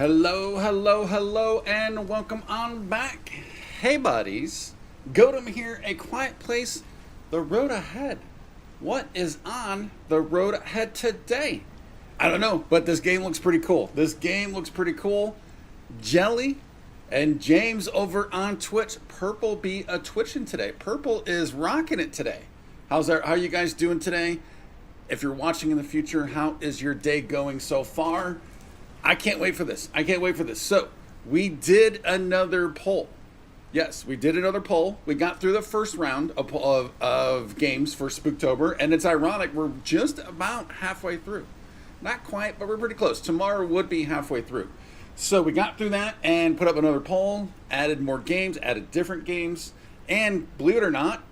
Hello, hello, hello, and welcome on back. Hey, buddies. Godum here, a quiet place, the road ahead. What is on the road ahead today? I don't know, but this game looks pretty cool. Jelly and James over on Twitch. Purple be a twitching today. Purple is rocking it today. How are you guys doing today? If you're watching in the future, how is your day going so far? I can't wait for this. So, we did another poll. Yes, we did another poll. We got through the first round of games for Spooktober, and it's ironic, we're just about halfway through. Not quite, but we're pretty close. Tomorrow would be halfway through. So we got through that and put up another poll, added more games, added different games, and believe it or not,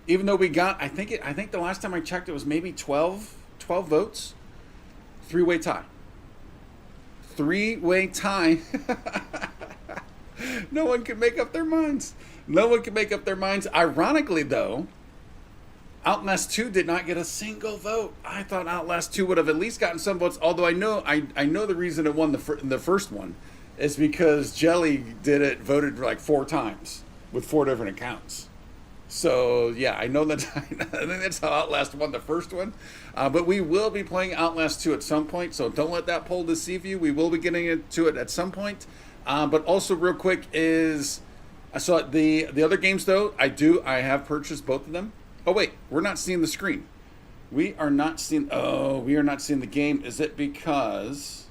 even though we got, I think the last time I checked it was maybe 12 votes, three-way tie. Three-way tie. No one can make up their minds. Ironically, though, Outlast 2 did not get a single vote. I thought Outlast 2 would have at least gotten some votes, although I know the reason it won the first one is because Jelly voted like 4 times with 4 different accounts. So, yeah, I know that. I think that's how Outlast won the first one. But we will be playing Outlast 2 at some point, so don't let that poll deceive you. We will be getting into it at some point. But also, real quick, is so the other games, though, I have purchased both of them. Oh, wait, we're not seeing the screen. We are not seeing the game. Is it because...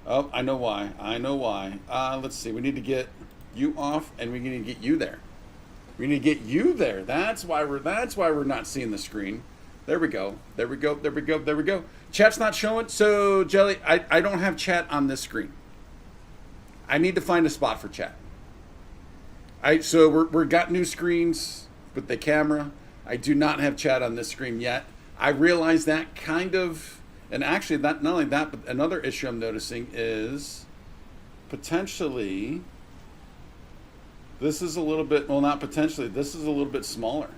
Oh, I know why. Let's see. We need to get you off, and we need to get you there. That's why we're not seeing the screen. There we go. Chat's not showing. So, Jelly, I don't have chat on this screen. I need to find a spot for chat. So we're got new screens with the camera. I do not have chat on this screen yet. I realize that kind of, and actually not only that, but another issue I'm noticing is potentially this is a little bit, well, not potentially, this is a little bit smaller.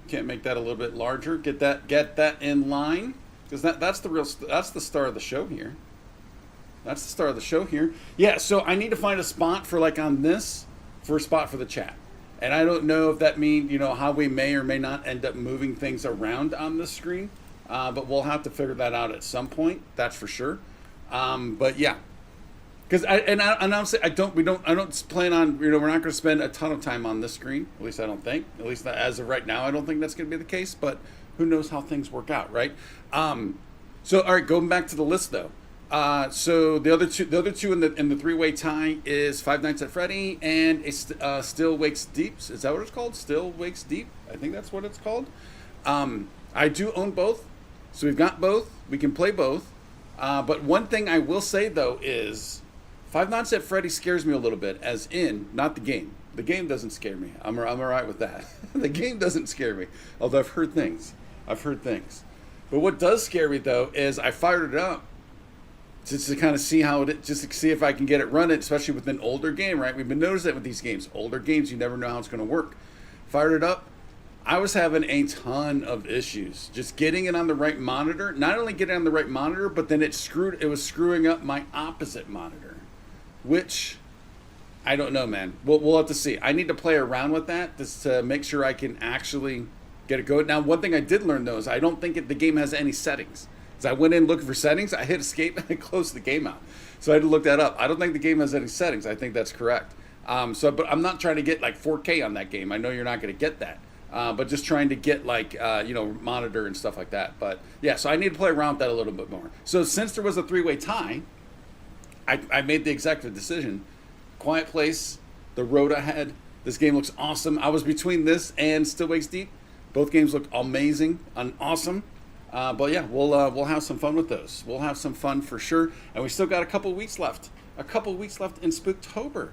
Can't make that a little bit larger. Get that in line, because that's the star of the show here. Yeah, so I need to find a spot for for a spot for the chat. And I don't know if that means, how we may or may not end up moving things around on the screen. But we'll have to figure that out at some point, that's for sure. But yeah. Because I don't plan on, we're not going to spend a ton of time on this screen. At least I don't think. At least as of right now, I don't think that's going to be the case. But who knows how things work out, right? So all right, going back to the list though. So the other two in the three-way tie is Five Nights at Freddy and Still Wakes Deep. Is that what it's called? Still Wakes Deep. I think that's what it's called. I do own both, so we've got both. We can play both. But one thing I will say though is, Five Nights at Freddy scares me a little bit, as in, not the game. The game doesn't scare me. I'm all right with that. The game doesn't scare me, although I've heard things. But what does scare me, though, is I fired it up just to kind of see just to see if I can get it running, especially with an older game, right? We've been noticing that with these games. Older games, you never know how it's going to work. Fired it up. I was having a ton of issues just getting it on the right monitor. Not only getting it on the right monitor, but then it was screwing up my opposite monitor. Which, I don't know, man. We'll have to see. I need to play around with that just to make sure I can actually get it going. Now, one thing I did learn, though, is I don't think the game has any settings. As I went in looking for settings, I hit escape and I closed the game out. So I had to look that up. I don't think the game has any settings. I think that's correct. But I'm not trying to get like 4K on that game. I know you're not going to get that. But just trying to get monitor and stuff like that. But yeah, so I need to play around with that a little bit more. So since there was a three-way tie, I made the executive decision. Quiet Place, the road ahead. This game looks awesome. I was between this and Still Wakes Deep. Both games look amazing and awesome. But yeah, we'll have some fun with those. We'll have some fun for sure. And we still got a couple weeks left. In Spooktober.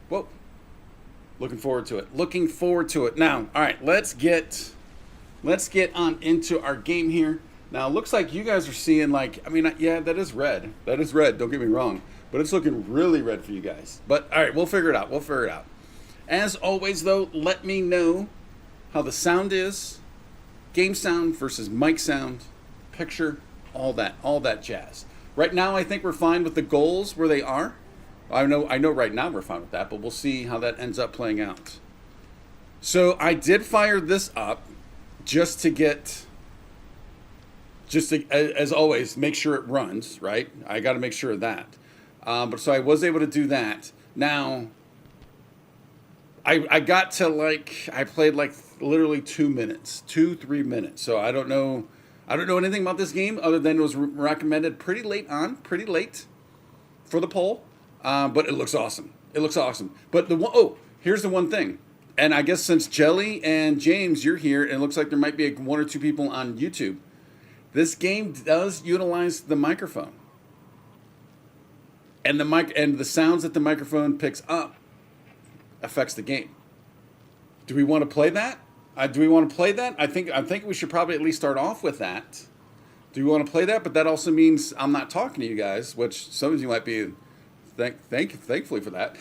Whoa. Looking forward to it. Now, all right, let's get on into our game here. Now, it looks like you guys are seeing yeah, that is red. Don't get me wrong. But it's looking really red for you guys. But, all right, we'll figure it out. As always, though, let me know how the sound is. Game sound versus mic sound, picture, all that jazz. Right now, I think we're fine with the goals where they are. I know right now we're fine with that, but we'll see how that ends up playing out. So I did fire this up just to get, as always, make sure it runs, right? I got to make sure of that. But so I was able to do that. Now, I got to I played literally 2 minutes, 3 minutes. So I don't know anything about this game other than it was recommended pretty late for the poll. But it looks awesome. It looks awesome. But here's the one thing. And I guess since Jelly and James, you're here, and it looks like there might be 1 or 2 people on YouTube. This game does utilize the microphone. And the sounds that the microphone picks up affects the game. Do we want to play that? I think we should probably at least start off with that. Do we want to play that? But that also means I'm not talking to you guys, which some of you might be thankfully for that.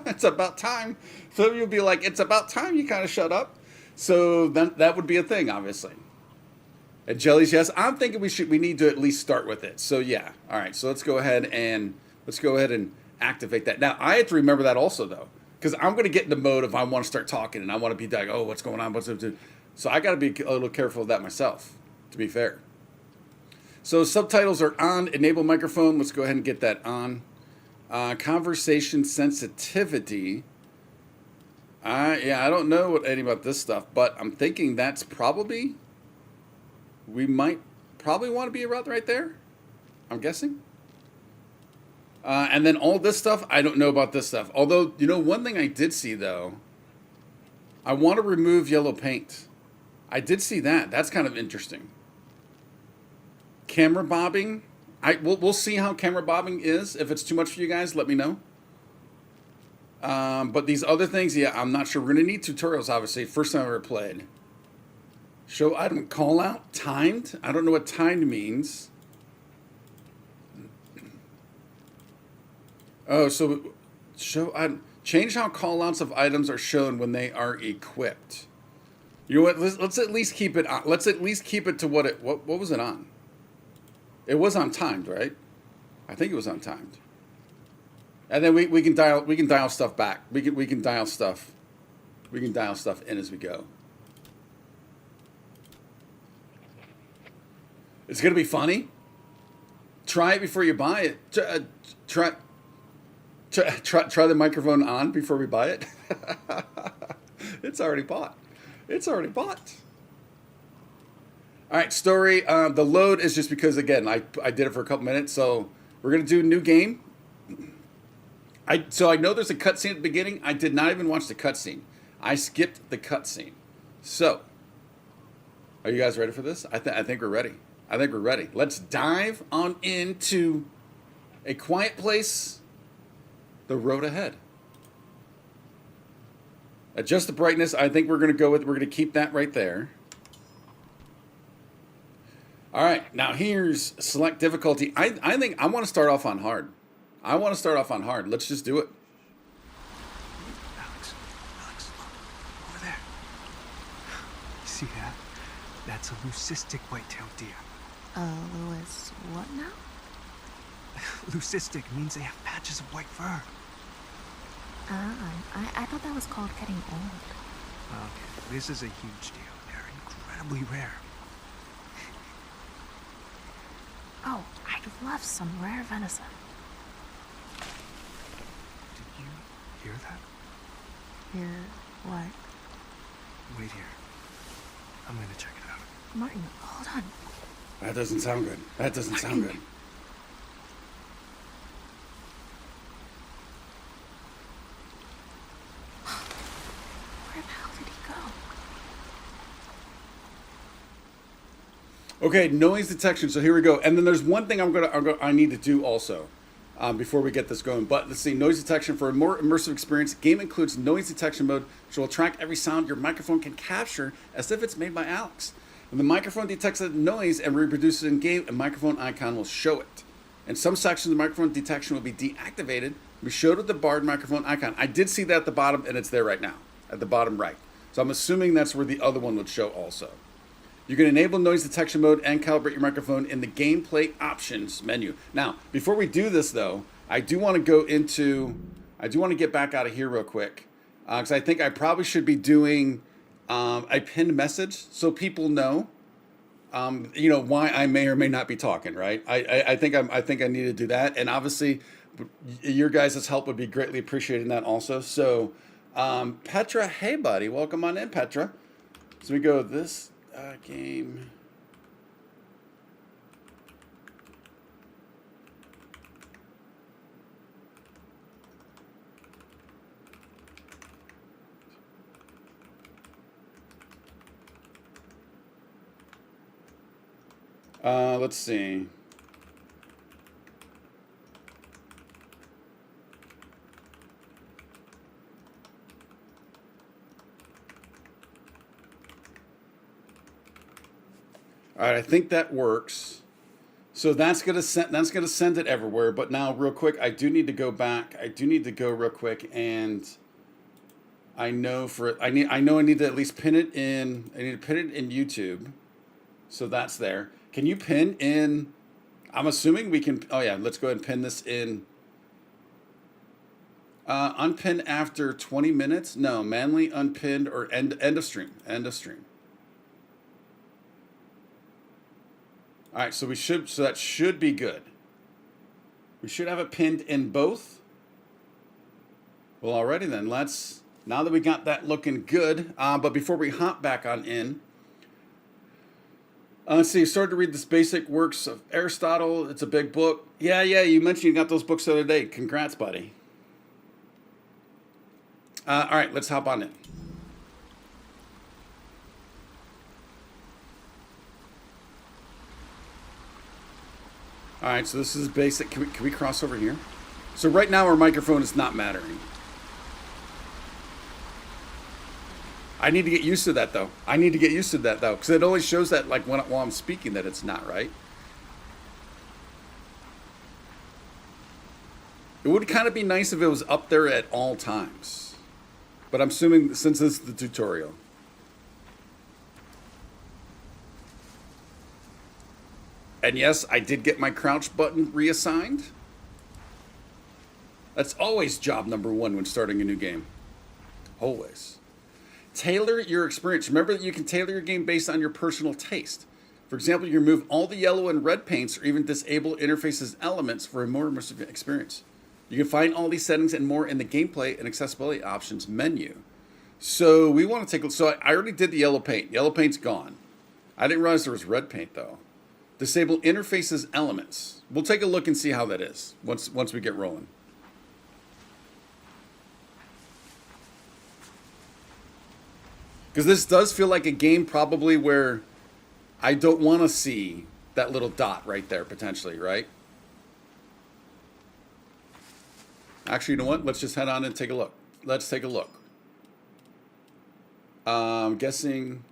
It's about time. Some of you will be like, it's about time you kind of shut up. So that would be a thing, obviously. And Jelly's yes. I'm thinking we need to at least start with it. So yeah. All right. So let's go ahead and activate that. Now I have to remember that also though, because I'm going to get in the mode if I want to start talking and I want to be like, oh, what's going on? So I got to be a little careful of that myself, to be fair. So subtitles are on. Enable microphone. Let's go ahead and get that on. Conversation sensitivity. I don't know any about this stuff, but I'm thinking that's probably, we might probably want to be around right there. I'm guessing. And then all this stuff, I don't know about this stuff. Although, one thing I did see though, I want to remove yellow paint. I did see that. That's kind of interesting. Camera bobbing. We'll see how camera bobbing is. If it's too much for you guys, let me know. But these other things, yeah, I'm not sure. We're going to need tutorials, obviously. First time I ever played. Show item call out. Timed. I don't know what timed means. Oh, so change how callouts of items are shown when they are equipped. You know what? Let's at least keep it on. Let's at least keep it to what was it on? It was on timed, right? I think it was on timed. And then we can dial stuff back. We can dial stuff in as we go. It's gonna be funny. Try it before you buy it. Try the microphone on before we buy it. It's already bought. All right, story. The load is just because, again, I did it for a couple minutes. So we're going to do a new game. So I know there's a cutscene at the beginning. I did not even watch the cutscene. I skipped the cutscene. So are you guys ready for this? I think we're ready. Let's dive on into A Quiet Place, the road ahead. Adjust the brightness. I think we're going to keep that right there. All right, now here's select difficulty. I think I want to start off on hard. Let's just do it. Alex, look, over there. You see that? That's a leucistic white-tailed deer. Louis, what now? Leucistic means they have patches of white fur. I thought that was called getting old. Okay, this is a huge deal. They're incredibly rare. Oh, I'd love some rare venison. Did you hear that? Hear what? Wait here. I'm gonna check it out. Martin, hold on. That doesn't sound good. Where the hell did he go? Okay, noise detection. So here we go. And then there's one thing I need to do also before we get this going. But let's see, noise detection for a more immersive experience. Game includes noise detection mode, which will track every sound your microphone can capture as if it's made by Alex. When the microphone detects the noise and reproduces it in game, a microphone icon will show it. In some sections, the microphone detection will be deactivated. We showed with the barred microphone icon. I did see that at the bottom, and it's there right now, at the bottom right. So I'm assuming that's where the other one would show also. You can enable noise detection mode and calibrate your microphone in the gameplay options menu. Now, before we do this, though, I do want to get back out of here real quick, because I think I probably should be doing a pinned message so people know, why I may or may not be talking. Right? I think I need to do that, and obviously, your guys' help would be greatly appreciated in that also. So, Petra, hey buddy, welcome on in, Petra. So we go this. Game. Let's see. All right, I think that works. So that's gonna send it everywhere. But now, real quick, I do need to go back. I do need to go real quick, and I know I need to at least pin it in. I need to pin it in YouTube, so that's there. Can you pin in? I'm assuming we can. Oh yeah, let's go ahead and pin this in. Unpin after 20 minutes? No, manually unpinned or end of stream. End of stream. All right, so that should be good. We should have it pinned in both. Well, alrighty then. Now that we got that looking good, but before we hop back on in, let's see. Started to read this basic works of Aristotle. It's a big book. Yeah. You mentioned you got those books the other day. Congrats, buddy. All right, let's hop on in. All right, so this is basic. Can we cross over here? So right now our microphone is not mattering. I need to get used to that though. Because it only shows that like while I'm speaking that it's not right. It would kind of be nice if it was up there at all times. But I'm assuming since this is the tutorial. And yes, I did get my crouch button reassigned. That's always job number one when starting a new game. Always. Tailor your experience. Remember that you can tailor your game based on your personal taste. For example, you can remove all the yellow and red paints or even disable interfaces elements for a more immersive experience. You can find all these settings and more in the gameplay and accessibility options menu. So we want to take a look. So I already did the yellow paint. Yellow paint's gone. I didn't realize there was red paint though. Disable interfaces elements. We'll take a look and see how that is once we get rolling. Because this does feel like a game probably where I don't want to see that little dot right there potentially, right? Actually, you know what? Let's just head on and take a look. Let's take a look. I'm guessing...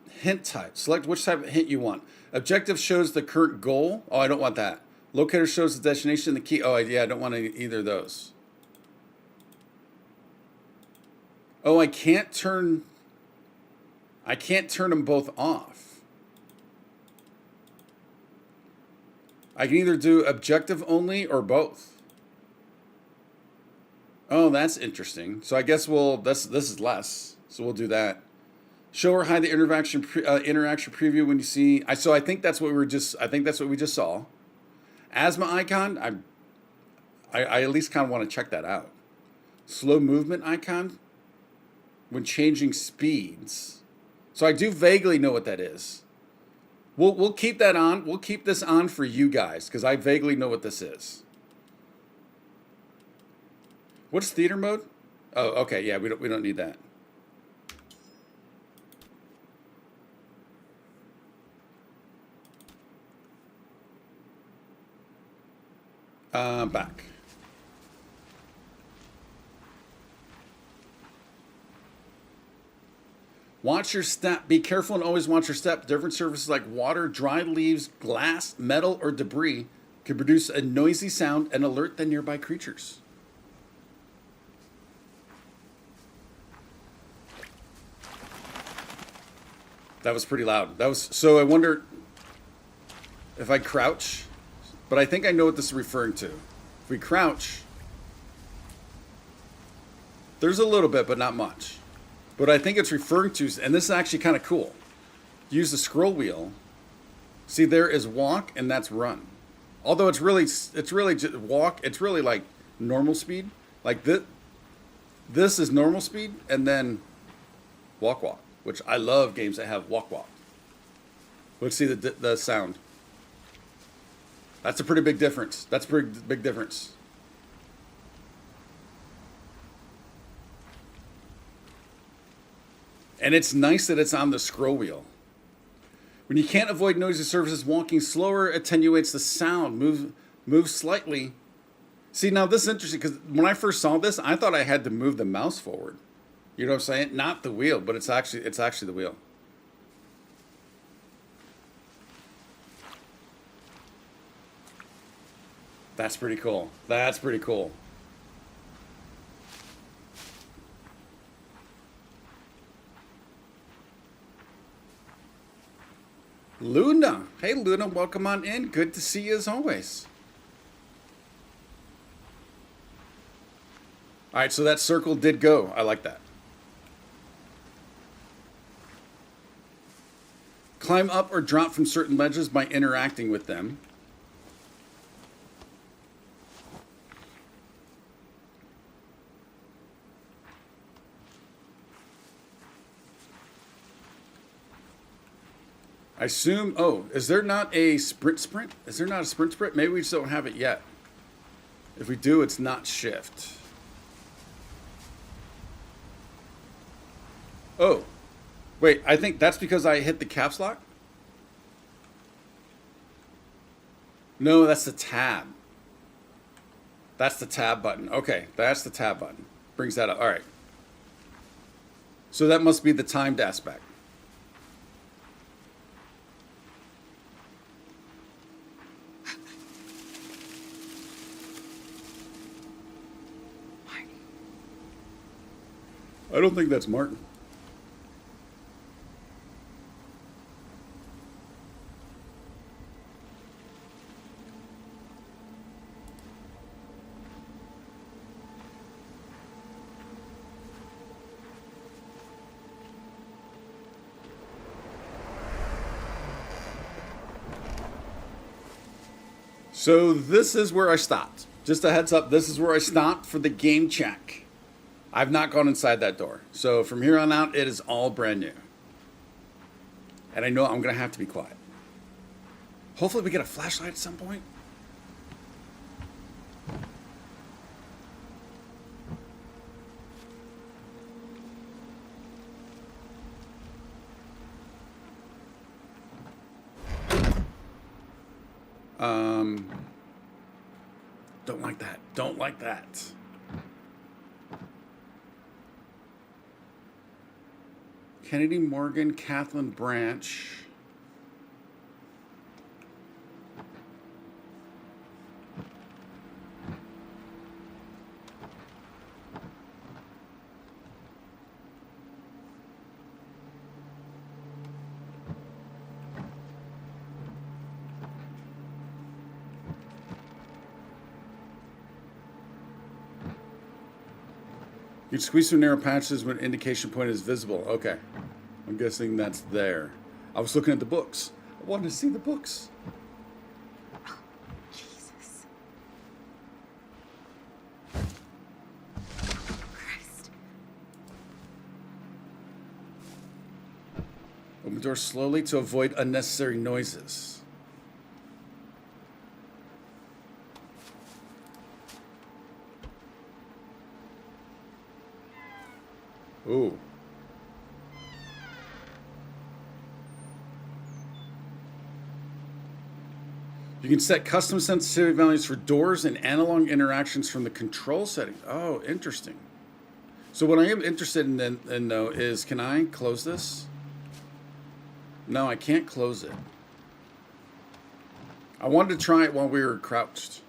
Hint type. Select which type of hint you want. Objective shows the current goal. Oh, I don't want that. Locator shows the destination and the key. Oh, yeah, I don't want either of those. Oh, I can't turn them both off. I can either do objective only or both. Oh, that's interesting. So I guess this is less. So we'll do that. Show or hide the interaction preview when you see. So I think that's what we just saw. Asthma icon. I at least kind of want to check that out. Slow movement icon when changing speeds. So I do vaguely know what that is. We'll keep that on. We'll keep this on for you guys because I vaguely know what this is. What's theater mode? Oh, okay. Yeah, we don't need that. Back. Watch your step. Be careful and always watch your step. Different surfaces like water, dry leaves, glass, metal, or debris can produce a noisy sound and alert the nearby creatures. That was pretty loud. That was so. I wonder if I crouch, but I think I know what this is referring to. If we crouch, there's a little bit, but not much. But I think it's referring to, and this is actually kind of cool. Use the scroll wheel. See, there is walk, and that's run. Although it's really just walk. It's really like normal speed. Like this is normal speed, and then walk, which I love games that have walk. Let's see the sound. That's a pretty big difference. That's a pretty big difference. And it's nice that it's on the scroll wheel. When you can't avoid noisy surfaces, walking slower attenuates the sound. Move slightly. See, now this is interesting because when I first saw this, I thought I had to move the mouse forward. You know what I'm saying? Not the wheel, but it's actually the wheel. That's pretty cool. That's pretty cool. Luna. Hey, Luna, welcome on in. Good to see you as always. All right, so that circle did go. I like that. Climb up or drop from certain ledges by interacting with them. I assume, oh, is there not a sprint? Is there not a sprint? Maybe we just don't have it yet. If we do, it's not shift. Oh, wait, I think that's because I hit the caps lock? No, that's the tab. That's the tab button. Okay, that's the tab button. Brings that up. All right. So that must be the timed aspect. I don't think that's Martin. So this is where I stopped. Just a heads up, this is where I stopped for the game check. I've not gone inside that door. So from here on out, it is all brand new. And I know I'm going to have to be quiet. Hopefully we get a flashlight at some point. Don't like that. Don't like that. Kennedy Morgan, Kathleen Branch. You squeeze through narrow patches when indication point is visible. Okay. I'm guessing that's there. I was looking at the books. I wanted to see the books. Oh, Jesus. Christ. Open the door slowly to avoid unnecessary noises. Ooh. You can set custom sensitivity values for doors and analog interactions from the control settings. Oh, interesting. So what I am interested in though is, can I close this? No, I can't close it. I wanted to try it while we were crouched.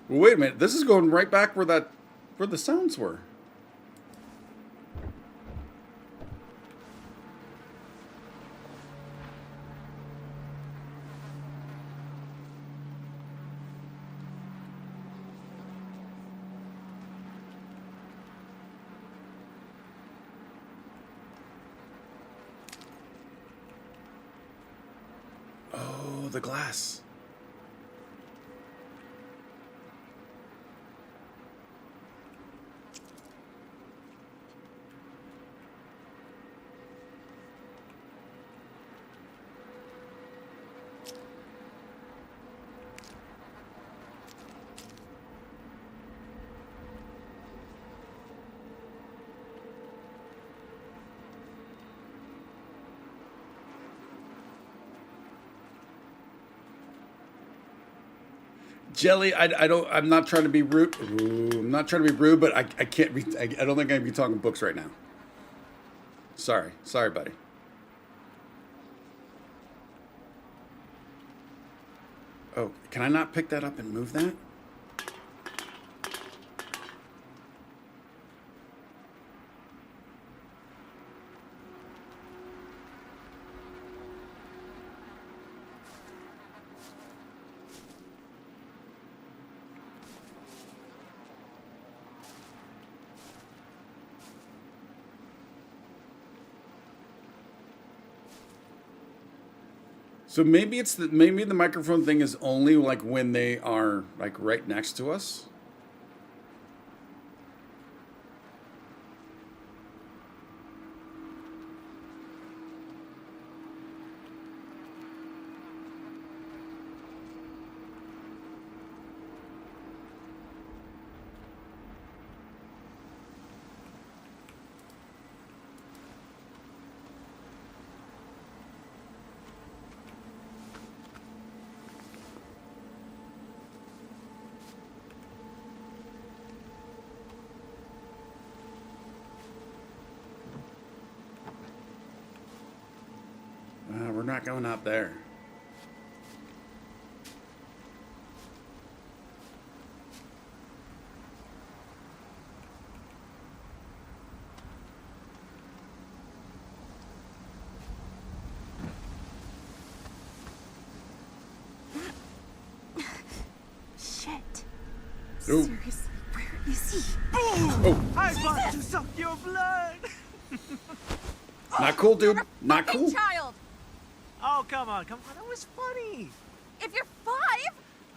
Well, wait a minute. This is going right back where the sounds were. the glass. Jelly, I'm not trying to be rude. Ooh, I'm not trying to be rude, but I can't read. I don't think I can be talking books right now. Sorry, buddy. Oh, can I not pick that up and move that? So maybe maybe the microphone thing is only like when they are like right next to us. We're not going out there. Shit. Ooh. Seriously, where is he? Oh, I want to suck your blood. not cool, dude. Not cool. Child, Oh, come on. That was funny. if you're 5,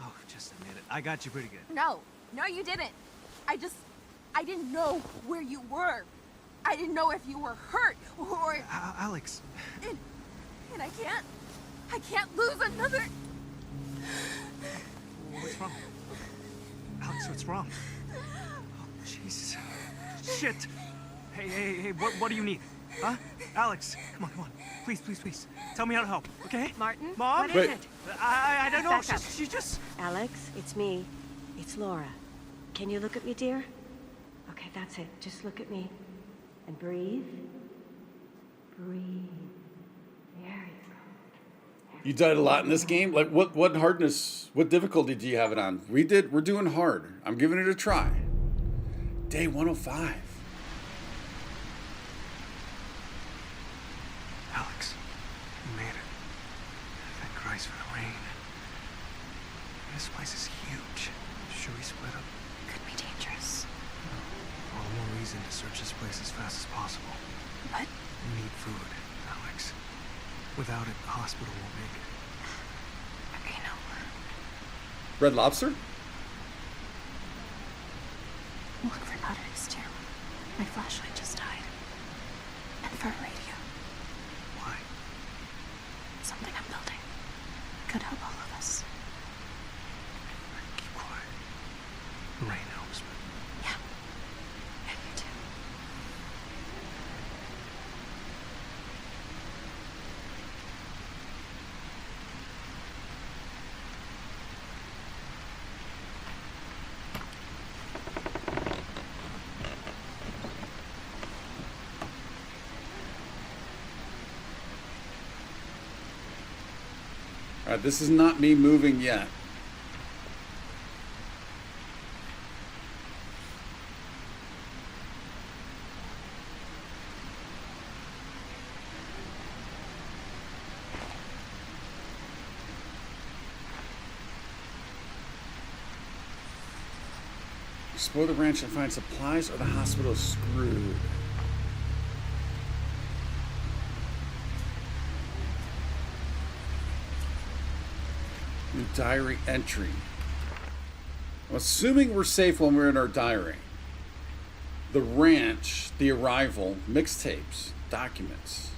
Oh, just a minute. I got you pretty good. no, you didn't. I didn't know where you were. I didn't know if you were hurt or, Alex. and I can't lose another. What's wrong? Alex, what's wrong? Oh, Jesus. Shit. Hey, what do you need? Huh? Alex, come on. Please. Tell me how to help, okay? Martin? Mom? What Wait. is it? I don't know. Back up. She just... Alex, it's me. It's Laura. Can you look at me, dear? Okay, that's it. Just look at me. And breathe. Breathe. There you go. You died a lot in this game. Like what hardness, what difficulty do you have it on? We're doing hard. I'm giving it a try. Day 105. Alex, you made it. Thank Christ for the rain. This place is huge. Should we split up? Could be dangerous. All the more reason to search this place as fast as possible. But We need food, Alex. Without it, the hospital won't make it. okay, no. Red Lobster? Look for batteries too. My flashlight just died. And for a radio. Why? Something I'm building. Could help all of us. Keep quiet. The rain helps, but Yeah. And you too. All right, this is not me moving yet. Explore the ranch and find supplies, or the hospital is screwed. diary entry. I'm assuming we're safe when we're in our diary. The ranch, the arrival, mixtapes, documents.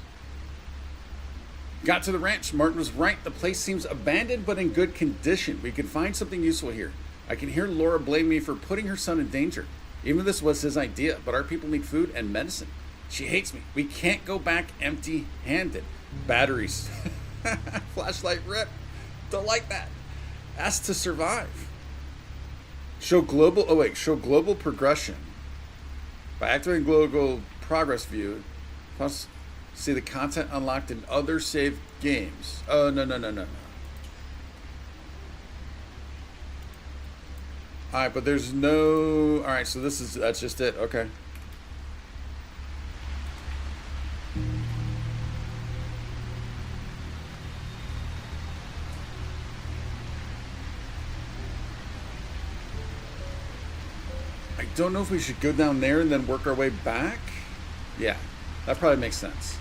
Got to the ranch. Martin was right. The place seems abandoned but in good condition. We can find something useful here. I can hear Laura blame me for putting her son in danger. Even if this was his idea, but our people need food and medicine. She hates me. We can't go back empty-handed. Batteries. Flashlight rip. Don't like that. Ask to survive. Show global progression. By activating global progress view, plus see the content unlocked in other saved games. Oh, no. Alright, but there's no... Alright, so that's just it. Okay. I don't know if we should go down there and then work our way back. Yeah, that probably makes sense.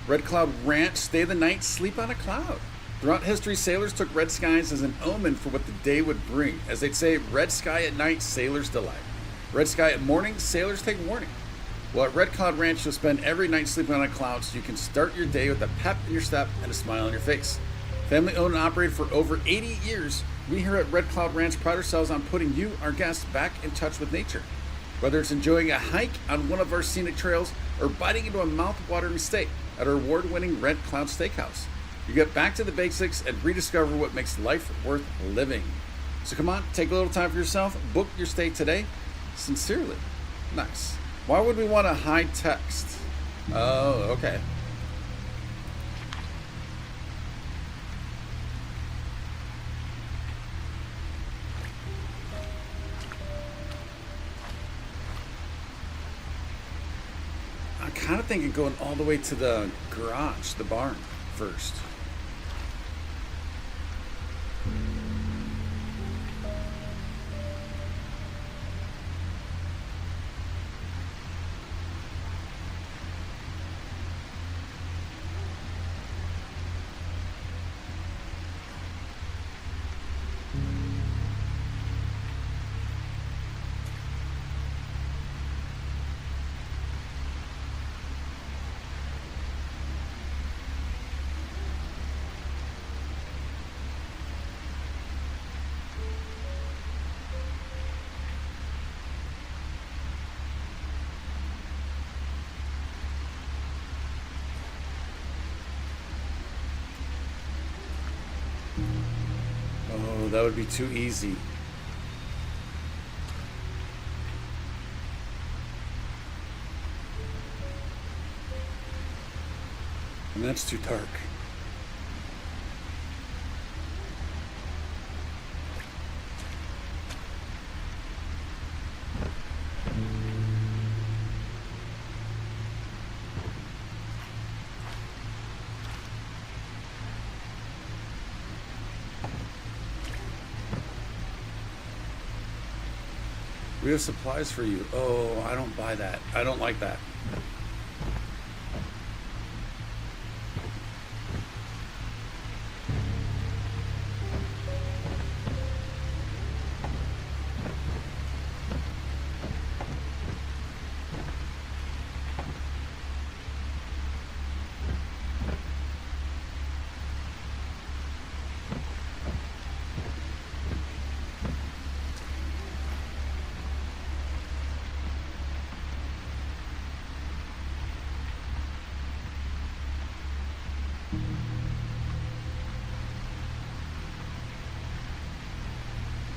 Red Cloud Ranch, stay the night, sleep on a cloud. Throughout history, sailors took red skies as an omen for what the day would bring. As they'd say, red sky at night, sailors delight. Red sky at morning, sailors take warning. Well, at Red Cloud Ranch, you'll spend every night sleeping on a cloud so you can start your day with a pep in your step and a smile on your face. Family owned and operated for over 80 years, we here at Red Cloud Ranch pride ourselves on putting you, our guests, back in touch with nature. Whether it's enjoying a hike on one of our scenic trails or biting into a mouth-watering steak at our award-winning Red Cloud Steakhouse, you get back to the basics and rediscover what makes life worth living. So come on, take a little time for yourself, book your stay today. Sincerely. Nice. Why would we want to hide text? Oh, okay. I'm kind of thinking going all the way to the garage, the barn, first. Oh, that would be too easy. And that's too dark. We have supplies for you. Oh, I don't buy that. I don't like that.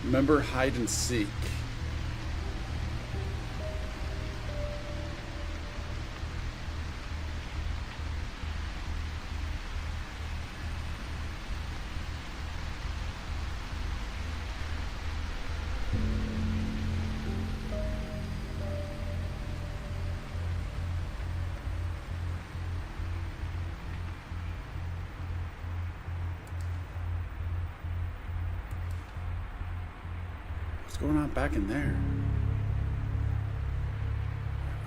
Remember hide and seek. What's going on back in there?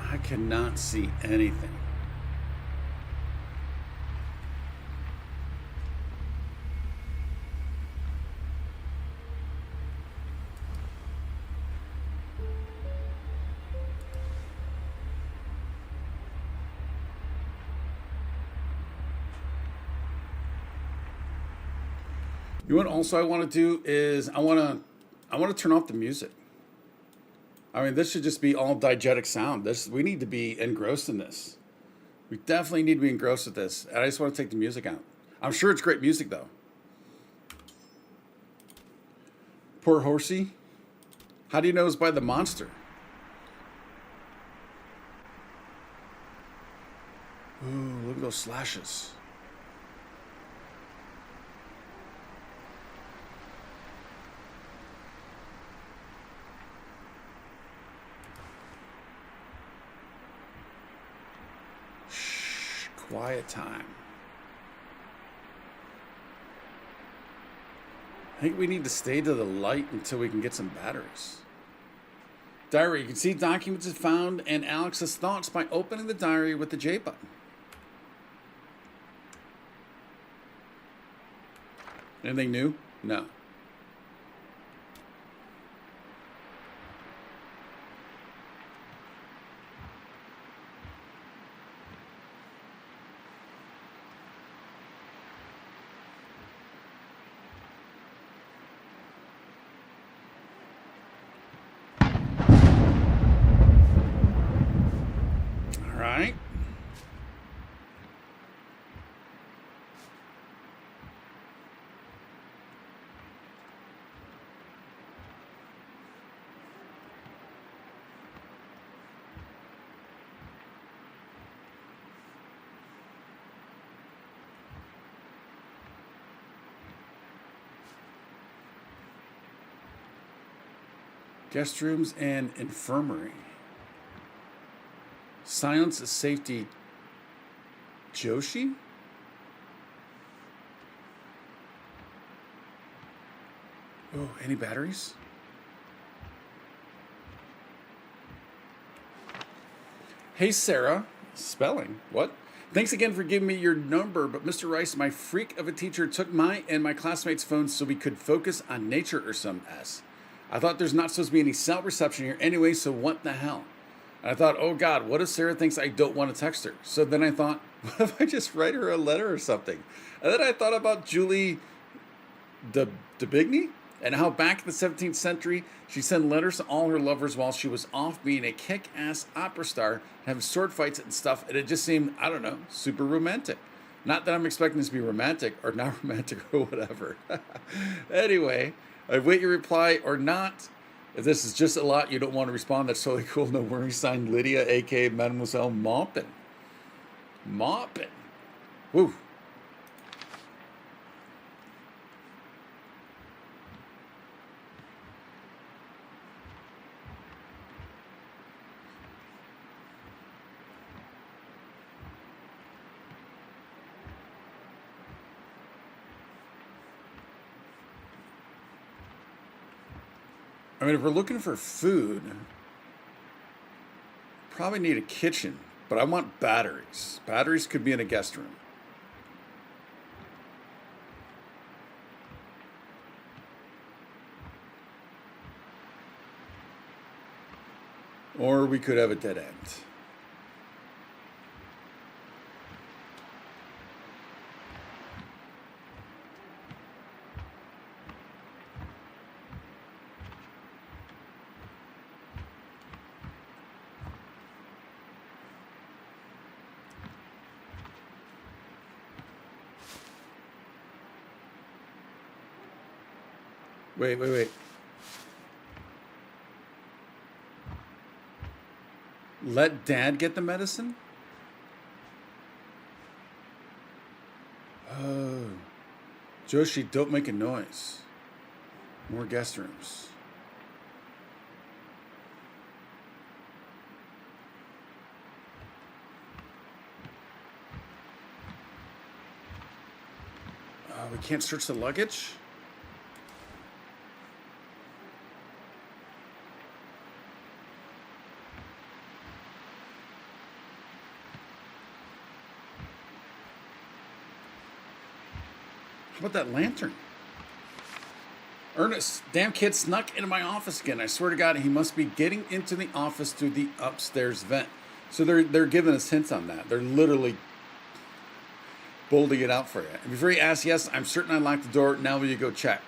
I cannot see anything. You know what also I want to do is I want to turn off the music. I mean, this should just be all diegetic sound. We need to be engrossed in this. We definitely need to be engrossed with this. And I just want to take the music out. I'm sure it's great music though. Poor horsey. How do you know it's by the monster? Ooh, look at those slashes. Quiet time. I think we need to stay to the light until we can get some batteries. Diary. You can see documents is found and Alex's thoughts by opening the diary with the J button. Anything new? No. Right. Guest rooms and infirmary. Silence is safety. Joshi? Oh, any batteries? Hey, Sarah. Spelling. What? Thanks again for giving me your number, but Mr. Rice, my freak of a teacher, took my and my classmates' phones so we could focus on nature or some S. I thought there's not supposed to be any cell reception here anyway, so what the hell? And I thought, oh God, what if Sarah thinks I don't want to text her? So then I thought, what if I just write her a letter or something? And then I thought about Julie de Bigny and how back in the 17th century, she sent letters to all her lovers while she was off being a kick-ass opera star and having sword fights and stuff. And it just seemed, I don't know, super romantic. Not that I'm expecting this to be romantic or not romantic or whatever. Anyway, I wait your reply or not. If this is just a lot you don't want to respond, that's totally cool. No worries. Signed, Lydia, a.k.a. Mademoiselle Maupin. Maupin. Woo. I mean, if we're looking for food, probably need a kitchen, but I want batteries. Batteries could be in a guest room. Or we could have a dead end. Wait. Let Dad get the medicine? Oh. Joshi, don't make a noise. More guest rooms. We can't search the luggage? How about that lantern? Ernest, damn kid snuck into my office again. I swear to God, he must be getting into the office through the upstairs vent. So they're giving us hints on that. They're literally bolding it out for you. And before you ask, yes, I'm certain I locked the door. Now will you go check?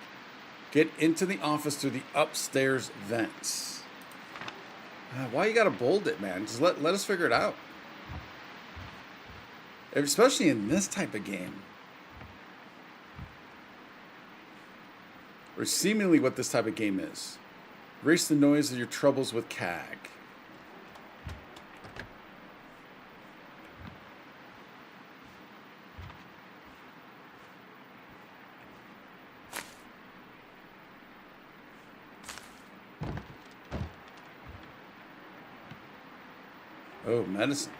Get into the office through the upstairs vents. Why you gotta bold it, man? Just let us figure it out. Especially in this type of game. Or seemingly what this type of game is. Erase the noise of your troubles with CAG. Oh, medicine.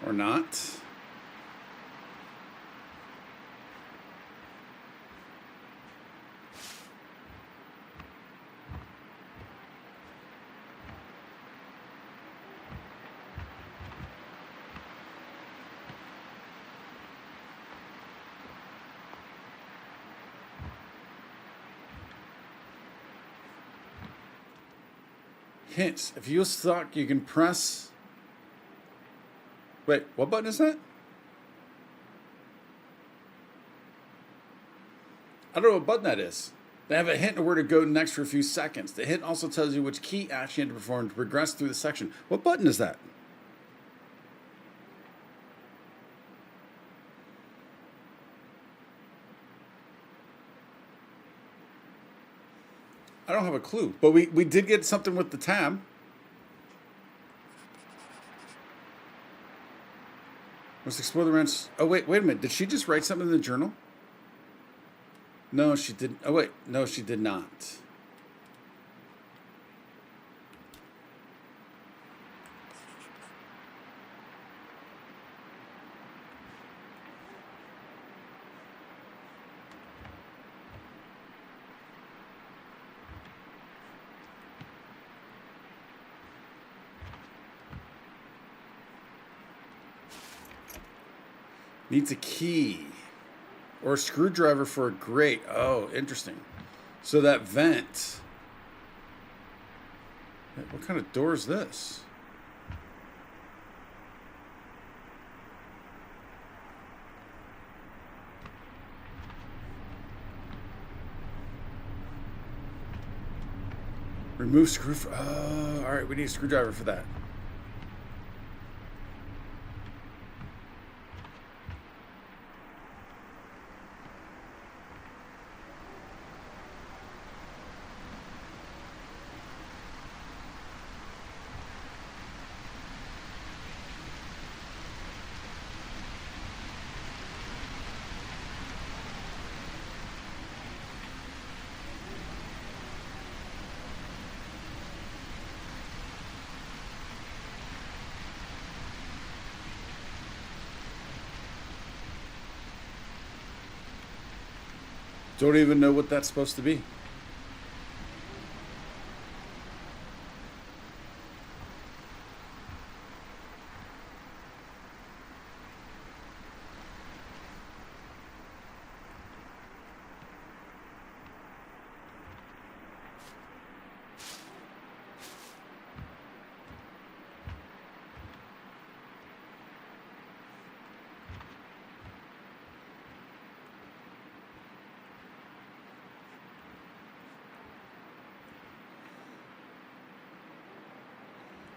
Or not. Hints. If you stuck, you can press. Wait, what button is that? I don't know what button that is. They have a hint of where to go next for a few seconds. The hint also tells you which key action you have to perform to progress through the section. What button is that? I don't have a clue, but we did get something with the tab. Let's explore the ranch. Oh, wait a minute. Did she just write something in the journal? No, she didn't. Oh, wait. No, she did not. Needs a key or a screwdriver for a grate. Oh, interesting. So that vent. What kind of door is this? Remove screw. Oh, all right. We need a screwdriver for that. Don't even know what that's supposed to be.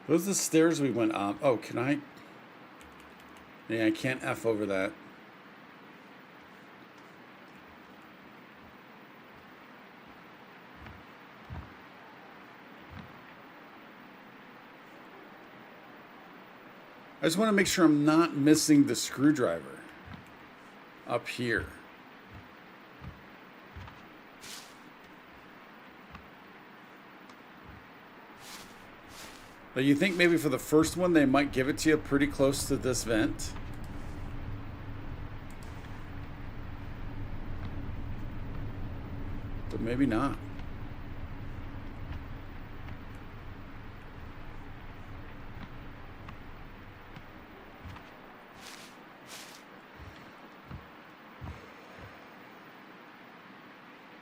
Those are the stairs we went up. Oh, can I? Yeah, I can't F over that. I just want to make sure I'm not missing the screwdriver up here. But you think maybe for the first one they might give it to you pretty close to this vent? But maybe not.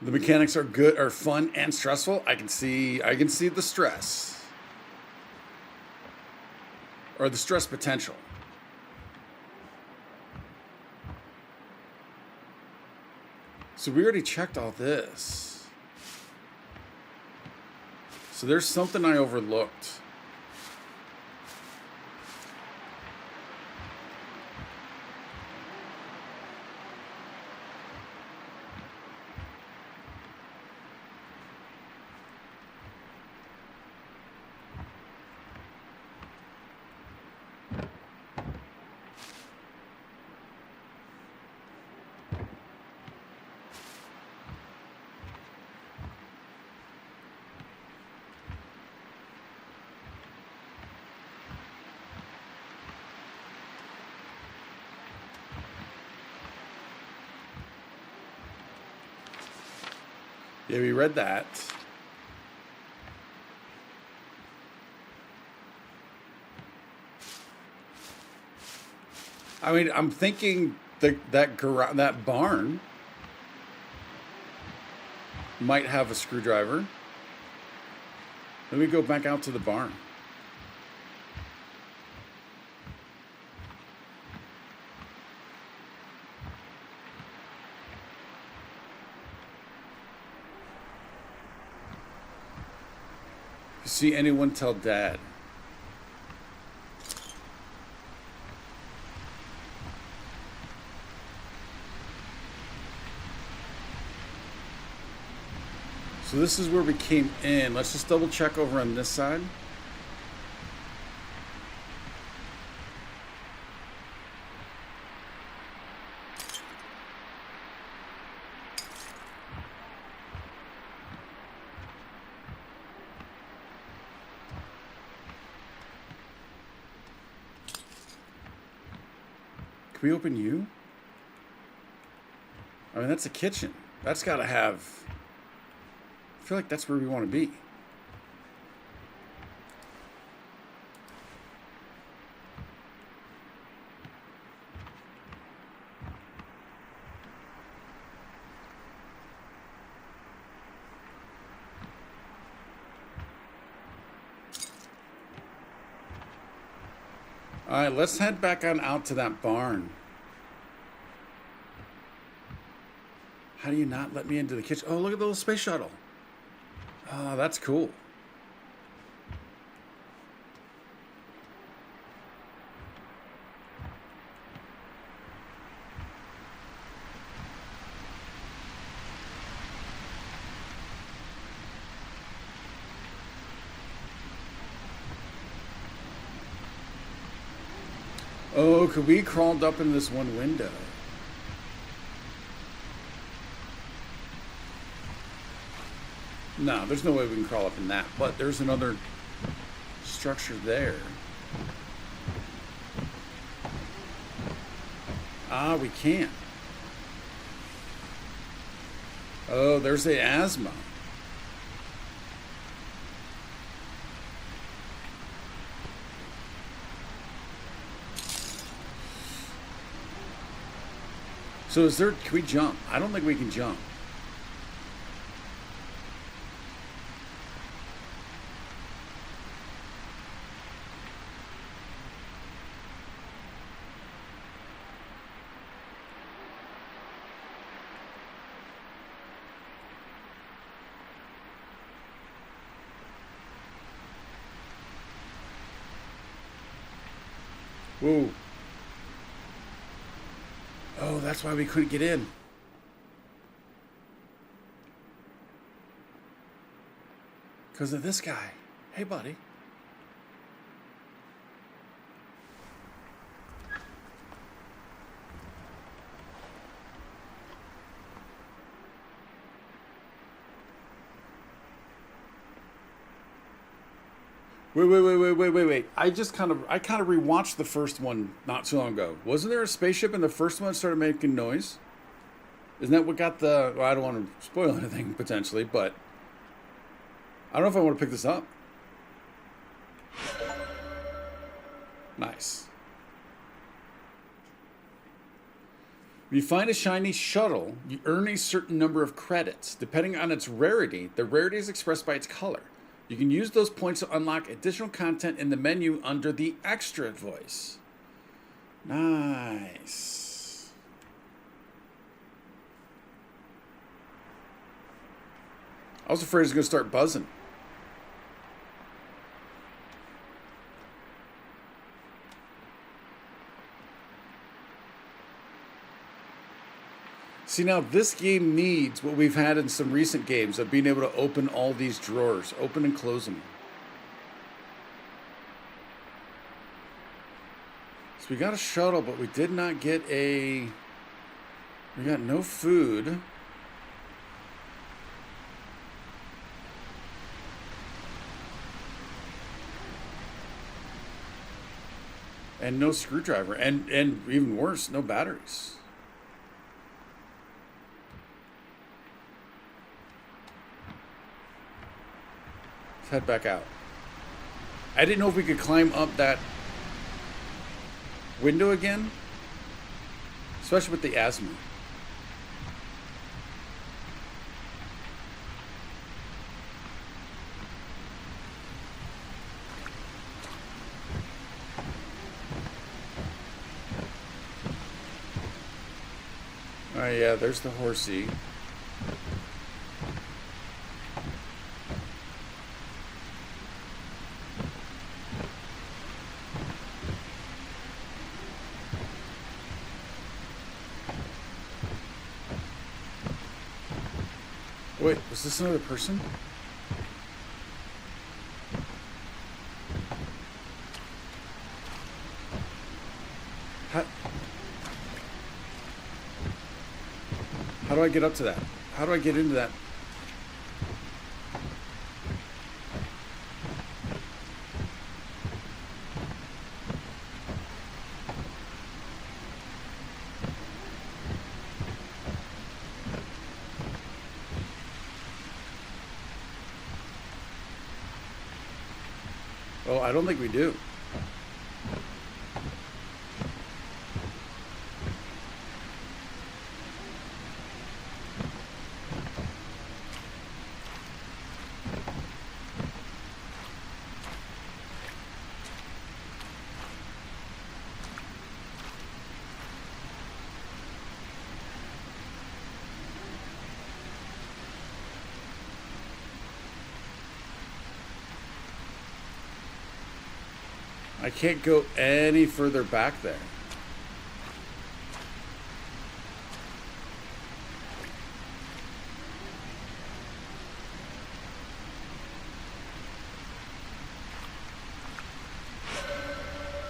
The mechanics are good, are fun and stressful. I can see the stress. Or the stress potential. So we already checked all this. So there's something I overlooked. Yeah, we read that. I mean, I'm thinking that barn might have a screwdriver. Let me go back out to the barn. See anyone, tell Dad. So this is where we came in. Let's just double check over on this side. Can we open you? I mean, that's a kitchen. That's got to have... I feel like that's where we want to be. All right, let's head back on out to that barn. How do you not let me into the kitchen? Oh, look at the little space shuttle. Oh, that's cool. Oh, could we crawled up in this one window? No, there's no way we can crawl up in that, but there's another structure there. Ah, we can't. Oh, there's the asthma. So is there, can we jump? I don't think we can jump. Whoa. Oh, that's why we couldn't get in. Because of this guy. Hey, buddy. Wait. I kind of rewatched the first one not too long ago. Wasn't there a spaceship in the first one that started making noise? Isn't that what got the... Well, I don't want to spoil anything, potentially, but... I don't know if I want to pick this up. Nice. When you find a shiny shuttle, you earn a certain number of credits. Depending on its rarity, the rarity is expressed by its color. You can use those points to unlock additional content in the menu under the extra voice. Nice. I was afraid it was going to start buzzing. See, now this game needs what we've had in some recent games of being able to open all these drawers, open and close them. So we got a shuttle, but we did not get a... We got no food. And no screwdriver. And even worse, no batteries. Let's head back out. I didn't know if we could climb up that window again, especially with the asthma. Oh yeah, there's the horsey. Wait, was this another person? How do I get up to that? How do I get into that? Oh, I don't think we do. I can't go any further back there.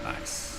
Nice.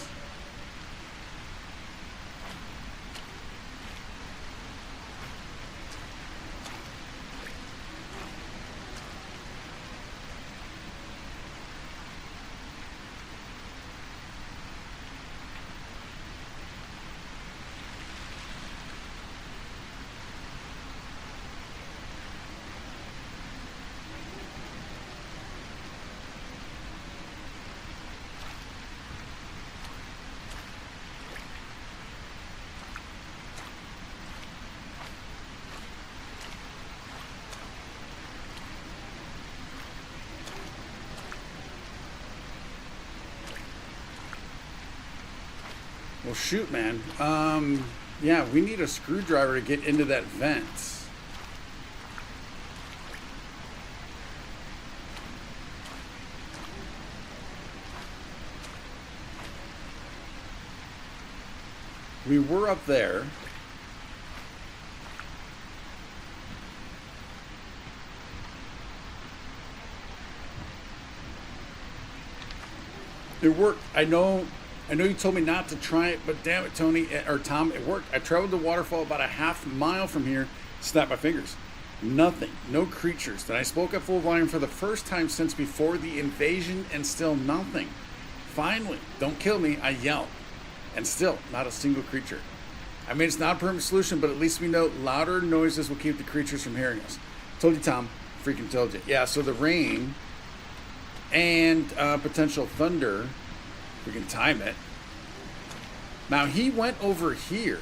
Well, shoot, man. Yeah, we need a screwdriver to get into that vent. We were up there. It worked. I know you told me not to try it, but damn it, Tony, or Tom, it worked. I traveled the waterfall about a half mile from here, snapped my fingers. Nothing, no creatures. Then I spoke at full volume for the first time since before the invasion, and still nothing. Finally, don't kill me, I yelled. And still, not a single creature. I mean, it's not a permanent solution, but at least we know louder noises will keep the creatures from hearing us. Told you, Tom. Freaking told you. Yeah, so the rain and potential thunder, we can time it. Now, he went over here.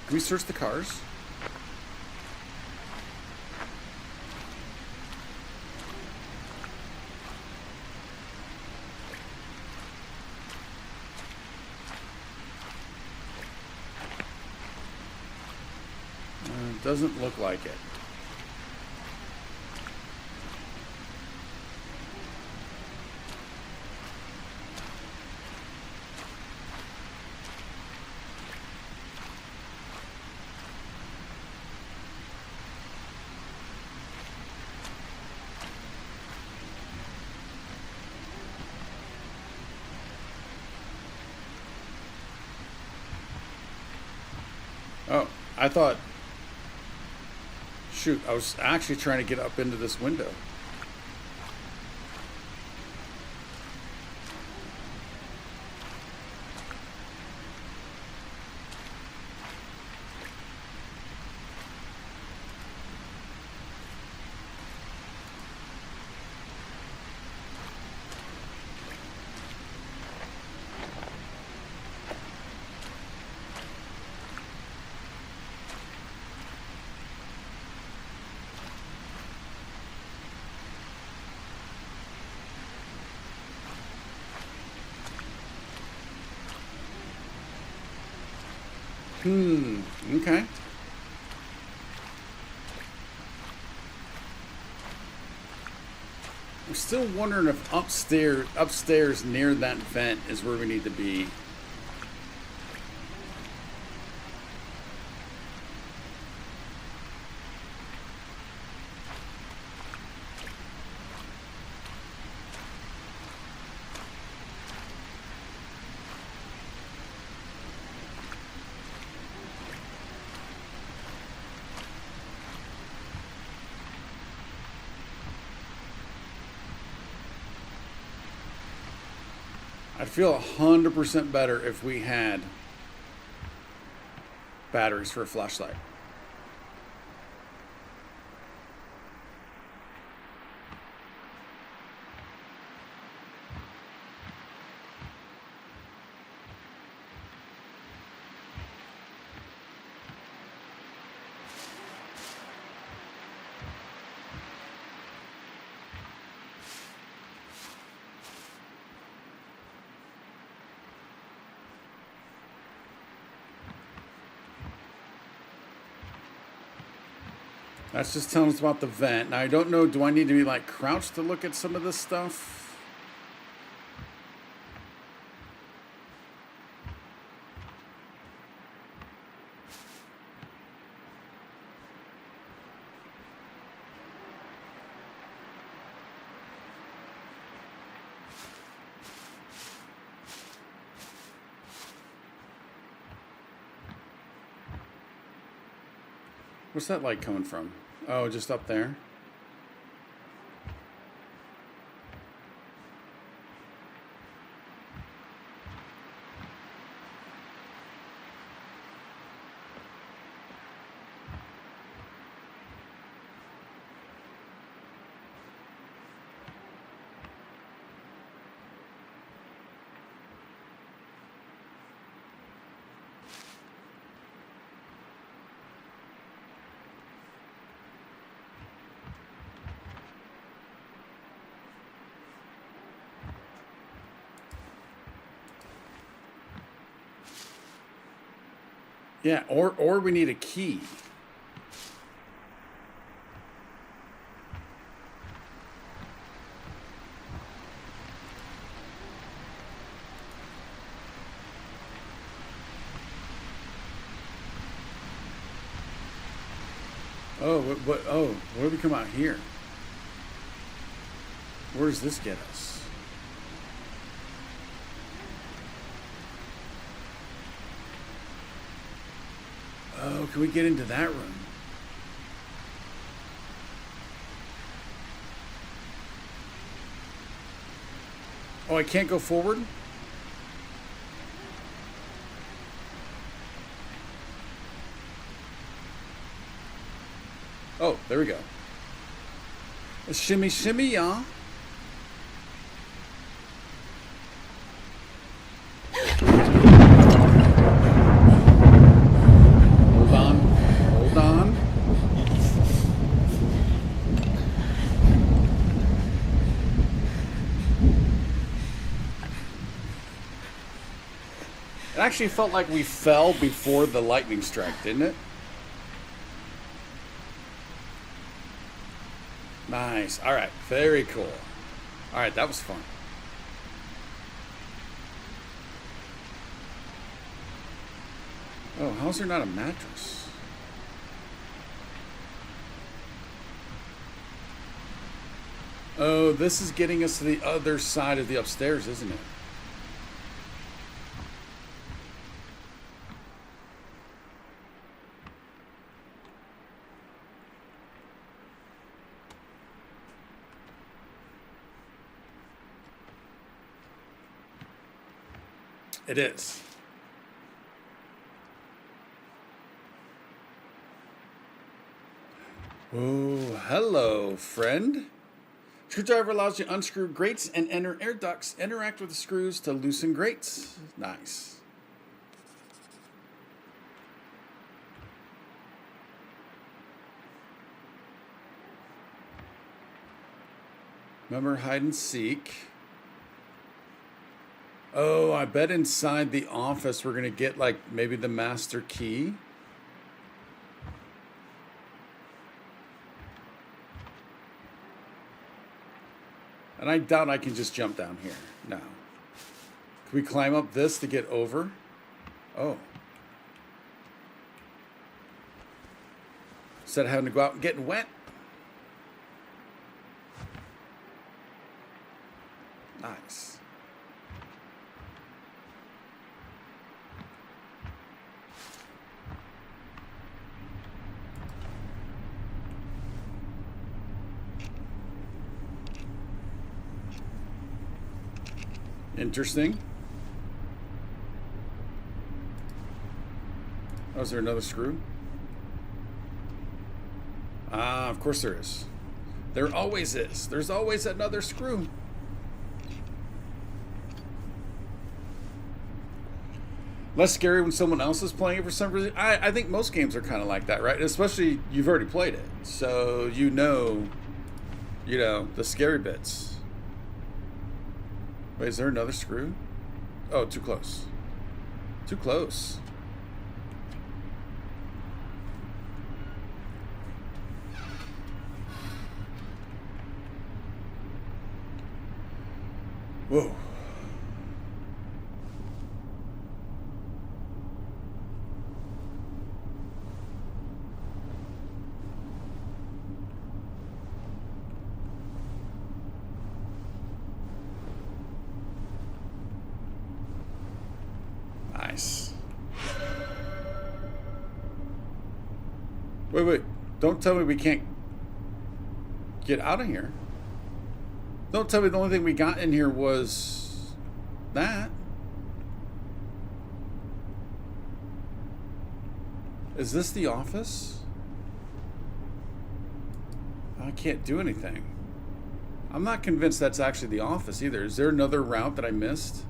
Can we search the cars? Doesn't look like it. Oh, I thought... Shoot, I was actually trying to get up into this window. Okay. I'm still wondering if upstairs near that vent is where we need to be. I'd feel 100% better if we had batteries for a flashlight. That's just telling us about the vent. Now, I don't know, do I need to be like crouched to look at some of this stuff? What's that light coming from? Oh, just up there. Yeah, or we need a key. Oh, what? Oh, where do we come out here? Where does this get us? Oh, can we get into that room? Oh, I can't go forward? Oh, there we go. A shimmy, shimmy, y'all. actually felt like we fell before the lightning strike, didn't it? Nice. All right. Very cool. All right. That was fun. Oh, how's there not a mattress? Oh, this is getting us to the other side of the upstairs, isn't it? It is. Oh, hello, friend. Screwdriver allows you to unscrew grates and enter air ducts. Interact with the screws to loosen grates. Nice. Remember hide and seek. Oh, I bet inside the office we're going to get, like, maybe the master key. And I doubt I can just jump down here. No. Can we climb up this to get over? Oh. Instead of having to go out and getting wet. Nice. Interesting. Oh, is there another screw? Ah, of course there is. There always is. There's always another screw. Less scary when someone else is playing it for some reason. I think most games are kind of like that, right? Especially you've already played it. So you know, the scary bits. Wait, is there another screw? Oh, too close. Too close. Whoa. Nice. Wait. Don't tell me we can't get out of here. Don't tell me the only thing we got in here was that. Is this the office? I can't do anything. I'm not convinced that's actually the office either. Is there another route that I missed?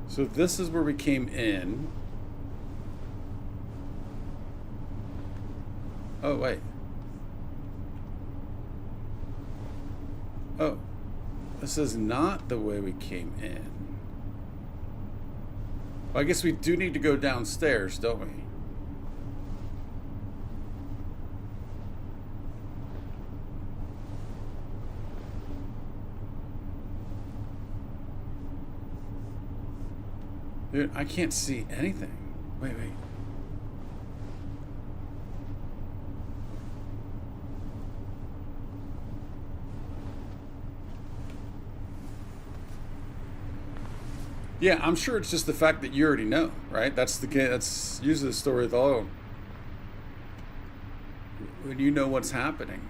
So this is where we came in. Oh, wait. Oh, this is not the way we came in. Well, I guess we do need to go downstairs, don't we? Dude, I can't see anything. Wait. Yeah, I'm sure it's just the fact that you already know, right? That's usually the story with all. When you know what's happening.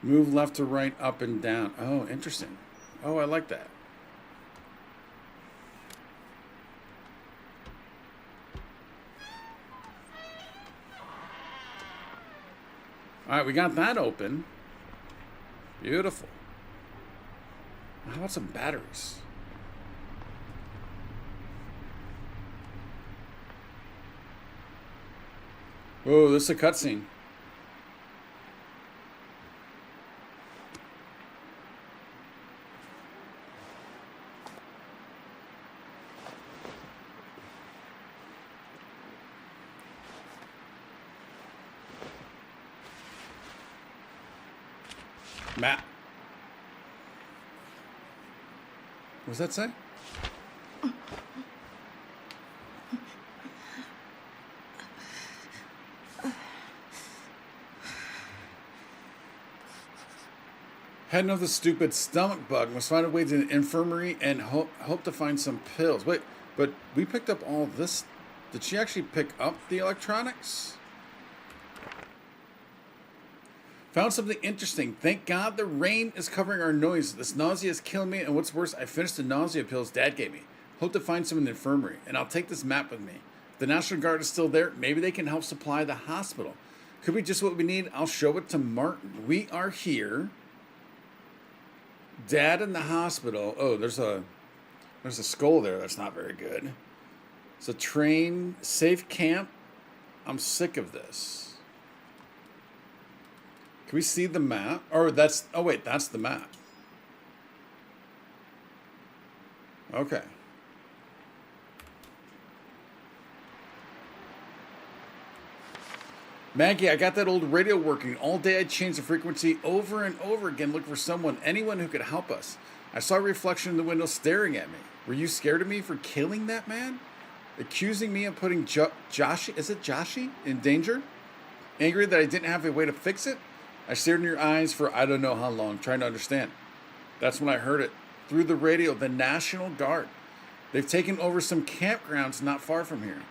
Move left to right, up and down. Oh, interesting. Oh, I like that. All right, we got that open. Beautiful. How about some batteries? Whoa, this is a cutscene. Matt. What does that say? Head of the stupid stomach bug. Must find a way to the infirmary and hope to find some pills. Wait, but we picked up all this. Did she actually pick up the electronics? Found something interesting. Thank God the rain is covering our noise. This nausea is killing me, and what's worse, I finished the nausea pills Dad gave me. Hope to find some in the infirmary, and I'll take this map with me. If the National Guard is still there, maybe they can help supply the hospital. Could be just what we need. I'll show it to Martin. We are here. Dad in the hospital. Oh, there's a skull there. That's not very good. It's a train safe camp. I'm sick of this. Can we see the map? Or that's... Oh, wait. That's the map. Okay. Maggie, I got that old radio working. All day I changed the frequency over and over again, looking for someone, anyone who could help us. I saw a reflection in the window staring at me. Were you scared of me for killing that man? Accusing me of putting Joshi, is it Joshi, in danger? Angry that I didn't have a way to fix it? I stared in your eyes for I don't know how long, trying to understand. That's when I heard it. Through the radio, the National Guard. They've taken over some campgrounds not far from here.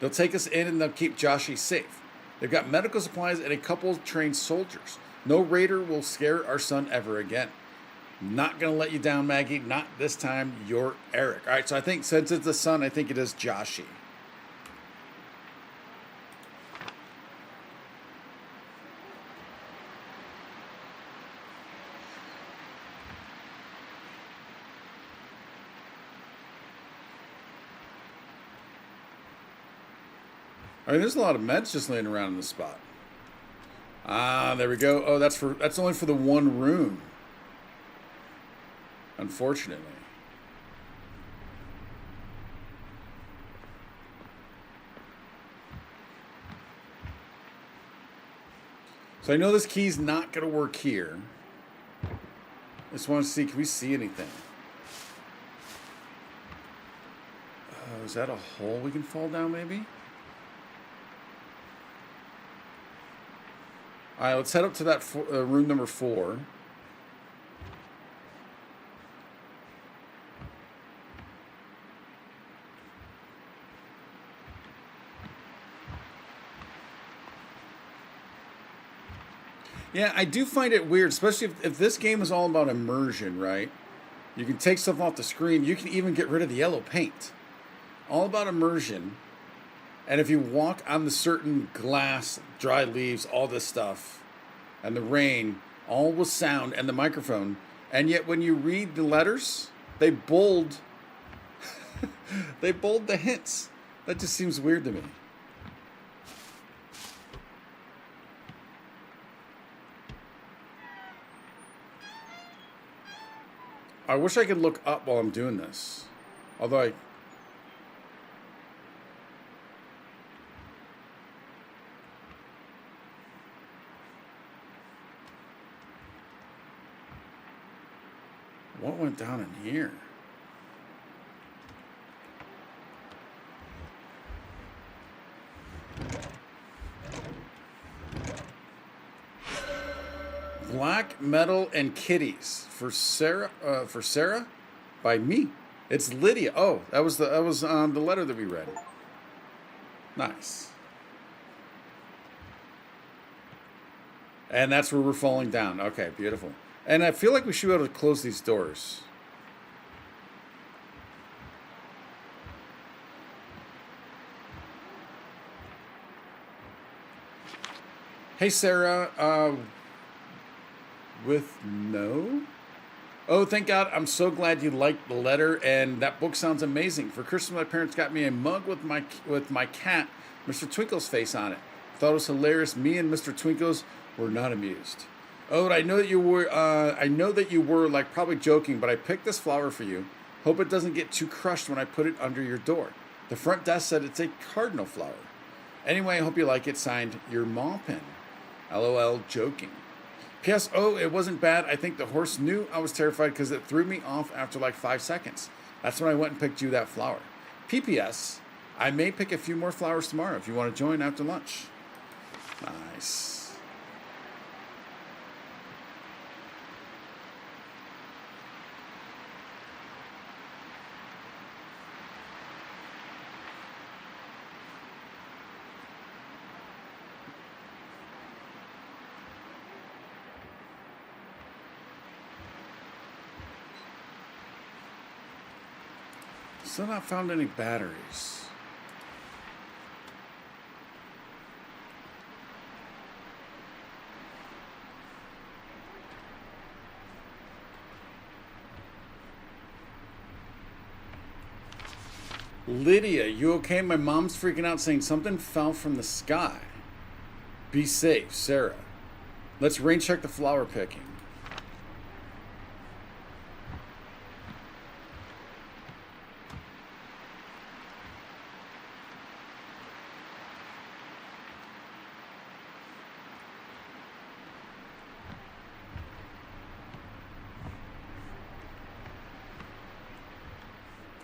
They'll take us in and they'll keep Joshi safe. They've got medical supplies and a couple of trained soldiers. No raider will scare our son ever again. Not going to let you down, Maggie. Not this time. You're Eric. All right, so I think since it's the son, I think it is Joshi. I mean, there's a lot of meds just laying around in this spot. Ah, there we go. Oh, that's only for the one room. Unfortunately. So I know this key's not going to work here. I just want to see, can we see anything? Oh, is that a hole we can fall down maybe? All right, let's head up to that room number 4. Yeah, I do find it weird, especially if this game is all about immersion, right? You can take stuff off the screen. You can even get rid of the yellow paint. All about immersion. And if you walk on the certain glass, dry leaves, all this stuff, and the rain, all with sound and the microphone, and yet when you read the letters, they bold, they bold the hints. That just seems weird to me. I wish I could look up while I'm doing this. Although I... What went down in here? Black Metal and Kitties for Sarah by me. It's Lydia. Oh, that was the letter that we read. Nice. And that's where we're falling down. Okay, beautiful. And I feel like we should be able to close these doors. Hey, Sarah. With no? Oh, thank God. I'm so glad you liked the letter, and that book sounds amazing. For Christmas, my parents got me a mug with my cat, Mr. Twinkle's face on it. Thought it was hilarious. Me and Mr. Twinkle's were not amused. Oh, I know that you were. Like probably joking, but I picked this flower for you. Hope it doesn't get too crushed when I put it under your door. The front desk said it's a cardinal flower. Anyway, I hope you like it. Signed, your Maupin. LOL, joking. P.S. Oh, it wasn't bad. I think the horse knew I was terrified because it threw me off after like 5 seconds. That's when I went and picked you that flower. P.P.S. I may pick a few more flowers tomorrow if you want to join after lunch. Nice. Still not found any batteries. Lydia, you okay? My mom's freaking out saying something fell from the sky. Be safe, Sarah. Let's rain check the flower picking.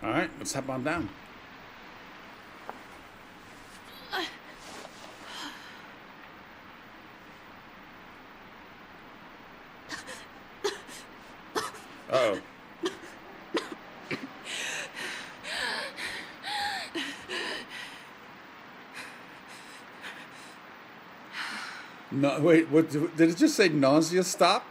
All right, let's hop on down. Uh-oh. No, wait, what did it just say nausea stop?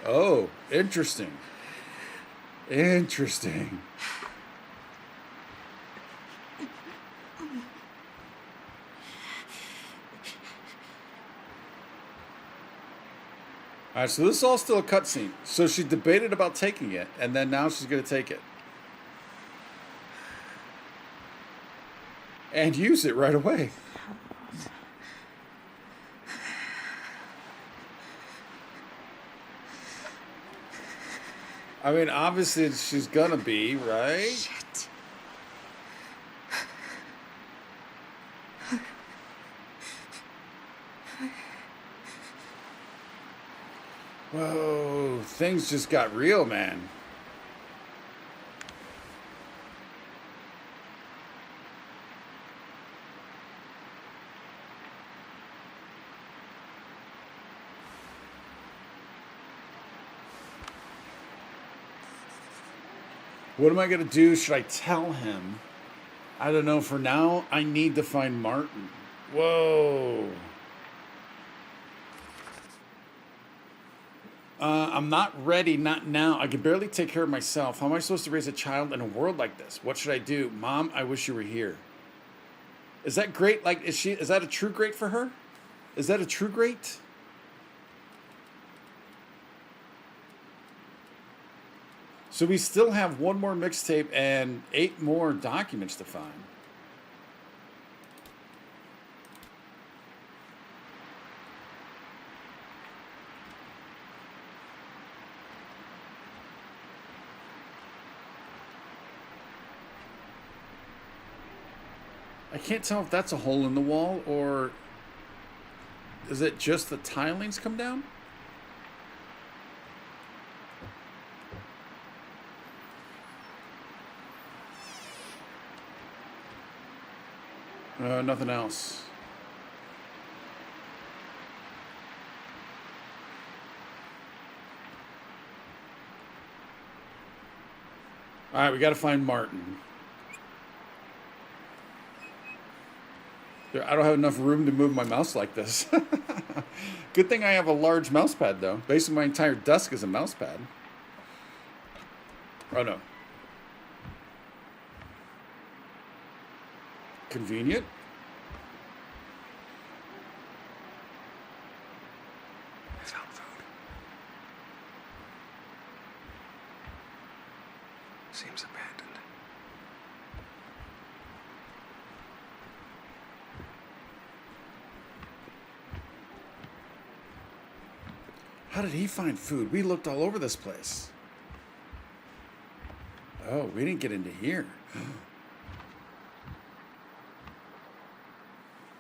Oh, interesting. Interesting. All right, so this is all still a cutscene. So she debated about taking it, and then now she's going to take it. And use it right away. I mean, obviously she's gonna be, right? Shit. Whoa, things just got real, man. What am I going to do? Should I tell him? I don't know. For now, I need to find Martin. Whoa. I'm not ready. Not now. I can barely take care of myself. How am I supposed to raise a child in a world like this? What should I do? Mom, I wish you were here. Is that great? Like, is that a true great for her? Is that a true great? So we still have one more mixtape and 8 more documents to find. I can't tell if that's a hole in the wall or is it just the tilings come down? Nothing else. All right, we got to find Martin. I don't have enough room to move my mouse like this. Good thing I have a large mouse pad, though. Basically, my entire desk is a mouse pad. Oh, no. Convenient. I found food. Seems abandoned. How did he find food? We looked all over this place. Oh, we didn't get into here.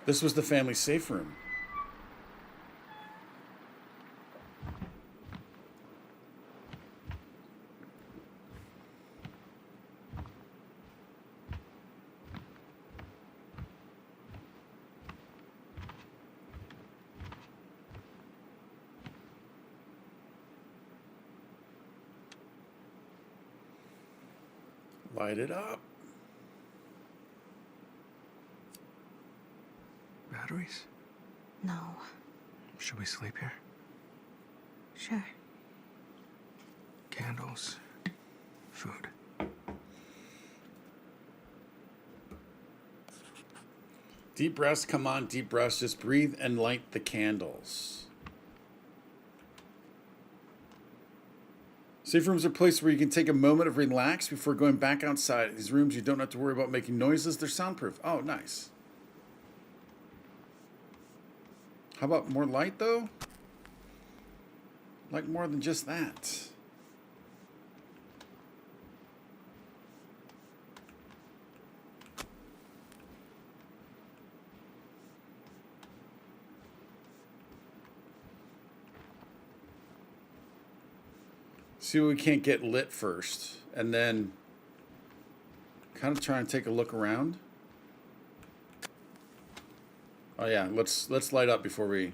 This was the family safe room. Light it up. Batteries? No. Should we sleep here? Sure. Candles. Food. Deep breaths, come on, deep breaths. Just breathe and light the candles. Safe rooms are places where you can take a moment of relax before going back outside. These rooms, you don't have to worry about making noises. They're soundproof. Oh, nice. How about more light, though? Like more than just that. See what we can't get lit first, and then kind of try and take a look around. Oh yeah, let's light up before we.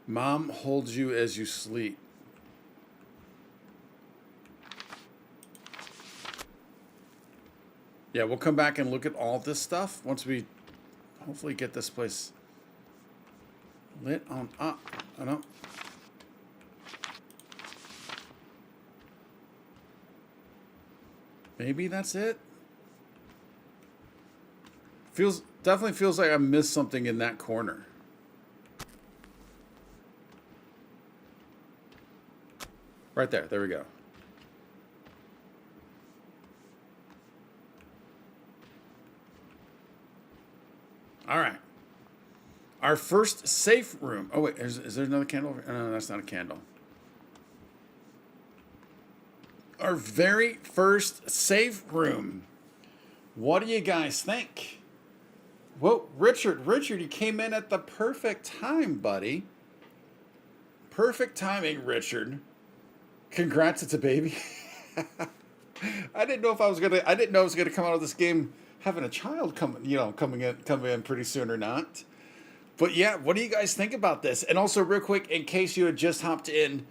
Mom holds you as you sleep. Yeah, we'll come back and look at all this stuff once we hopefully get this place lit on up. Oh no. Maybe that's it. Definitely feels like I missed something in that corner. Right there. There we go. All right. Our first safe room. Oh, wait. Is there another candle over here? No, that's not a candle. Our very first safe room. What do you guys think? Whoa, Richard, you came in at the perfect time, buddy. Perfect timing, Richard. Congrats, it's a baby. I didn't know I was gonna come out of this game having a child coming in pretty soon or not. But yeah, what do you guys think about this? And also, real quick, in case you had just hopped in,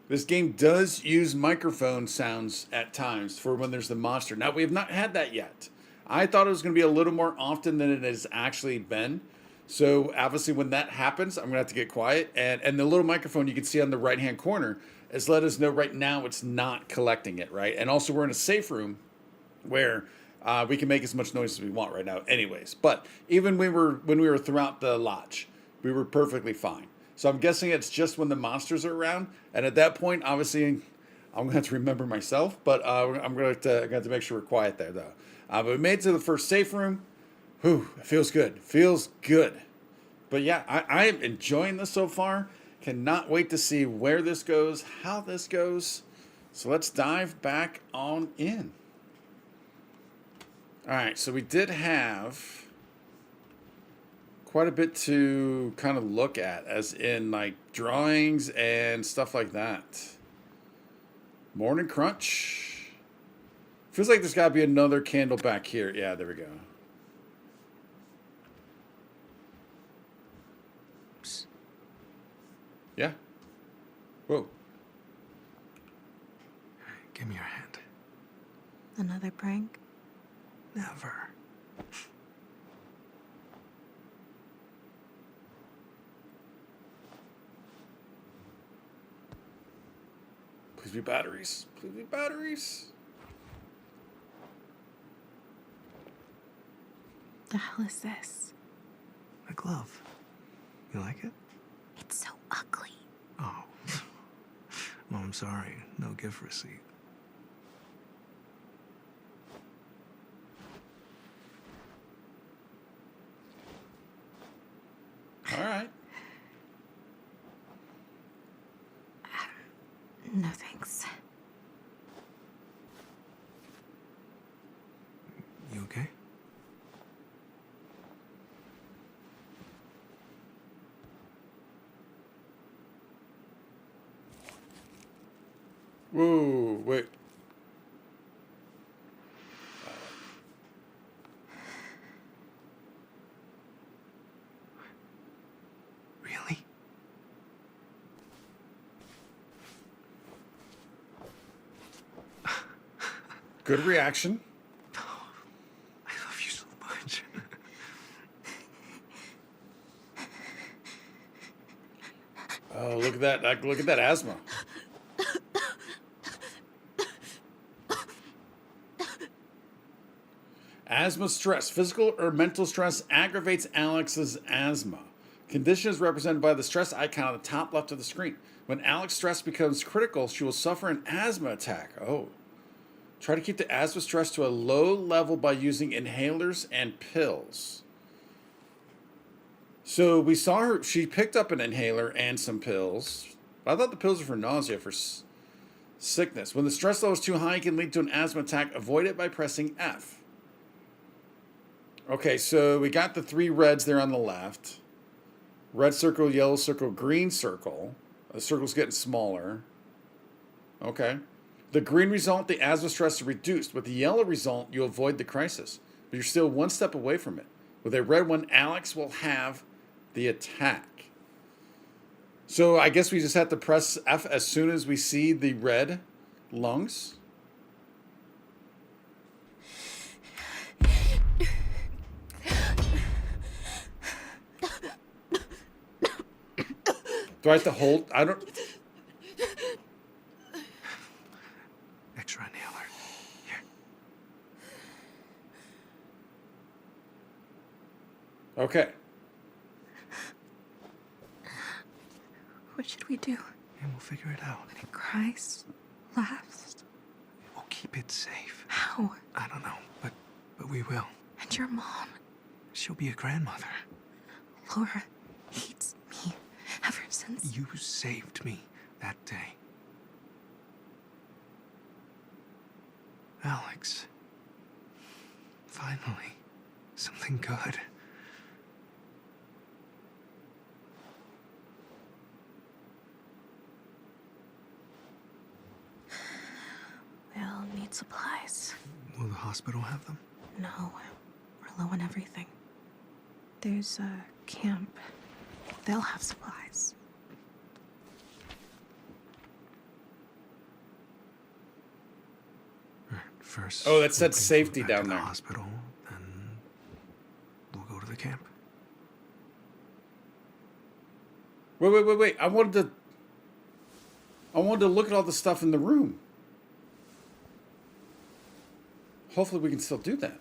this game does use microphone sounds at times for when there's the monster. Now, we have not had that yet. I thought it was going to be a little more often than it has actually been. So, obviously, when that happens, I'm going to have to get quiet. And the little microphone you can see on the right-hand corner is let us know right now it's not collecting it, right? And also, we're in a safe room where we can make as much noise as we want right now anyways. But even when we were throughout the lodge, we were perfectly fine. So I'm guessing it's just when the monsters are around. And at that point, obviously, I'm going to have to remember myself. But I'm going to have to make sure we're quiet there, though. But we made it to the first safe room. Whew, it feels good. Feels good. But yeah, I am enjoying this so far. Cannot wait to see where this goes, how this goes. So let's dive back on in. All right, so we did have quite a bit to kind of look at, as in like drawings and stuff like that. Morning crunch. Feels like there's got to be another candle back here. Yeah, there we go. Psst. Yeah. Whoa. Give me your hand. Another prank? Never. Please Please be batteries. Please be batteries. The hell is this? A glove. You like it? It's so ugly. Oh. Well, I'm sorry. No gift receipt. All right. No thanks. You okay? Whoa, wait. Really? Good reaction. I love you so much. Oh, look at that. Like, look at that asthma. Asthma stress. Physical or mental stress aggravates Alex's asthma. Condition is represented by the stress icon on the top left of the screen. When Alex's stress becomes critical, she will suffer an asthma attack. Oh. Try to keep the asthma stress to a low level by using inhalers and pills. So we saw her, she picked up an inhaler and some pills. I thought the pills were for nausea, for sickness. When the stress level is too high, it can lead to an asthma attack. Avoid it by pressing F. Okay, so we got the 3 reds there on the left. Red circle, yellow circle, green circle. The circle's getting smaller. Okay. The green result, the asthma stress is reduced. With the yellow result, you avoid the crisis. But you're still one step away from it. With a red one, Alex will have the attack. So I guess we just have to press F as soon as we see the red lungs. Do I have to hold? I don't... Extra inhaler. Here. Okay. What should we do? And we'll figure it out. It cries, laughs. We'll keep it safe. How? I don't know, but we will. And your mom, She'll be a grandmother. Laura, hates me ever since. You saved me that day. Alex. Finally. Something good. We'll need supplies. Will the hospital have them? No, we're low on everything. There's a camp. They'll have supplies. All right, first. Oh, that said we'll safety back down to there. The hospital, then we'll go to the camp. Wait. I wanted to look at all the stuff in the room. Hopefully we can still do that.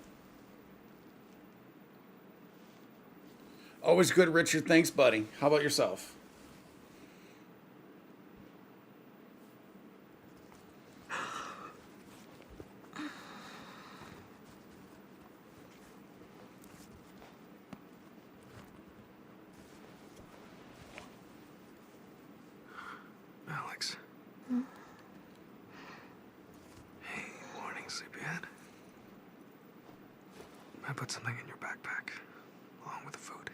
Always good, Richard. Thanks, buddy. How about yourself? Alex. Hey, morning, sleepyhead. I put something in your backpack, along with the food.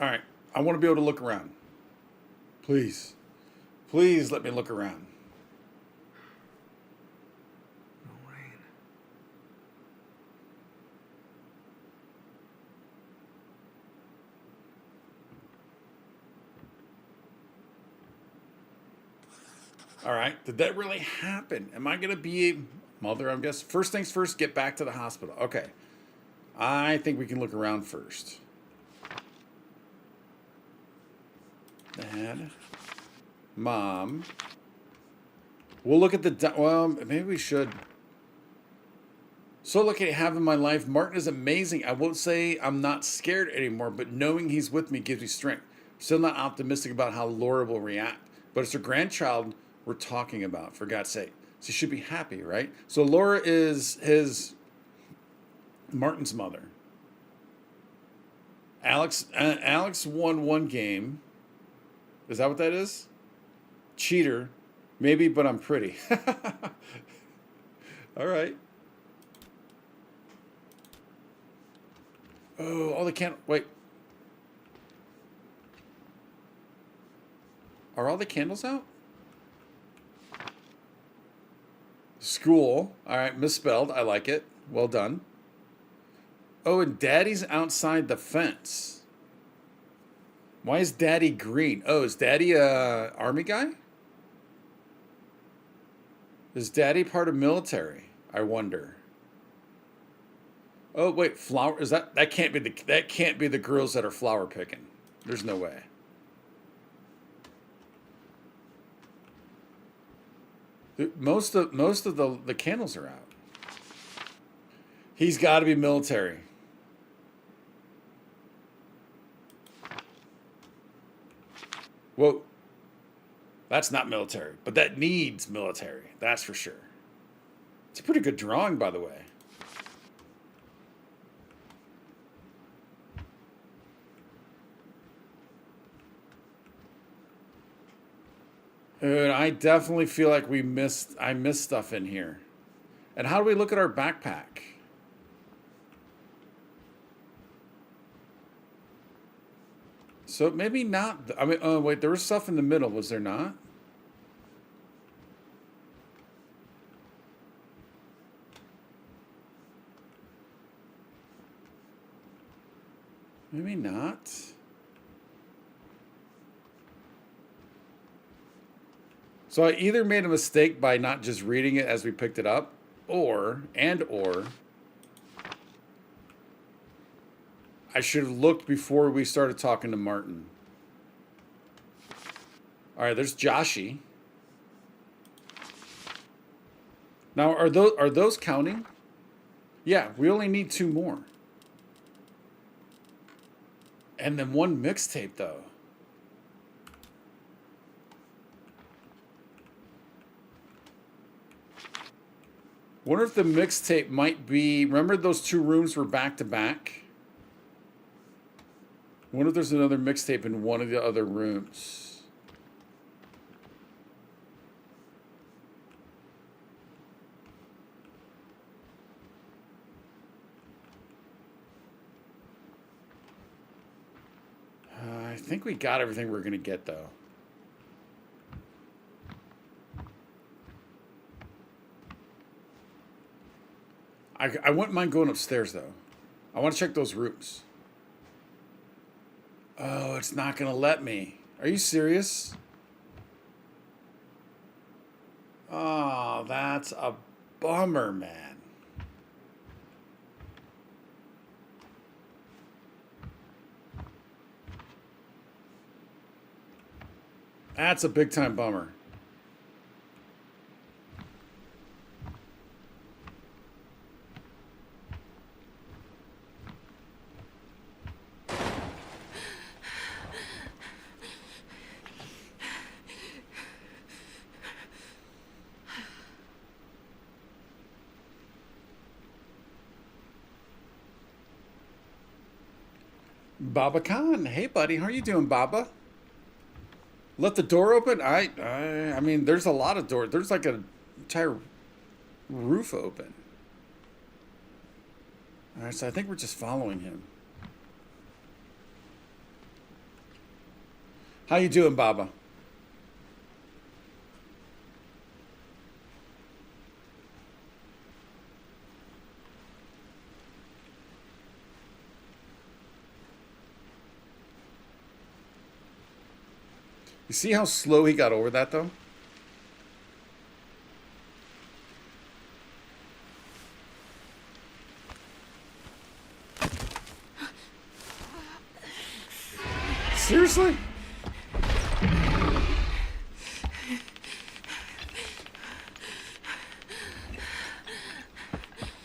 All right. I want to be able to look around. Please. Please let me look around. No rain. All right. Did that really happen? Am I going to be a mother, I guess? First things first, get back to the hospital. Okay. I think we can look around first. Dad. Mom. We'll look at the... Well, maybe we should. So lucky to have in my life. Martin is amazing. I won't say I'm not scared anymore, but knowing he's with me gives me strength. Still not optimistic about how Laura will react. But it's her grandchild we're talking about, for God's sake. She should be happy, right? So Laura is Martin's mother. Alex won one game. Is that what that is? Cheater. Maybe, but I'm pretty. All right. Oh, all the wait. Are all the candles out? School. All right, misspelled. I like it. Well done. Oh, and Daddy's outside the fence. Why is Daddy green? Oh, is Daddy a army guy? Is Daddy part of military? I wonder. Oh wait, flower is that can't be the girls that are flower picking. There's no way. Most of the candles are out. He's got to be military. Whoa. That's not military, but that needs military. That's for sure. It's a pretty good drawing, by the way. I definitely feel like I missed stuff in here. And how do we look at our backpack? So maybe not. I mean, oh wait, there was stuff in the middle, was there not? Maybe not. So I either made a mistake by not just reading it as we picked it up, or I should have looked before we started talking to Martin. All right, there's Joshy. Now, are those counting? Yeah, we only need 2 more. And then 1 mixtape, though. Wonder if the mixtape might be... Remember those 2 rooms were back to back? Wonder if there's another mixtape in one of the other rooms. I think we got everything we're going to get, though. I wouldn't mind going upstairs, though. I want to check those rooms. Oh, it's not going to let me. Are you serious? Oh, that's a bummer, man. That's a big time bummer. Baba Khan, hey buddy, how are you doing, Baba? Let the door open. I mean, there's a lot of doors. There's like an entire roof open. All right, so I think we're just following him. How you doing, Baba? You see how slow he got over that, though? Seriously?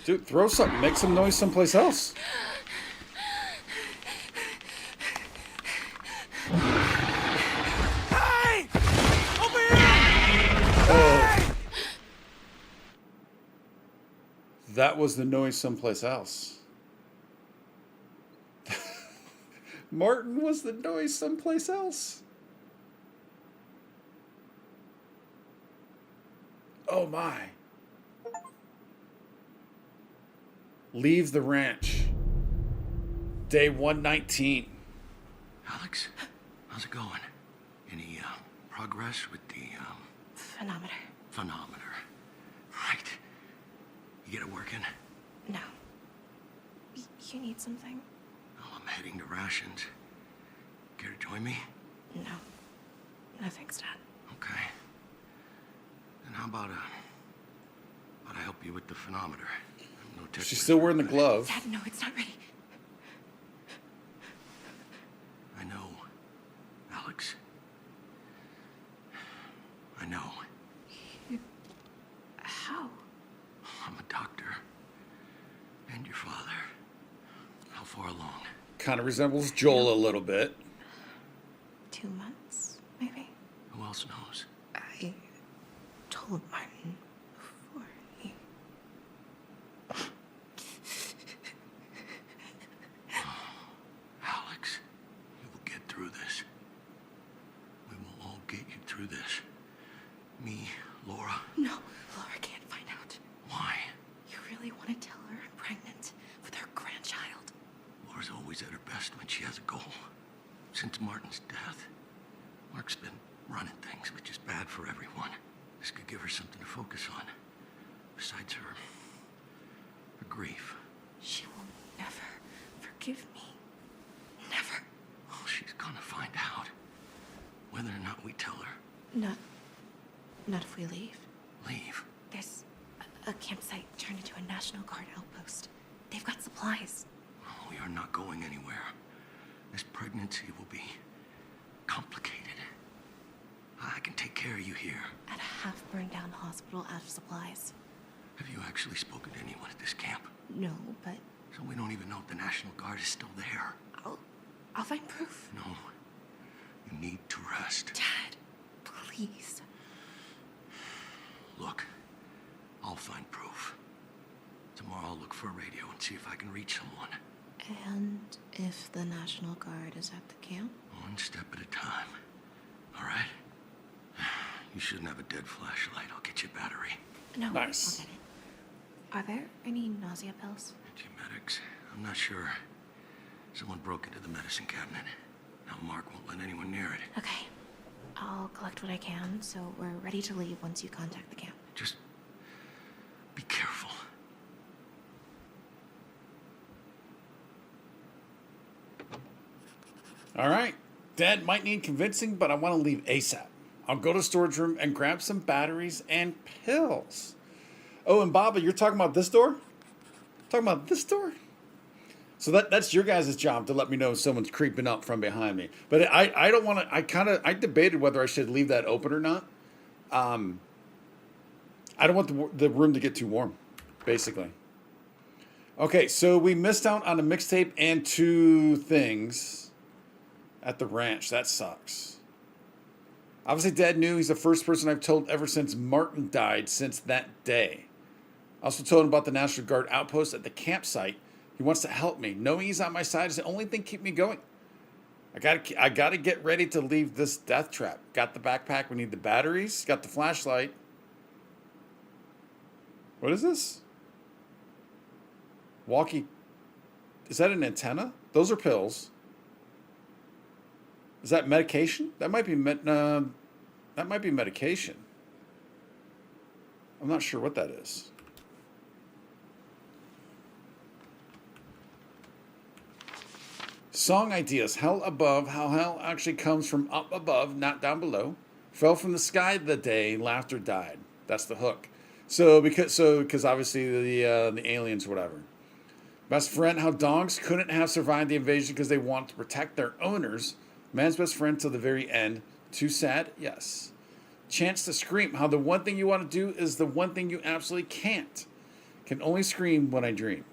Dude, throw something. Make some noise someplace else. Hey! Over here! Oh. That was the noise someplace else. Martin was the noise someplace else. Oh my. Leave the ranch. Day 119. Alex, how's it going? Any progress with the Phenometer. phonometer? Right. You get it working? No. You need something? Oh, I'm heading to rations. Care to join me? No. No thanks, Dad. Okay. Then how about I help you with the phonometer? No tech She's still wearing the glove. Dad, no, it's not ready. I know, Alex. I know. How? I'm a doctor. And your father. How far along? Kind of resembles Joel a little bit. 2 months, maybe? Who else knows? I told Martin before he... Alex, you will get through this. We will all get you through this. Me, Laura. No, Laura can't find out. Why? You really want to tell her I'm pregnant with her grandchild? Laura's always at her best when she has a goal. Since Martin's death, Mark's been running things, which is bad for everyone. This could give her something to focus on. Besides her grief. She will never forgive me. Never. Oh, she's gonna find out. Whether or not we tell her. Not if we leave. Leave. There's a campsite turned into a National Guard outpost. They've got supplies. Oh, we are not going anywhere. This pregnancy will be complicated. I can take care of you here. At a half-burned-down hospital out of supplies. Have you actually spoken to anyone at this camp? No, but So we don't even know if the National Guard is still there. I'll find proof. No. You need to rest. Dad, please. Look, I'll find proof. Tomorrow I'll look for a radio and see if I can reach someone. And if the National Guard is at the camp? One step at a time. All right? You shouldn't have a dead flashlight. I'll get you a battery. No, Nice. I'll get it. Are there any nausea pills? Antiemetics? I'm not sure. Someone broke into the medicine cabinet. Now Mark won't let anyone near it. Okay. I'll collect what I can, so we're ready to leave once you contact the camp. Just be careful. All right. Dad might need convincing, but I want to leave ASAP. I'll go to the storage room and grab some batteries and pills. Oh, and Baba, you're talking about this door? Talking about this door? So that's your guys' job to let me know if someone's creeping up from behind me. But I don't want to. I debated whether I should leave that open or not. I don't want the room to get too warm, basically. Okay, so we missed out on a mixtape and 2 things at the ranch. That sucks. Obviously, Dad knew. He's the first person I've told ever since Martin died since that day. I also told him about the National Guard outpost at the campsite. He wants to help me. Knowing he's on my side is the only thing keeping me going. I gotta get ready to leave this death trap. Got the backpack. We need the batteries. Got the flashlight. What is this? Walkie. Is that an antenna? Those are pills. Is that medication? That might be that might be medication. I'm not sure what that is. Song ideas. Hell above. How hell actually comes from up above, not down below. Fell from the sky the day laughter died. That's the hook. Because obviously the aliens, whatever. Best friend. How dogs couldn't have survived the invasion because they want to protect their owners. Man's best friend till the very end. Too sad? Yes. Chance to scream. How the one thing you want to do is the one thing you absolutely can't. Can only scream when I dream.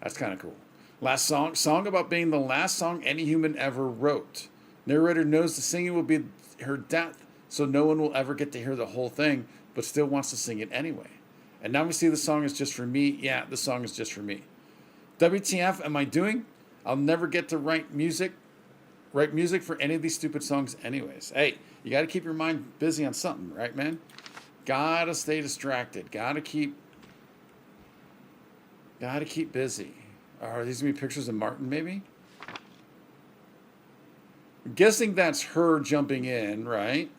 That's kind of cool. Last song about being the last song any human ever wrote. Narrator knows the singing will be her death, so no one will ever get to hear the whole thing, but still wants to sing it anyway. And now we see the song is just for me. Yeah, the song is just for me. WTF am I doing? I'll never get to write music for any of these stupid songs anyways. Hey, you got to keep your mind busy on something, right, man? Gotta stay distracted. Gotta keep busy. Are these gonna be pictures of Martin, maybe? I'm guessing that's her jumping in, right?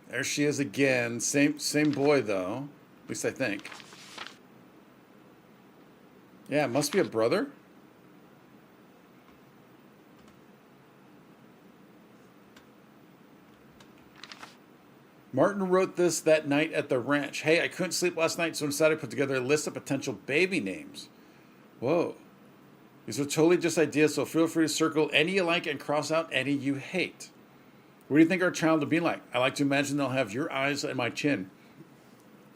There she is again. Same boy, though. At least I think. Yeah, it must be a brother. Martin wrote this that night at the ranch. Hey, I couldn't sleep last night, so instead I put together a list of potential baby names. Whoa. These are totally just ideas, so feel free to circle any you like and cross out any you hate. What do you think our child will be like? I like to imagine they'll have your eyes and my chin,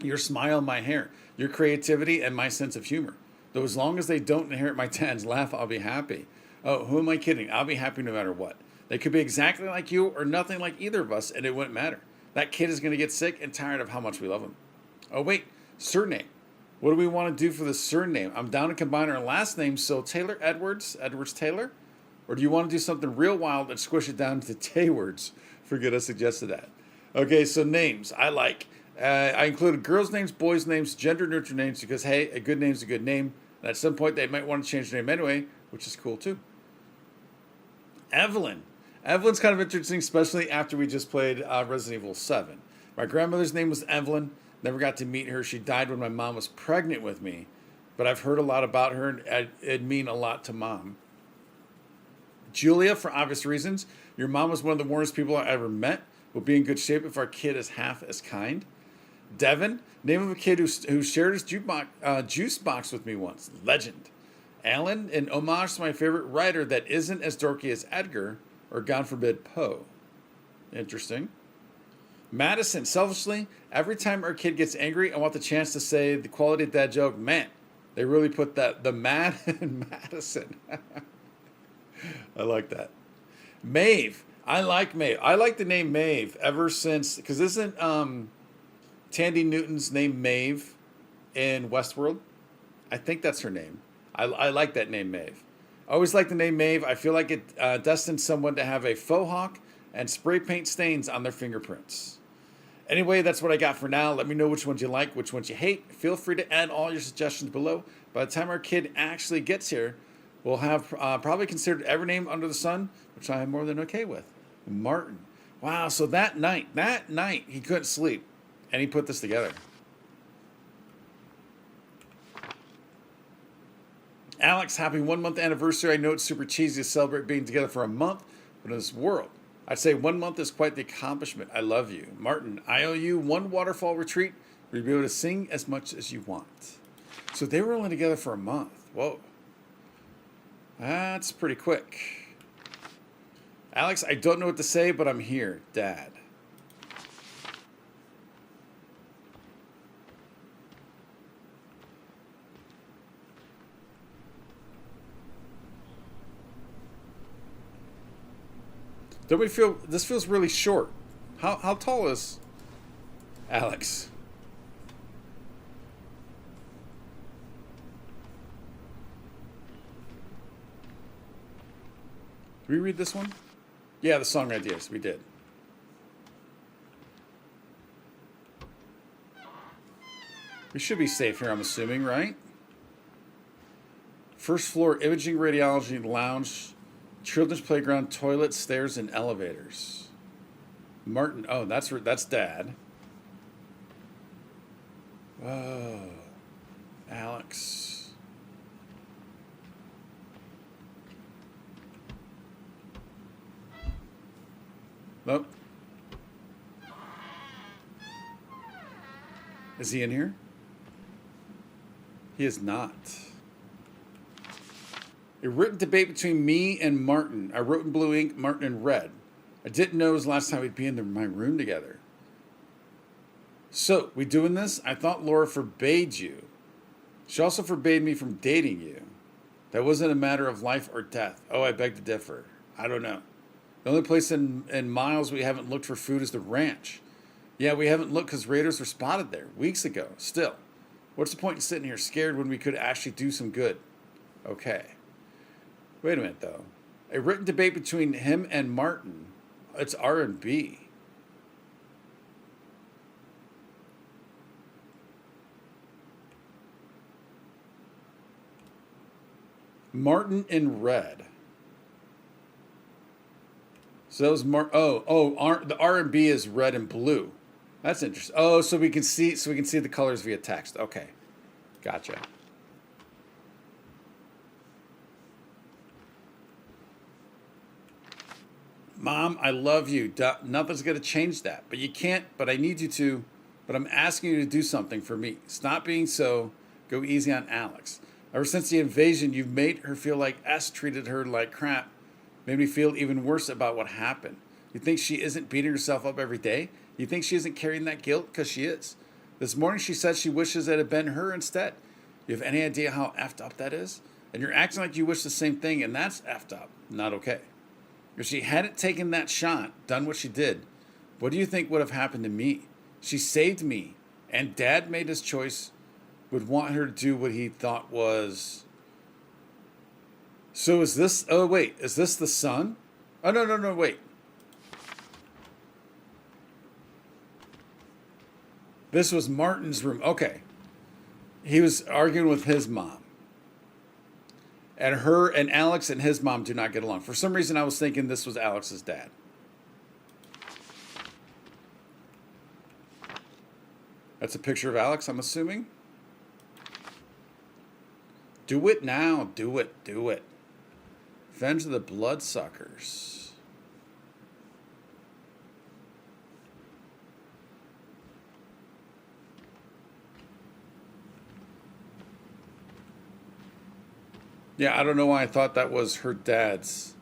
your smile and my hair, your creativity and my sense of humor. Though as long as they don't inherit my dad's laugh, I'll be happy. Oh, who am I kidding? I'll be happy no matter what. They could be exactly like you or nothing like either of us, and it wouldn't matter. That kid is going to get sick and tired of how much we love him. Oh, wait. Surname. What do we want to do for the surname? I'm down to combine our last names, so Taylor Edwards Taylor? Or do you want to do something real wild and squish it down to Taywards? Forget I suggested that. Okay, so names. I like. I included girls' names, boys' names, gender-neutral names because, hey, a good name's a good name. And at some point, they might want to change their name anyway, which is cool, too. Evelyn. Evelyn's kind of interesting, especially after we just played Resident Evil 7. My grandmother's name was Evelyn. Never got to meet her. She died when my mom was pregnant with me. But I've heard a lot about her, and it'd mean a lot to Mom. Julia, for obvious reasons. Your mom was one of the warmest people I ever met. We'll be in good shape if our kid is half as kind. Devin, name of a kid who shared his juice box with me once. Legend. Alan, an homage to my favorite writer that isn't as dorky as Edgar, or God forbid, Poe. Interesting. Madison, selfishly, every time our kid gets angry, I want the chance to say the quality of that joke. Man, they really put the mad in Madison. I like that. Maeve. I like Maeve. I like the name Maeve ever since, because isn't Tandy Newton's name Maeve in Westworld? I think that's her name. I like that name Maeve. I always like the name Maeve. I feel like it destines someone to have a faux hawk and spray paint stains on their fingerprints. Anyway, that's what I got for now. Let me know which ones you like, which ones you hate. Feel free to add all your suggestions below. By the time our kid actually gets here, we'll have probably considered every name under the sun, which I am more than okay with. Martin. Wow, so that night, he couldn't sleep, and he put this together. Alex, happy 1 month anniversary. I know it's super cheesy to celebrate being together for a month, but in this world, I'd say 1 month is quite the accomplishment. I love you. Martin, I owe you one waterfall retreat where you'll be able to sing as much as you want. So they were only together for a month. Whoa. That's pretty quick. Alex, I don't know what to say, but I'm here, Dad. Don't we feel this feels really short? How tall is Alex? Did we read this one? Yeah, the song ideas. We did. We should be safe here, I'm assuming, right? First floor imaging radiology lounge. Children's playground, toilets, stairs, and elevators. Martin, oh, that's Dad. Whoa. Alex. Nope. Is he in here? He is not. A written debate between me and Martin. I wrote in blue ink, Martin in red. I didn't know it was the last time we'd be in my room together. So, we doing this? I thought Laura forbade you. She also forbade me from dating you. That wasn't a matter of life or death. Oh, I beg to differ. I don't know. The only place in miles we haven't looked for food is the ranch. Yeah, we haven't looked because raiders were spotted there weeks ago. Still, what's the point in sitting here scared when we could actually do some good? Okay. Wait a minute, though. A written debate between him and Martin. It's R&B. Martin in red. So that was the R&B is red and blue. That's interesting. Oh, so we can see the colors via text. Okay. Gotcha. Mom, I love you. Nothing's going to change that. But you can't, but I need you to. But I'm asking you to do something for me. Stop being so. Go easy on Alex. Ever since the invasion, you've made her feel like S treated her like crap. Made me feel even worse about what happened. You think she isn't beating herself up every day? You think she isn't carrying that guilt? Because she is. This morning she said she wishes it had been her instead. You have any idea how effed up that is? And you're acting like you wish the same thing, and that's effed up. Not okay. If she hadn't taken that shot, done what she did, what do you think would have happened to me? She saved me, and Dad made his choice, would want her to do what he thought was... So is this... Oh, wait. Is this the son? Oh, no, wait. This was Martin's room. Okay. He was arguing with his mom. And her and Alex and his mom do not get along. For some reason, I was thinking this was Alex's dad. That's a picture of Alex, I'm assuming. Do it now. Do it. Do it. Revenge of the Bloodsuckers. Yeah, I don't know why I thought that was her dad's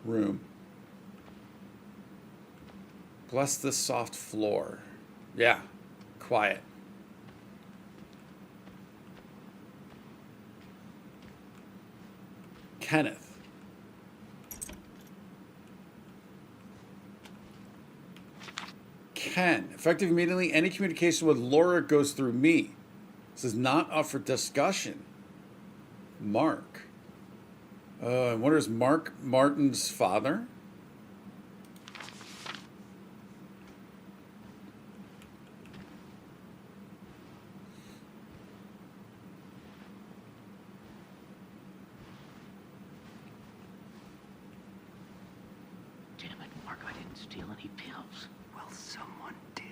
room. Bless this soft floor. Yeah, quiet. Kenneth. Ken. Effective immediately. Any communication with Laura goes through me. This is not up for discussion. Mark. I wonder, is Mark Martin's father? Damn it, Mark, I didn't steal any pills. Well, someone did.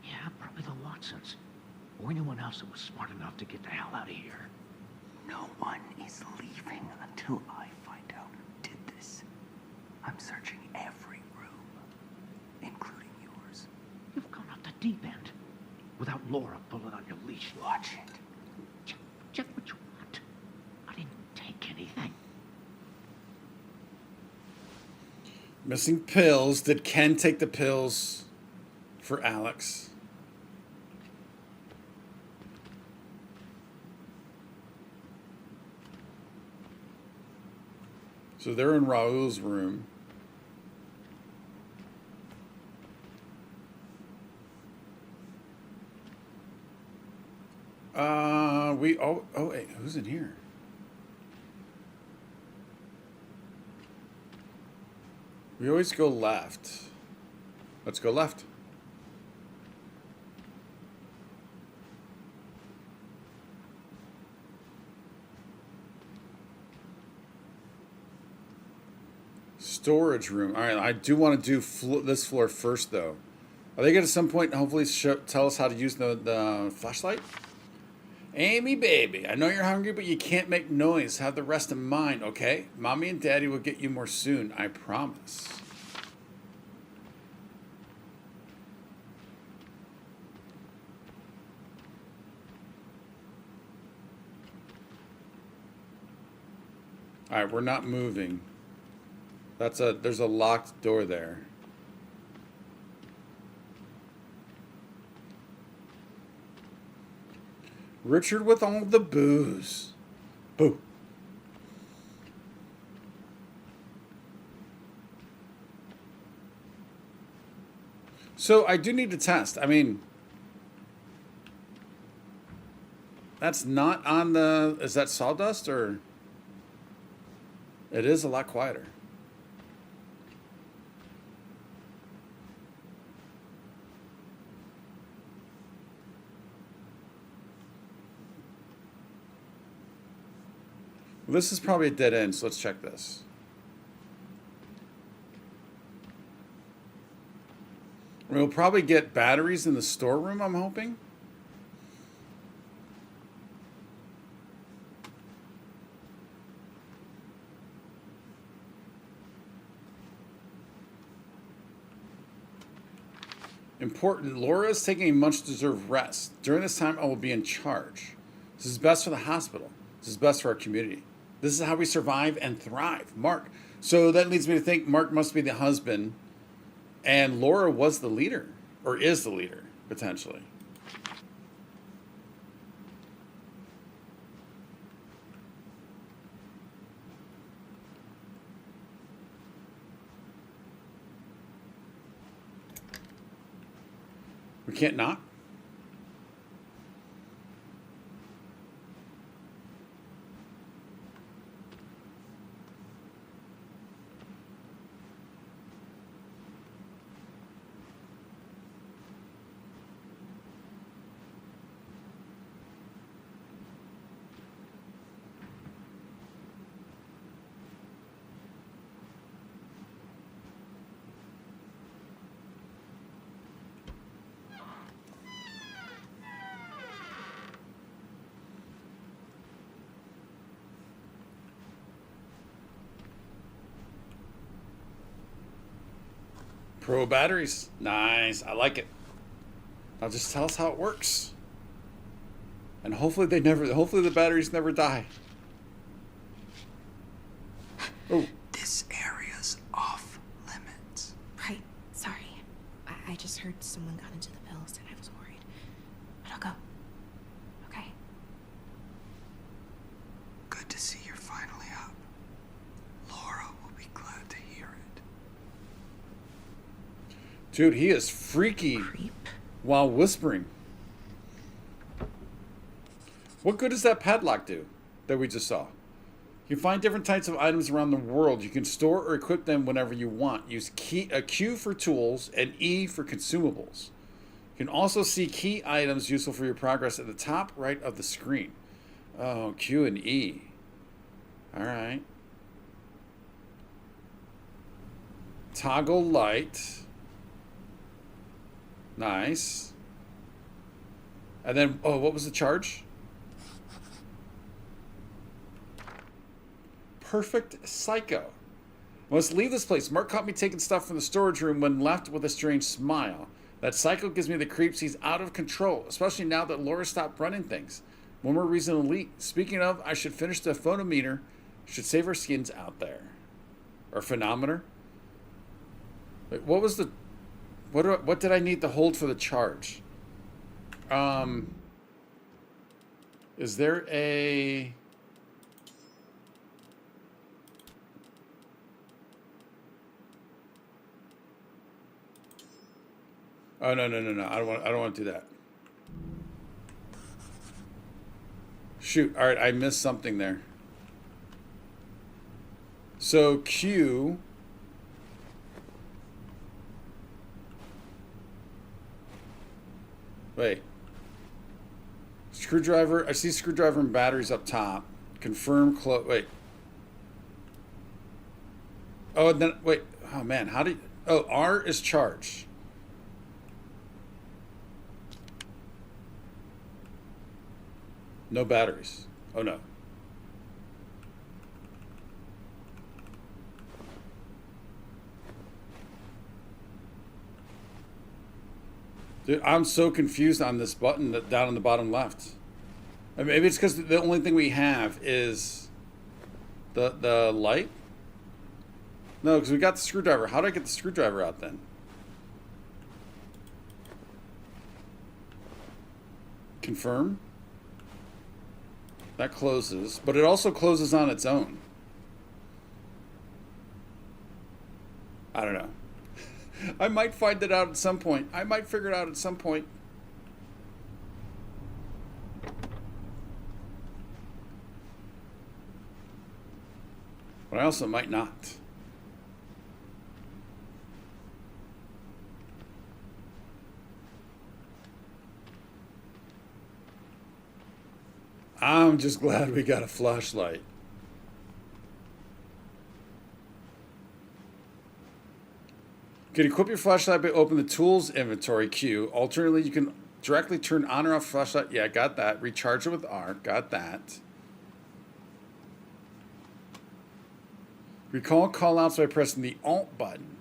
Yeah, probably the Watsons. Or anyone else that was smart enough to get the hell out of here. No one is leaving until I find out who did this. I'm searching every room, including yours. You've gone off the deep end. Without Laura pulling on your leash. Watch it. Check what you want. I didn't take anything. Missing pills. Did Ken take the pills for Alex? So they're in Raul's room. Wait, who's in here? We always go left. Let's go left. Storage room. All right, I do want to do this floor first, though. Are they going to at some point hopefully tell us how to use the flashlight? Amy, baby, I know you're hungry, but you can't make noise. Have the rest of mine, okay? Mommy and Daddy will get you more soon, I promise. All right, we're not moving. There's a locked door there. Richard with all the booze. Boo. So I do need to test. I mean, that's not on the... Is that sawdust or... It is a lot quieter. This is probably a dead end, so let's check this. We'll probably get batteries in the storeroom, I'm hoping. Important, Laura is taking a much-deserved rest. During this time, I will be in charge. This is best for the hospital. This is best for our community. This is how we survive and thrive. Mark. So that leads me to think Mark must be the husband, and Laura was the leader, or is the leader, potentially. We can't knock? Pro batteries. Nice. I like it. Now just tell us how it works. And hopefully hopefully the batteries never die. Oh. This area's off limits. Right. Sorry. I just heard someone got into the pills and I was worried. But I'll go. Okay. Good to see you're finally up. Laura will be glad to hear it. Dude, he is freaky Creep. while whispering. What good does that padlock do that we just saw? You can find different types of items around the world. You can store or equip them whenever you want. Use Q for tools and E for consumables. You can also see key items useful for your progress at the top right of the screen. Oh, Q and E. All right. Toggle light. Nice. And then, oh, what was the charge? Perfect Psycho. Let's leave this place. Mark caught me taking stuff from the storage room when left with a strange smile. That Psycho gives me the creeps. He's out of control, especially now that Laura stopped running things. One more reason to leave. Speaking of, I should finish the photometer. Should save our skins out there. Or phenometer. Wait, what was the... What did I need to hold for the charge? Is there a... Oh, no. I don't want to do that. Shoot. All right, I missed something there. So Q... Wait. Screwdriver. I see screwdriver and batteries up top. Confirm close. Wait. Oh, and then wait. Oh man, how do you... Oh, R is charge. No batteries. Oh no. Dude, I'm so confused on this button that down on the bottom left. I mean, maybe it's because the only thing we have is the light. No, because we got the screwdriver. How do I get the screwdriver out then? Confirm. That closes, but it also closes on its own. I don't know. I might find it out at some point. I might figure it out at some point. But I also might not. I'm just glad we got a flashlight. You can equip your flashlight by opening the tools inventory queue. Alternatively, you can directly turn on or off flashlight. Yeah, got that. Recharge it with R. Got that. Recall callouts by pressing the Alt button.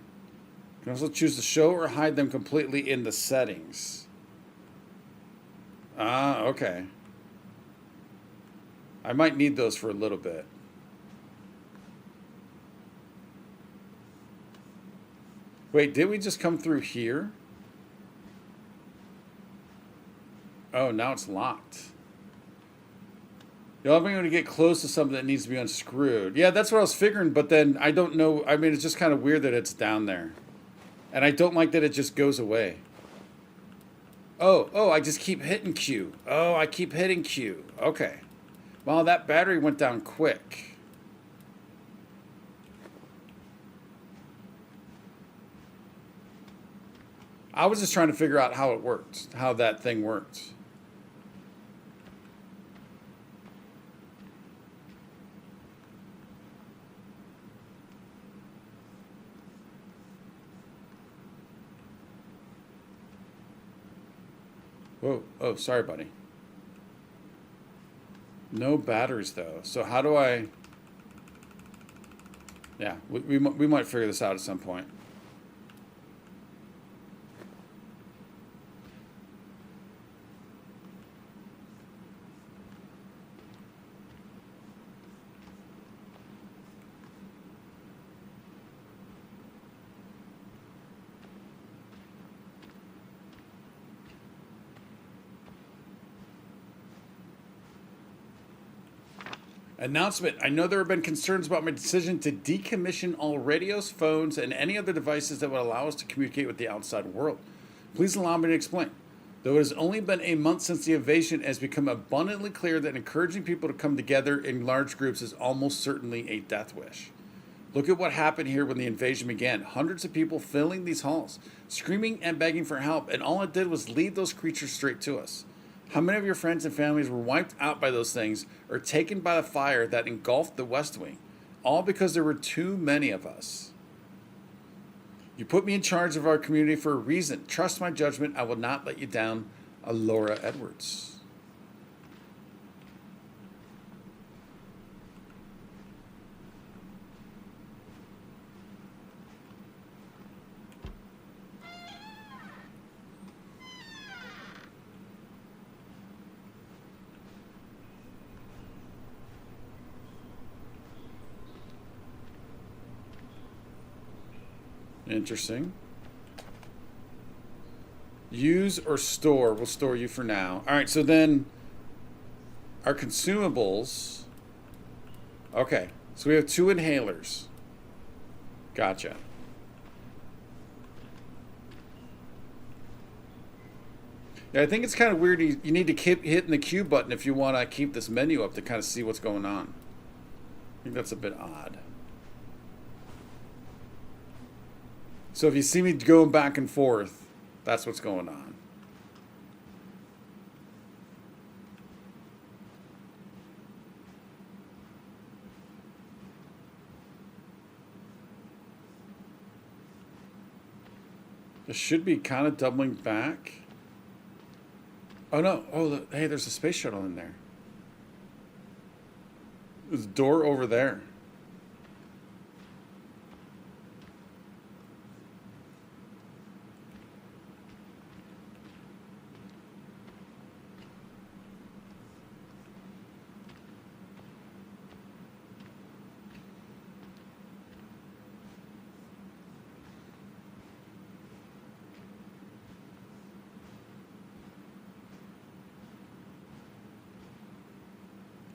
You can also choose to show or hide them completely in the settings. Ah, okay. I might need those for a little bit. Wait, did we just come through here? Oh, now it's locked. You'll have to get close to something that needs to be unscrewed. Yeah, that's what I was figuring, but then I don't know. I mean, it's just kind of weird that it's down there. And I don't like that it just goes away. Oh, I just keep hitting Q. Oh, I keep hitting Q. Okay. Well, that battery went down quick. I was just trying to figure out how it worked, how that thing worked. Whoa, oh, sorry, buddy. No batteries, though. So how do I... Yeah, we might figure this out at some point. Announcement. I know there have been concerns about my decision to decommission all radios, phones, and any other devices that would allow us to communicate with the outside world. Please allow me to explain. Though it has only been a month since the invasion, it has become abundantly clear that encouraging people to come together in large groups is almost certainly a death wish. Look at what happened here when the invasion began. Hundreds of people filling these halls, screaming and begging for help, and all it did was lead those creatures straight to us. How many of your friends and families were wiped out by those things or taken by the fire that engulfed the West Wing? All because there were too many of us. You put me in charge of our community for a reason. Trust my judgment. I will not let you down. Laura Edwards. Interesting. Use or store. We'll store you for now. All right, so then our consumables. Okay, so we have 2 inhalers. Gotcha. Yeah, I think it's kind of weird. You need to keep hitting the Q button if you want to keep this menu up to kind of see what's going on. I think that's a bit odd. So if you see me going back and forth, that's what's going on. This should be kind of doubling back. Oh no, oh, hey, there's a space shuttle in there. There's a door over there.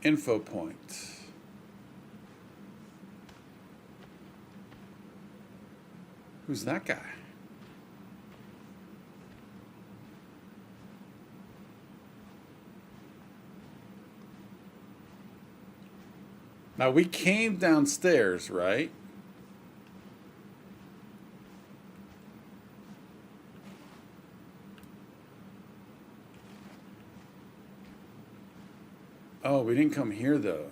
Info point. Who's that guy? Now we came downstairs, right? Oh, we didn't come here though.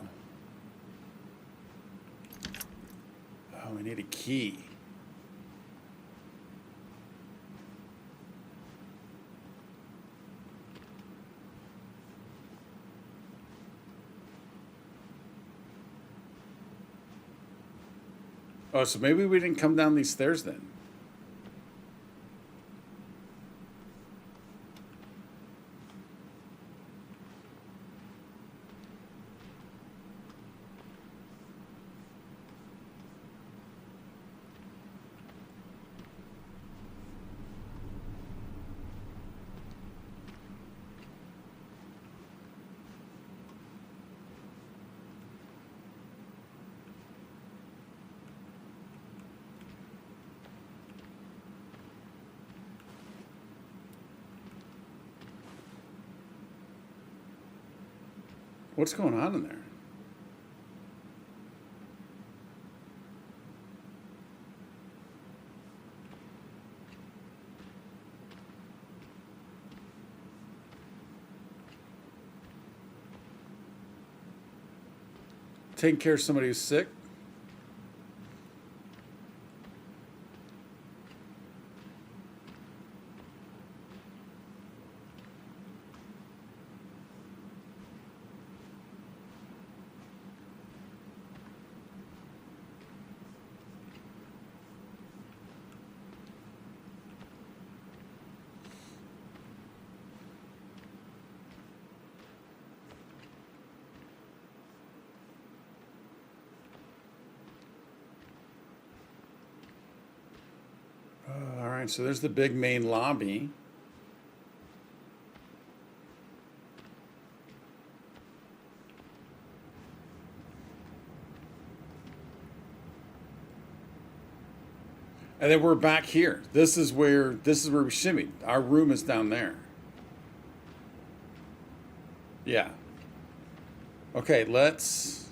Oh, we need a key. Oh, so maybe we didn't come down these stairs then. What's going on in there? Taking care of somebody who's sick? All right, so there's the big main lobby. And then we're back here. This is where we shimmied. Our room is down there. Yeah. Okay, let's.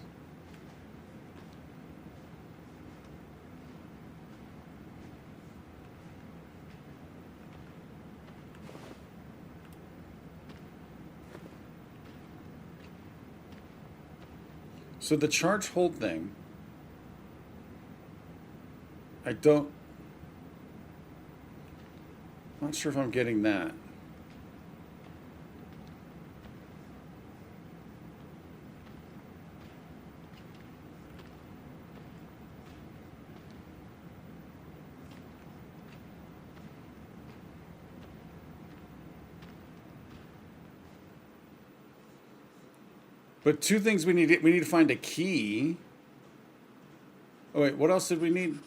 So the charge hold thing, I'm not sure if I'm getting that. But two things we need to find a key. Oh wait, what else did we need?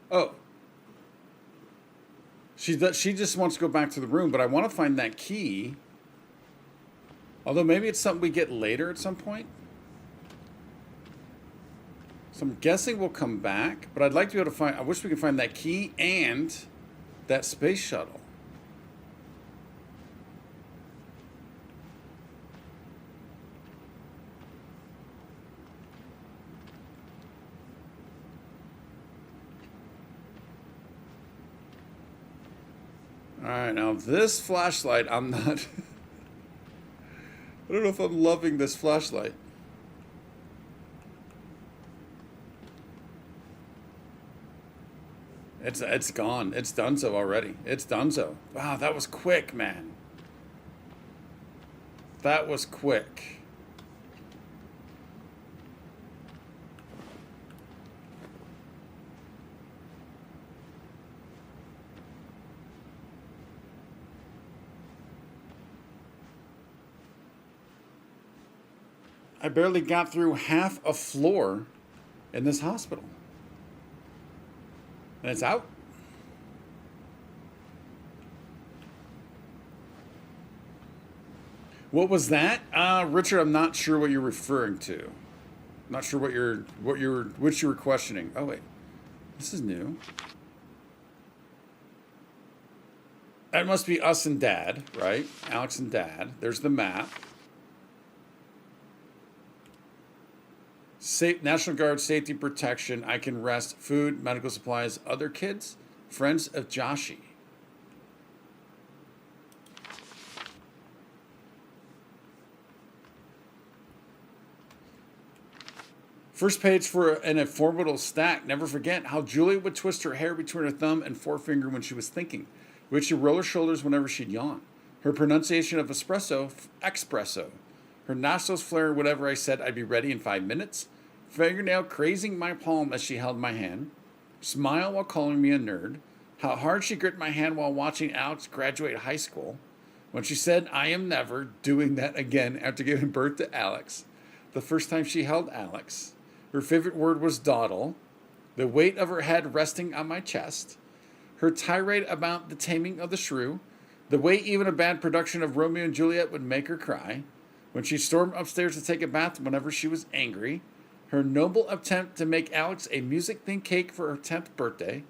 Oh. She just wants to go back to the room, but I want to find that key. Although maybe it's something we get later at some point. So I'm guessing we'll come back, but I'd like to be able to find, I wish we could find that key and that space shuttle. All right, now this flashlight, I'm not, I don't know if I'm loving this flashlight. It's gone. It's done so already. It's done so. Wow, that was quick, man. That was quick. I barely got through half a floor in this hospital. And it's out. What was that? Richard, I'm not sure what you're referring to. I'm not sure what you were questioning. Oh wait. This is new. That must be us and Dad, right? Alex and Dad. There's the map. National Guard, safety, protection. I can rest. Food, medical supplies. Other kids, friends of Joshi. First page for an informative stack. Never forget how Julia would twist her hair between her thumb and forefinger when she was thinking. Would she roll her shoulders whenever she'd yawn? Her pronunciation of espresso, espresso. Her nostrils flare whenever I said I'd be ready in 5 minutes. Fingernail crazing my palm as she held my hand. Smile while calling me a nerd. How hard she gripped my hand while watching Alex graduate high school. When she said, I am never doing that again after giving birth to Alex. The first time she held Alex. Her favorite word was dawdle. The weight of her head resting on my chest. Her tirade about the taming of the shrew. The way even a bad production of Romeo and Juliet would make her cry. When she stormed upstairs to take a bath whenever she was angry. Her noble attempt to make Alex a music-themed cake for her 10th birthday.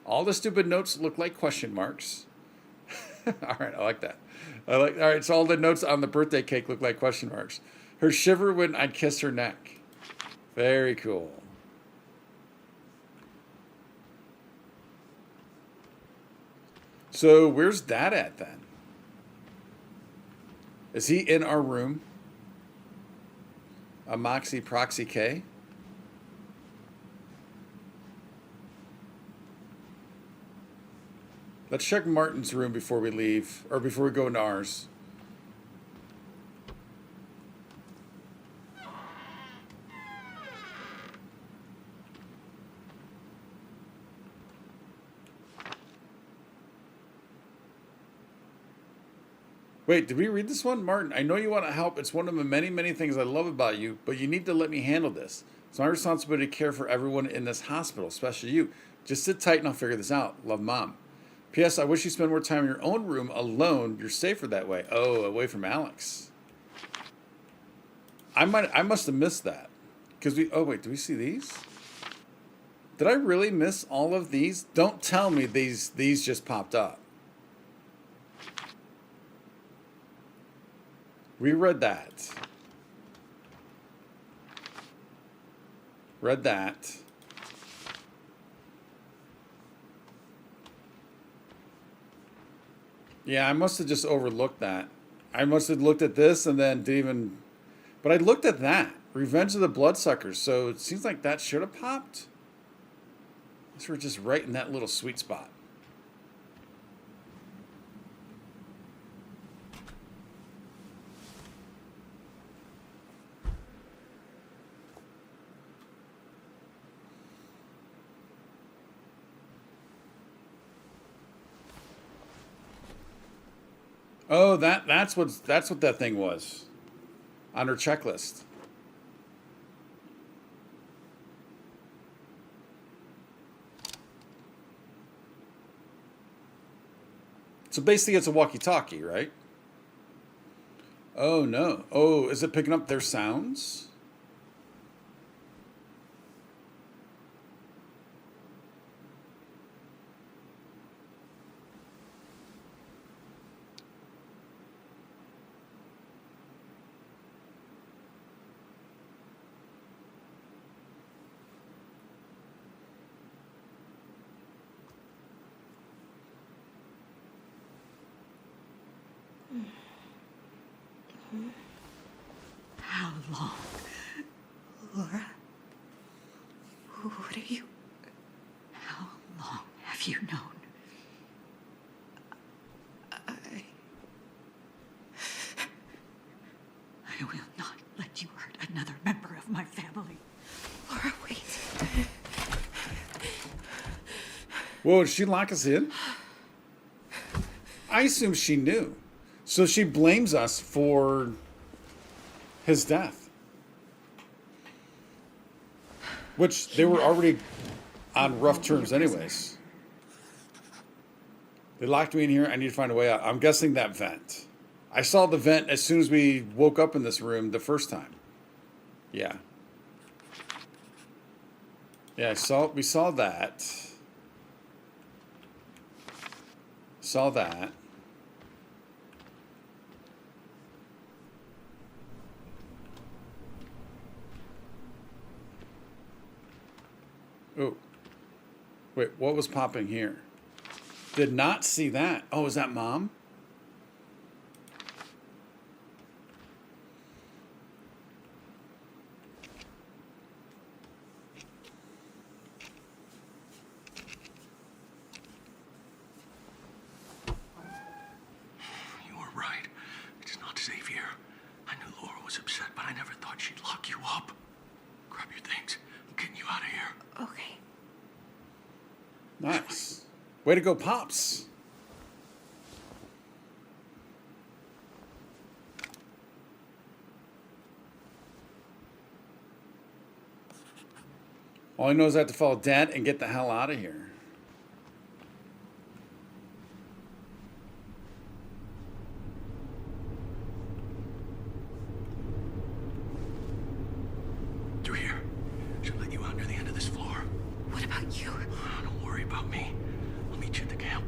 All the stupid notes look like question marks. All right, I like that. All right, so all the notes on the birthday cake look like question marks. Her shiver when I'd kiss her neck. Very cool. So where's Dad at then? Is he in our room? A Moxie Proxy K? Let's check Martin's room before we leave, or before we go into ours. Wait, did we read this one? Martin, I know you want to help. It's one of the many, many things I love about you, but you need to let me handle this. It's my responsibility to care for everyone in this hospital, especially you. Just sit tight and I'll figure this out. Love, Mom. P.S. I wish you spend more time in your own room alone. You're safer that way. Oh, away from Alex. I must have missed that. Oh wait, do we see these? Did I really miss all of these? Don't tell me these just popped up. We read that. Read that. Yeah, I must have just overlooked that. I must have looked at this and then didn't even... But I looked at that. Revenge of the Bloodsuckers. So it seems like that should have popped. I guess we're just right in that little sweet spot. Oh, that's what that thing was on her checklist. So basically it's a walkie-talkie, right? Oh no. Oh, is it picking up their sounds? How long? Laura? What have you... How long have you known? I will not let you hurt another member of my family. Laura, wait. Whoa, did she lock us in? I assume she knew. So she blames us for his death. Which they were already on rough terms anyways. They locked me in here. I need to find a way out. I'm guessing that vent. I saw the vent as soon as we woke up in this room the first time. Yeah. Yeah, we saw that. Saw that. Oh. Wait, what was popping here? Did not see that. Oh, is that Mom? You were right. It's not safe here. I knew Laura was upset, but I never thought she'd lock you up. Grab your things. I'm getting you out of here. Okay. Nice. Way to go, Pops. All I know is I have to follow Dad and get the hell out of here. Through here. Should let you out near the end of this floor. What about you? Don't worry about me. I'll meet you at the camp.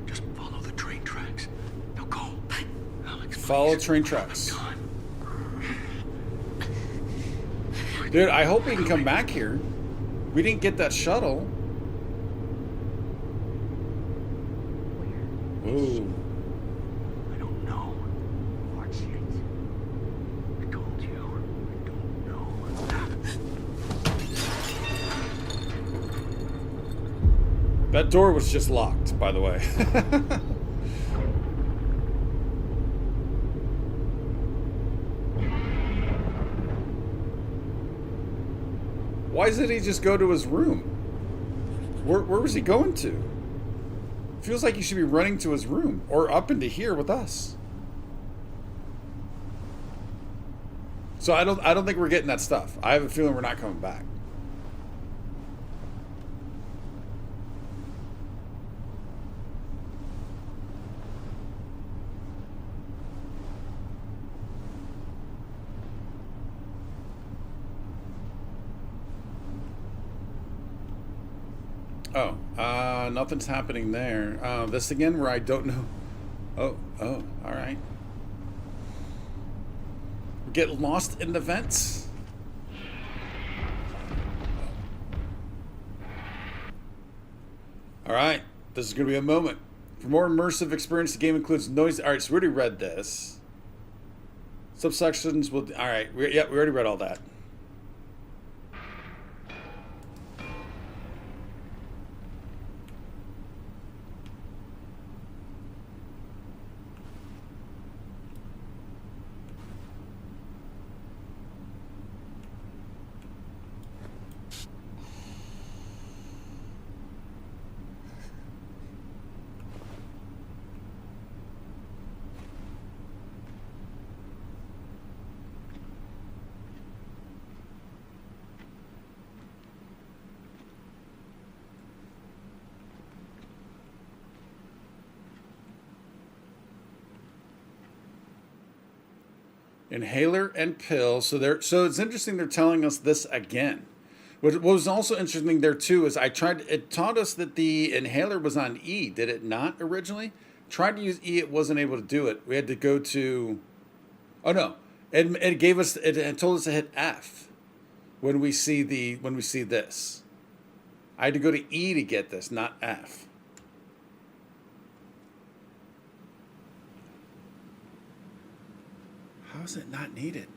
Just follow the train tracks. Now go. But Alex, Follow please. train tracks. Time. Dude, I hope we can come back here. We didn't get that shuttle. Whoa. I don't know. Watch it. I told you. I don't know. That door was just locked, by the way. Why did he just go to his room? Where was he going to? Feels like he should be running to his room or up into here with us. So I don't think we're getting that stuff. I have a feeling we're not coming back. Oh, nothing's happening there. This again where I don't know. Oh, all right. Get lost in the vents. All right, this is going to be a moment. For more immersive experience, the game includes noise. All right, so we already read this. Subsections will. All right, we already read all that. Inhaler and pill. So it's interesting they're telling us this again. What was also interesting there too is it taught us that the inhaler was on E, did it not originally? Tried to use E, it wasn't able to do it. We had to go to, oh no, it gave us, it told us to hit F when we see this. I had to go to E to get this, not F. How is it not needed?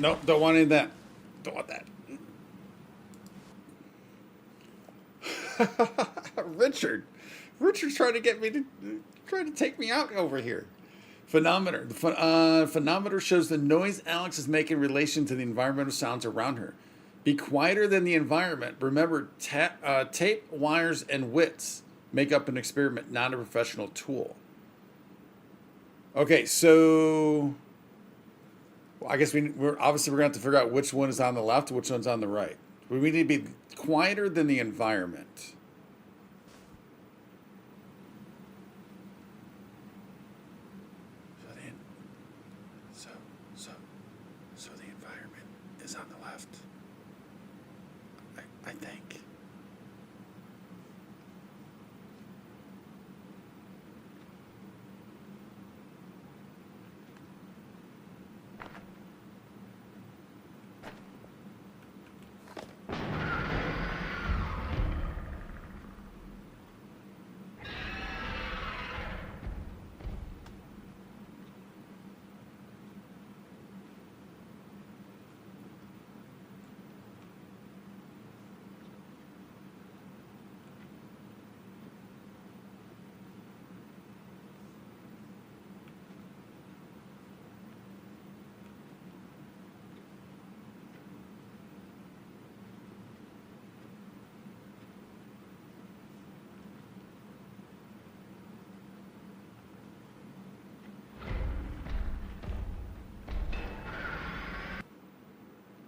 Nope, don't want any of that. Don't want that. Richard's trying to get me to trying to take me out over here. Phonometer. The phonometer shows the noise Alex is making in relation to the environmental sounds around her. Be quieter than the environment. Remember, tape, wires, and wits make up an experiment, not a professional tool. Okay, so I guess we're obviously going to have to figure out which one is on the left, which one's on the right. We need to be quieter than the environment. So the environment is on the left. I think.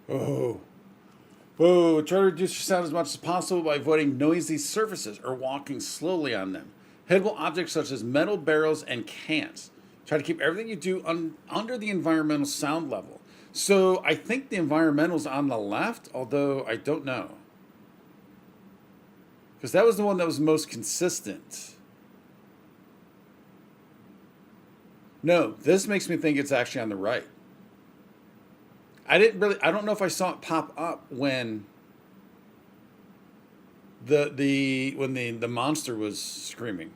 Oh. Whoa, try to reduce your sound as much as possible by avoiding noisy surfaces or walking slowly on them. Hittable objects such as metal barrels and cans. Try to keep everything you do under the environmental sound level. So I think the environmental's on the left, although I don't know. Because that was the one that was most consistent. No, this makes me think it's actually on the right. I don't know if I saw it pop up when the monster was screaming.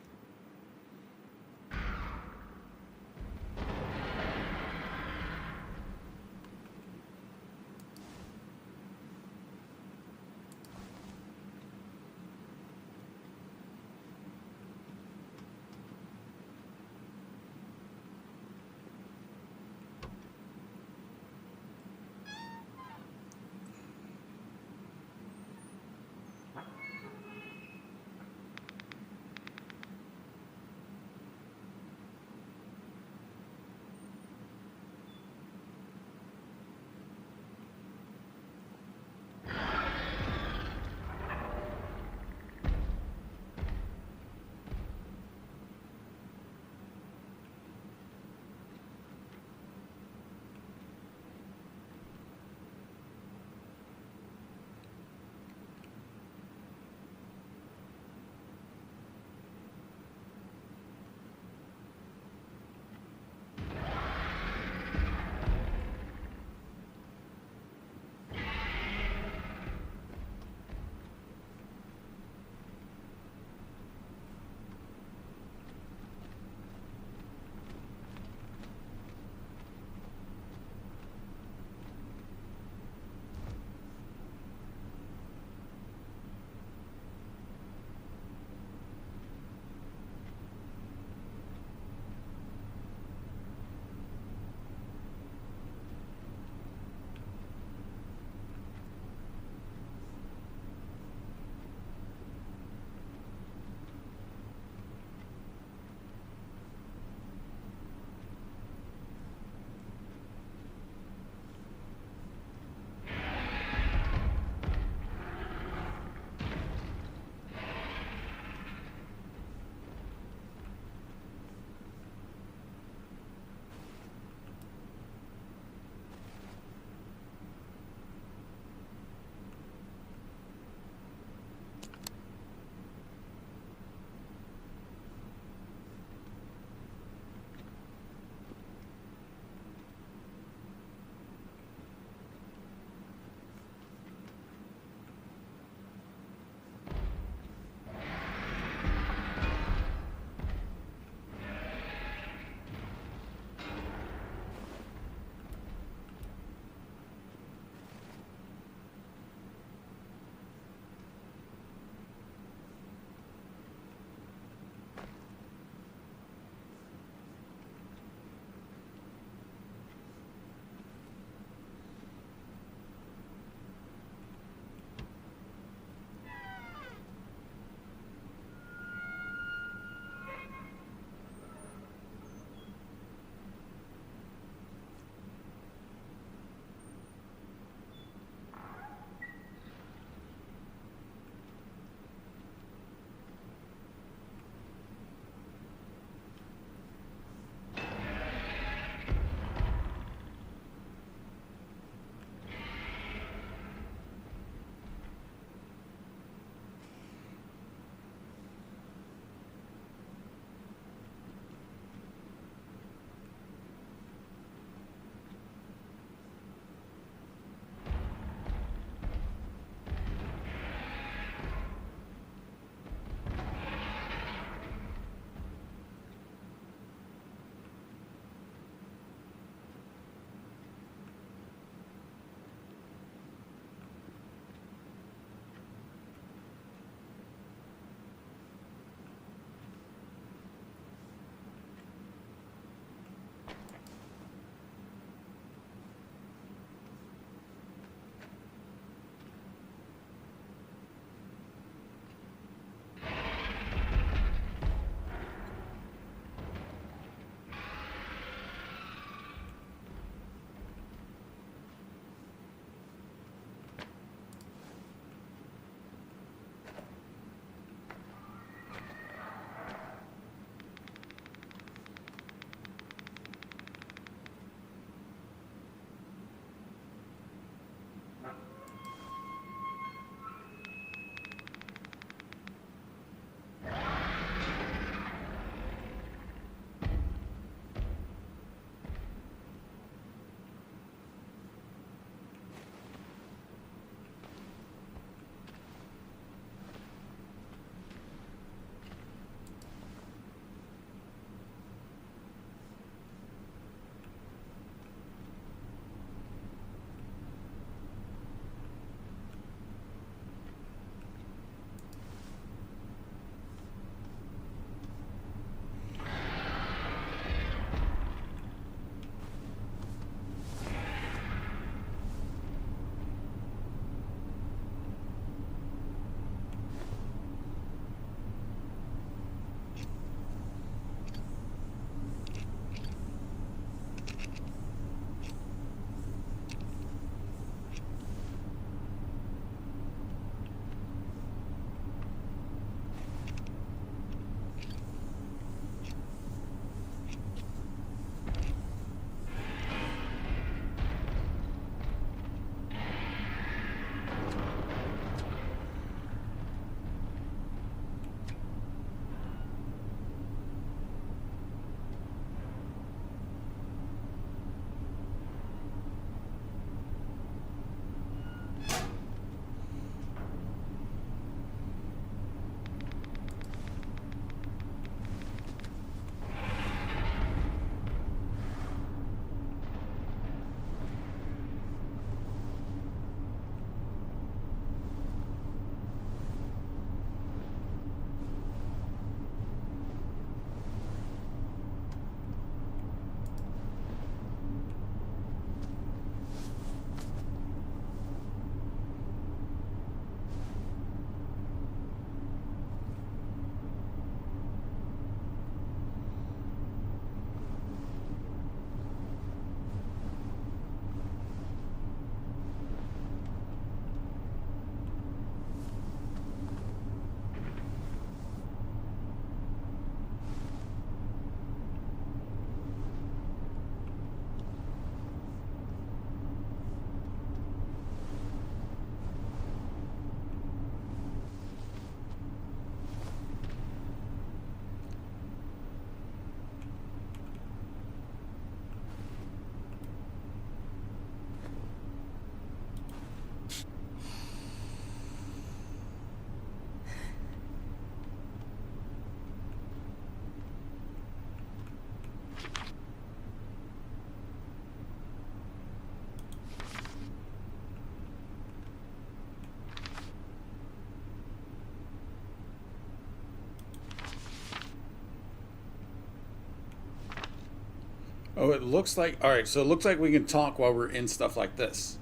Oh, it looks like... All right, so it looks like we can talk while we're in stuff like this.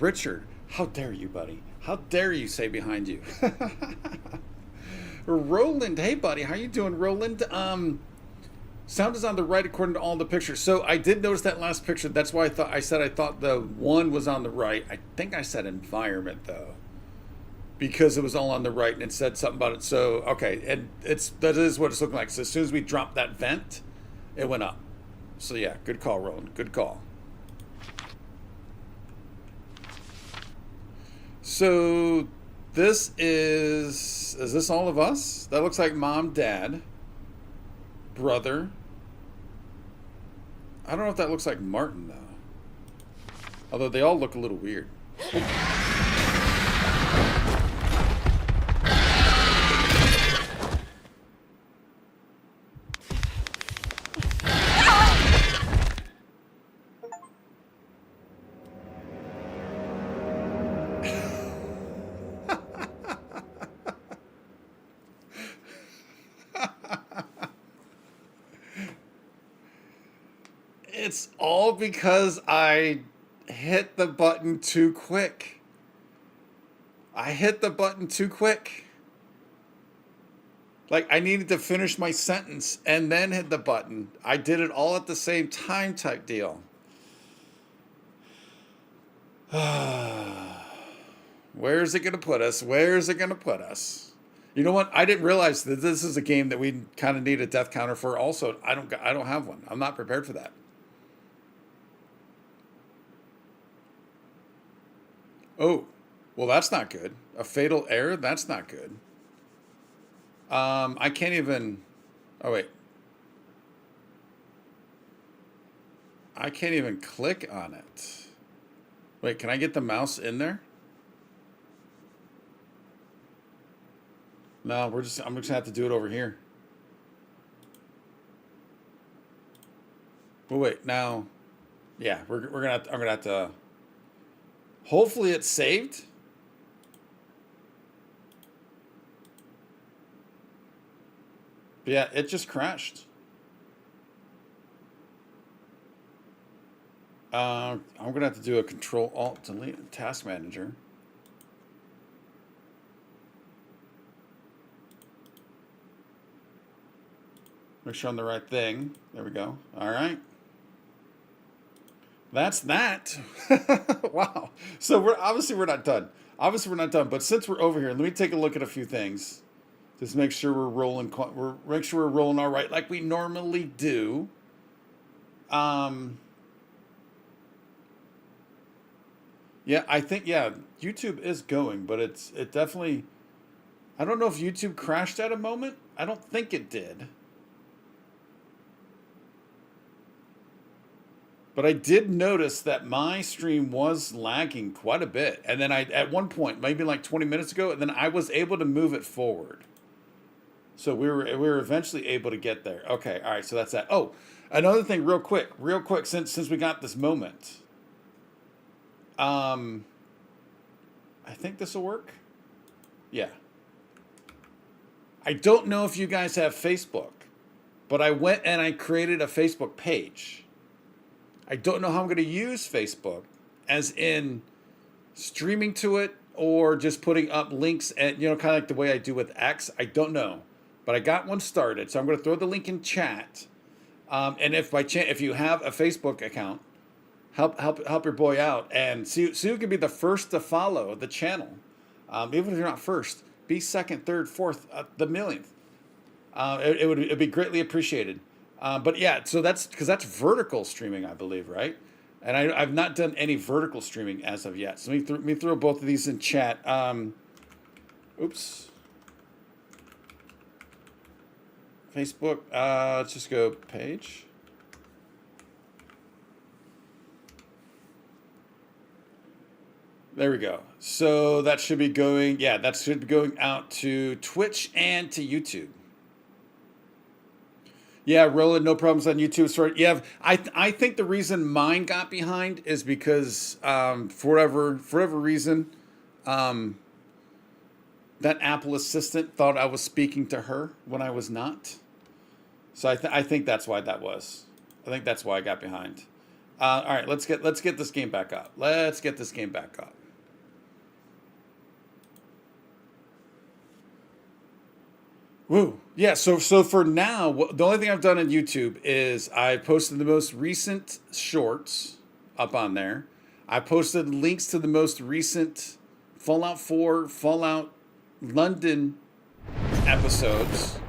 Richard, how dare you, buddy? How dare you say behind you? Roland, hey, buddy. How you doing, Roland? Sound is on the right according to all the pictures. So I did notice that last picture. That's why I thought the one was on the right. I think I said environment, though, because it was all on the right and it said something about it. So, okay, and that is what it's looking like. So as soon as we dropped that vent, it went up. So yeah, good call, Roland. Good call. So this is this all of us? That looks like mom, dad, brother. I don't know if that looks like Martin, though. Although they all look a little weird. It's all because I hit the button too quick. I hit the button too quick. Like, I needed to finish my sentence and then hit the button. I did it all at the same time type deal. Where is it going to put us? Where is it going to put us? You know what? I didn't realize that this is a game that we kind of need a death counter for. Also, I don't have one. I'm not prepared for that. Oh, well, that's not good. A fatal error? That's not good. I can't even... Oh, wait. I can't even click on it. Wait, can I get the mouse in there? No, I'm just gonna have to do it over here. Well, wait, now... Yeah, I'm gonna have to... Hopefully it's saved. But yeah, it just crashed. I'm going to have to do a Control-Alt-Delete task manager. Make sure I'm the right thing. There we go. All right. That's that. Wow. So we're not done. Obviously we're not done. But since we're over here, let me take a look at a few things. Just make sure we're rolling. Make sure we're rolling all right, like we normally do. Yeah, I think YouTube is going, but it definitely. I don't know if YouTube crashed at a moment. I don't think it did. But I did notice that my stream was lagging quite a bit. And then at one point, maybe like 20 minutes ago, and then I was able to move it forward. So we were eventually able to get there. Okay, all right, so that's that. Oh, another thing real quick, since we got this moment. I think this will work. Yeah. I don't know if you guys have Facebook, but I went and I created a Facebook page. I don't know how I'm going to use Facebook, as in streaming to it or just putting up links and, kind of like the way I do with X. I don't know, but I got one started. So I'm going to throw the link in chat. And if by chance, if you have a Facebook account, help your boy out and see who can be the first to follow the channel. Even if you're not first, be second, third, fourth, the millionth. It'd be greatly appreciated. But yeah, so that's because that's vertical streaming, I believe, right? And I've not done any vertical streaming as of yet. So let me throw both of these in chat. Oops. Facebook. Let's just go page. There we go. So that should be going. Yeah, that should be going out to Twitch and to YouTube. Yeah, Roland, no problems on YouTube. Sorry. Yeah, I think the reason mine got behind is because for whatever reason, that Apple Assistant thought I was speaking to her when I was not. So I think that's why that was. I think that's why I got behind. All right, let's get this game back up. Let's get this game back up. Woo. Yeah, so for now, the only thing I've done on YouTube is I posted the most recent shorts up on there. I posted links to the most recent Fallout 4, Fallout London episodes.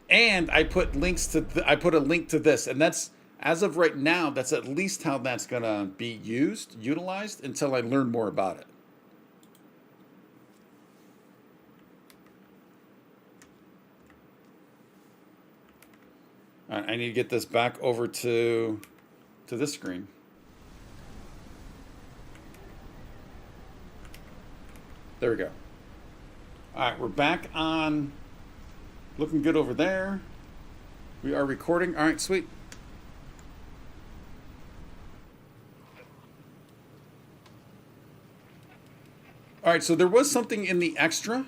And I put links to I put a link to this, and that's, as of right now, that's at least how that's going to be utilized until I learn more about it. All right, I need to get this back over to this screen. There we go. All right, we're back on. Looking good over there. We are recording. All right, sweet. All right, so there was something in the extra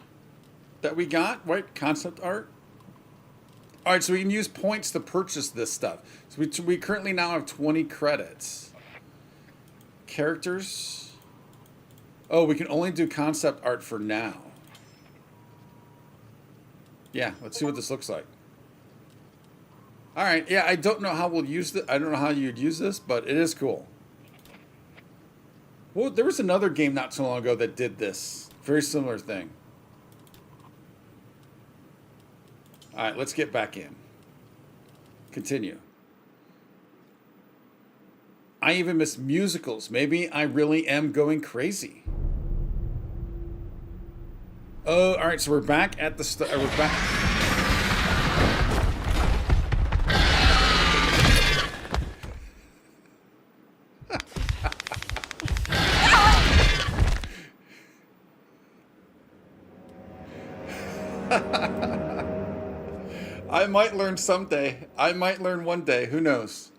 that we got, right? Concept art. All right, so we can use points to purchase this stuff. So we currently now have 20 credits. Characters. Oh, we can only do concept art for now. Yeah, let's see what this looks like. All right, yeah, I don't know how we'll use it. I don't know how you'd use this, but it is cool. Well, there was another game not so long ago that did this. Very similar thing. All right, let's get back in. Continue. I even miss musicals. Maybe I really am going crazy. Oh, all right, so we're back at the we're back. I might learn someday. I might learn one day. Who knows?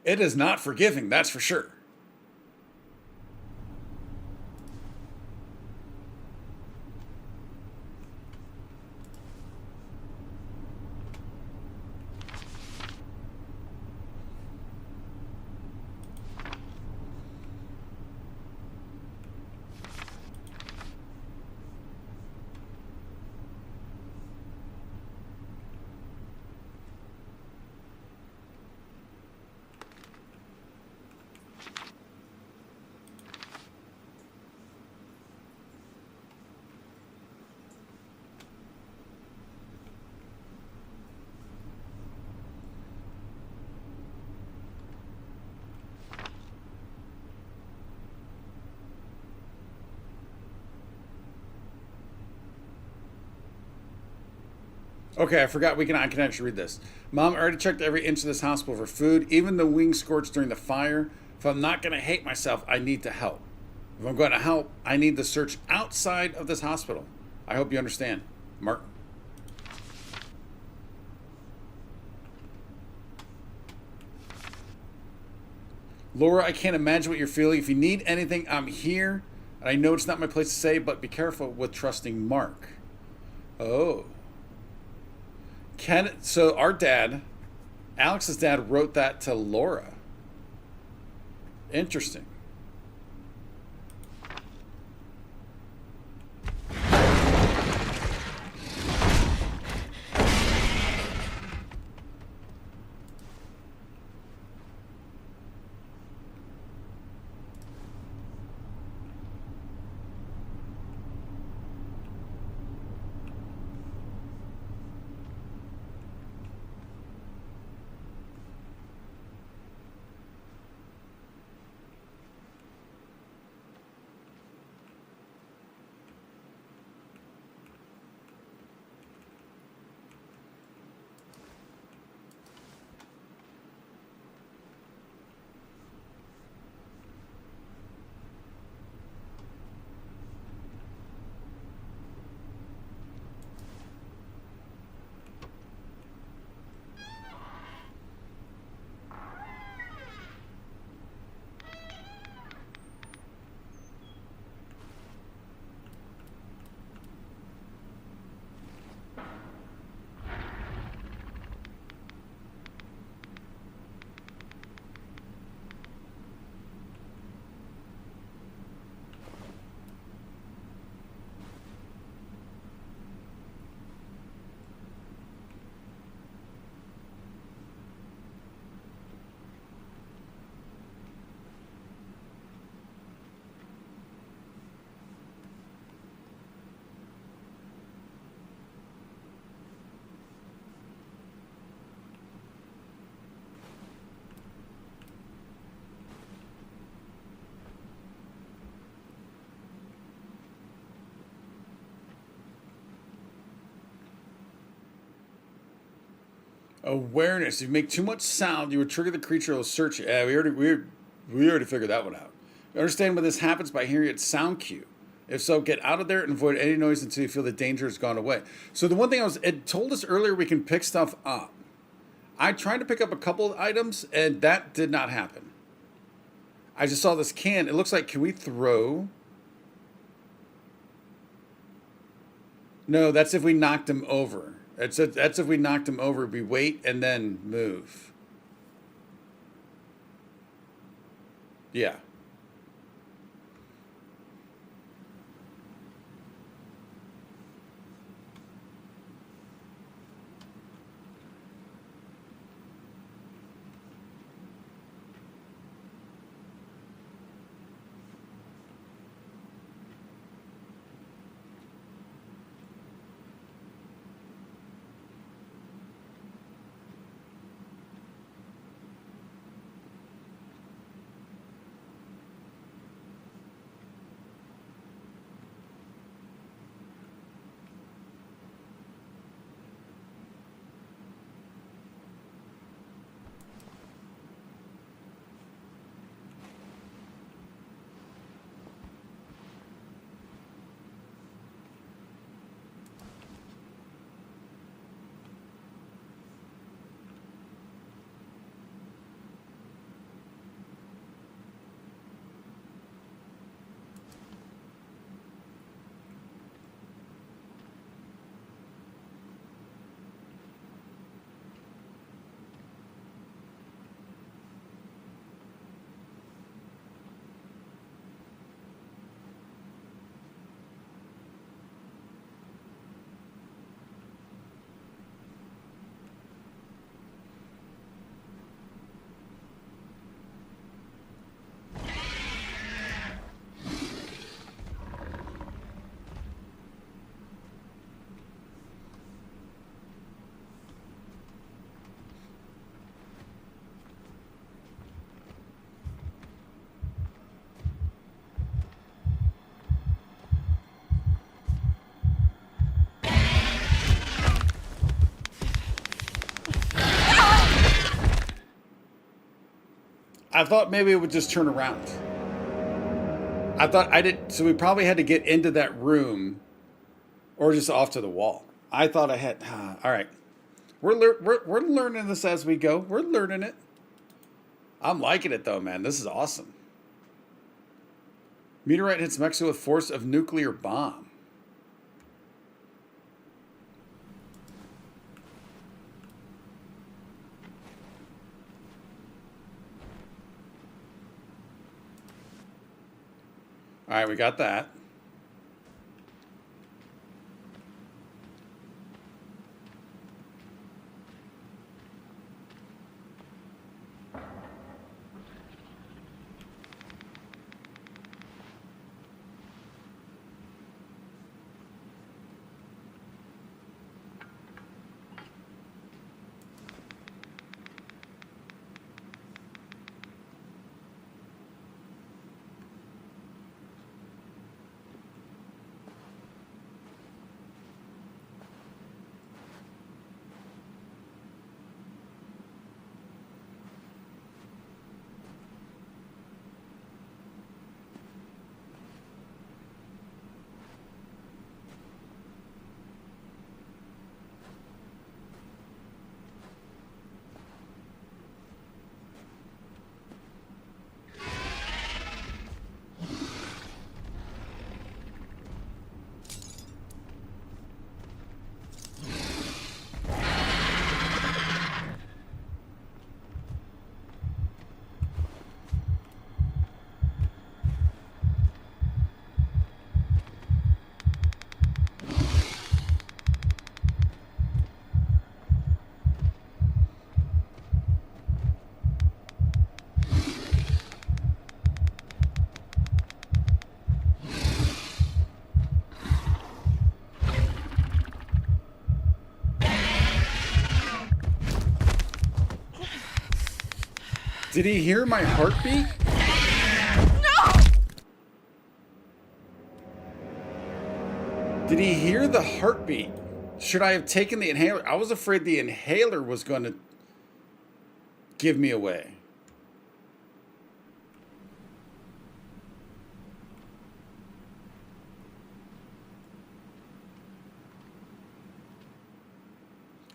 It is not forgiving, that's for sure. Okay, I forgot I can actually read this. Mom, I already checked every inch of this hospital for food, even the wings scorched during the fire. If I'm not going to hate myself, I need to help. If I'm going to help, I need to search outside of this hospital. I hope you understand. Martin. Laura, I can't imagine what you're feeling. If you need anything, I'm here. And I know it's not my place to say, but be careful with trusting Mark. Oh. So our dad, Alex's dad, wrote that to Laura. Interesting. Awareness. If you make too much sound, you would trigger the creature will search you. Yeah, we already figured that one out. Understand when this happens by hearing its sound cue. If so, get out of there and avoid any noise until you feel the danger has gone away. So the one thing it told us earlier, we can pick stuff up. I tried to pick up a couple of items, and that did not happen. I just saw this can. It looks like, can we throw? No, that's if we knocked him over. That's if we knocked him over. We wait and then move. Yeah. I thought maybe it would just turn around. I thought I did. So we probably had to get into that room or just off to the wall. I thought I had. All right. We're learning this as we go. We're learning it. I'm liking it though, man. This is awesome. Meteorite hits Mexico with force of nuclear bomb. All right, we got that. Did he hear my heartbeat? No! Did he hear the heartbeat? Should I have taken the inhaler? I was afraid the inhaler was going to give me away.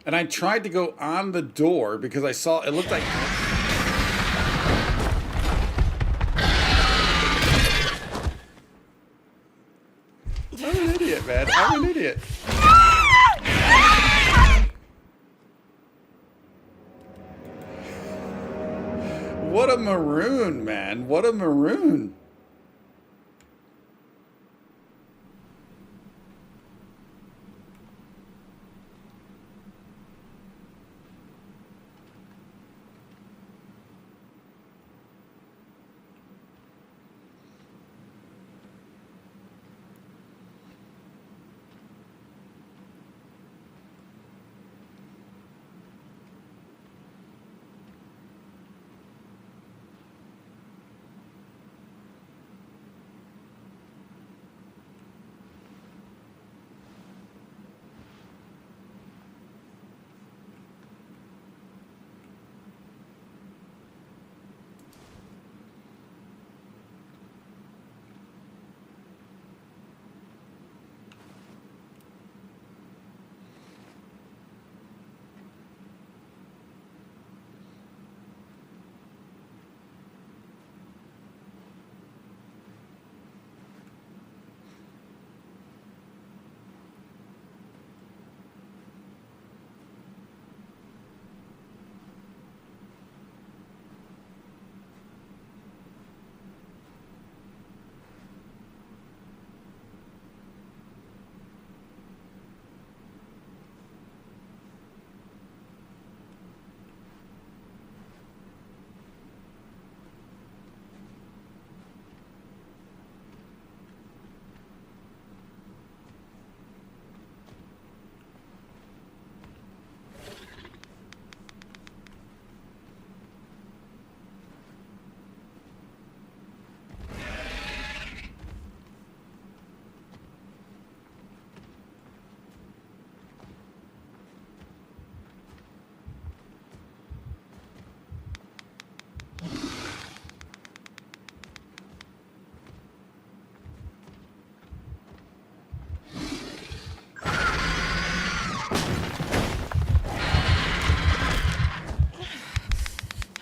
And I tried to go on the door because I saw it looked like. I'm an idiot, man. I'm an idiot. What a maroon, man. What a maroon.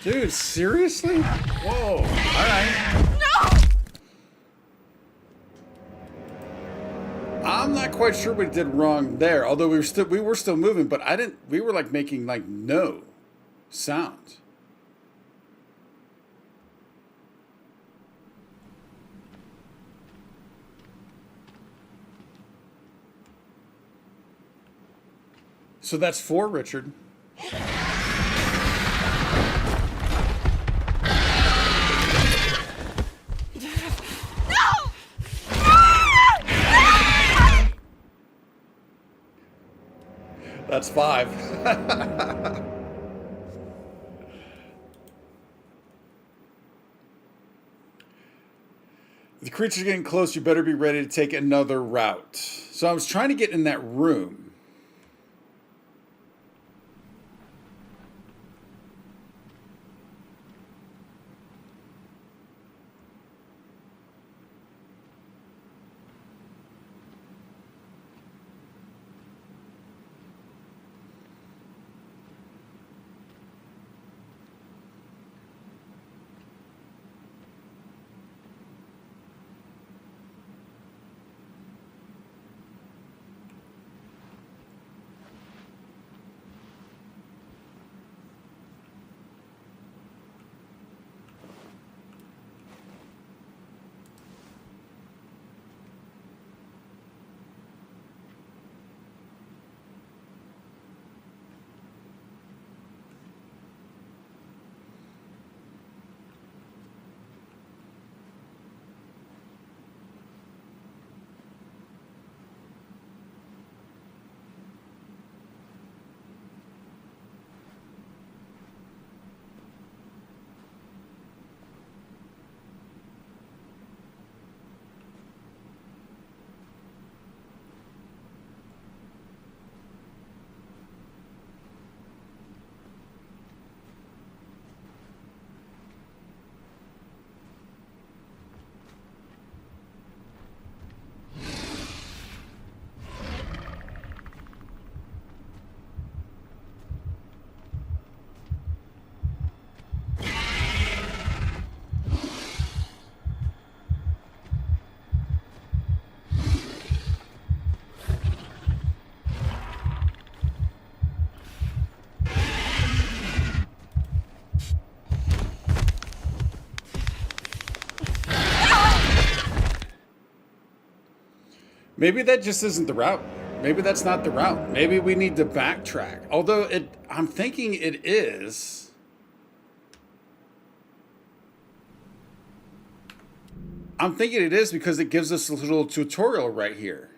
Dude, seriously? Whoa. All right. No! I'm not quite sure what we did wrong there. Although we were still moving, but we were like making like no sound. So that's 4, Richard. That's 5. If the creature's getting close, you better be ready to take another route. So I was trying to get in that room. Maybe that just isn't the route. Maybe that's not the route. Maybe we need to backtrack. Although I'm thinking it is. I'm thinking it is because it gives us a little tutorial right here.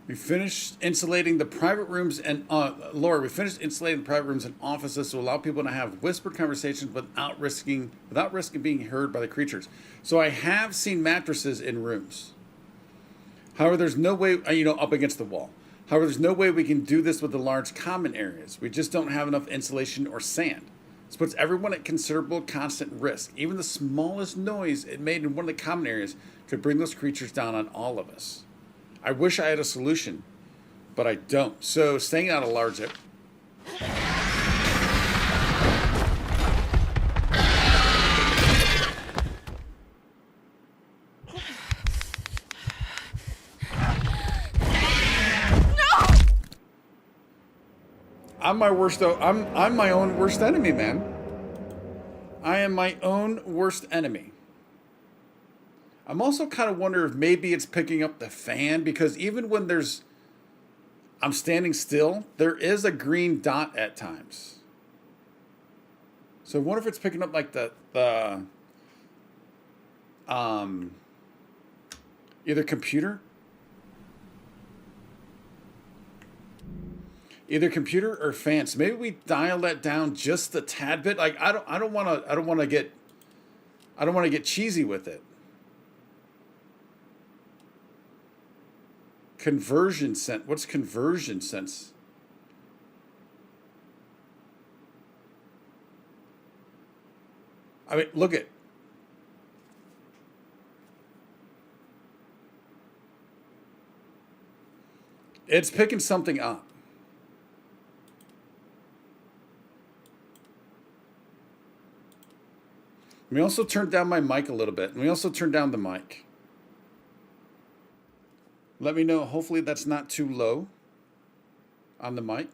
We finished insulating the private rooms and Laura, we finished insulating the private rooms and offices to allow people to have whispered conversations without risking being heard by the creatures. So I have seen mattresses in rooms. However, there's no way, up against the wall. However, there's no way we can do this with the large common areas. We just don't have enough insulation or sand. This puts everyone at considerable constant risk. Even the smallest noise it made in one of the common areas could bring those creatures down on all of us. I wish I had a solution, but I don't. So staying out of large... I'm my worst. I'm my own worst enemy, man. I am my own worst enemy. I'm also kind of wondering if maybe it's picking up the fan, because even when I'm standing still, there is a green dot at times. So I wonder if it's picking up like the either computer or fan. So maybe we dial that down just a tad bit. Like I don't want to get cheesy with it. Conversion sense. What's conversion sense? I mean, look at. It's picking something up. We also turned down my mic a little bit, and we also turned down the mic. Let me know. Hopefully that's not too low on the mic.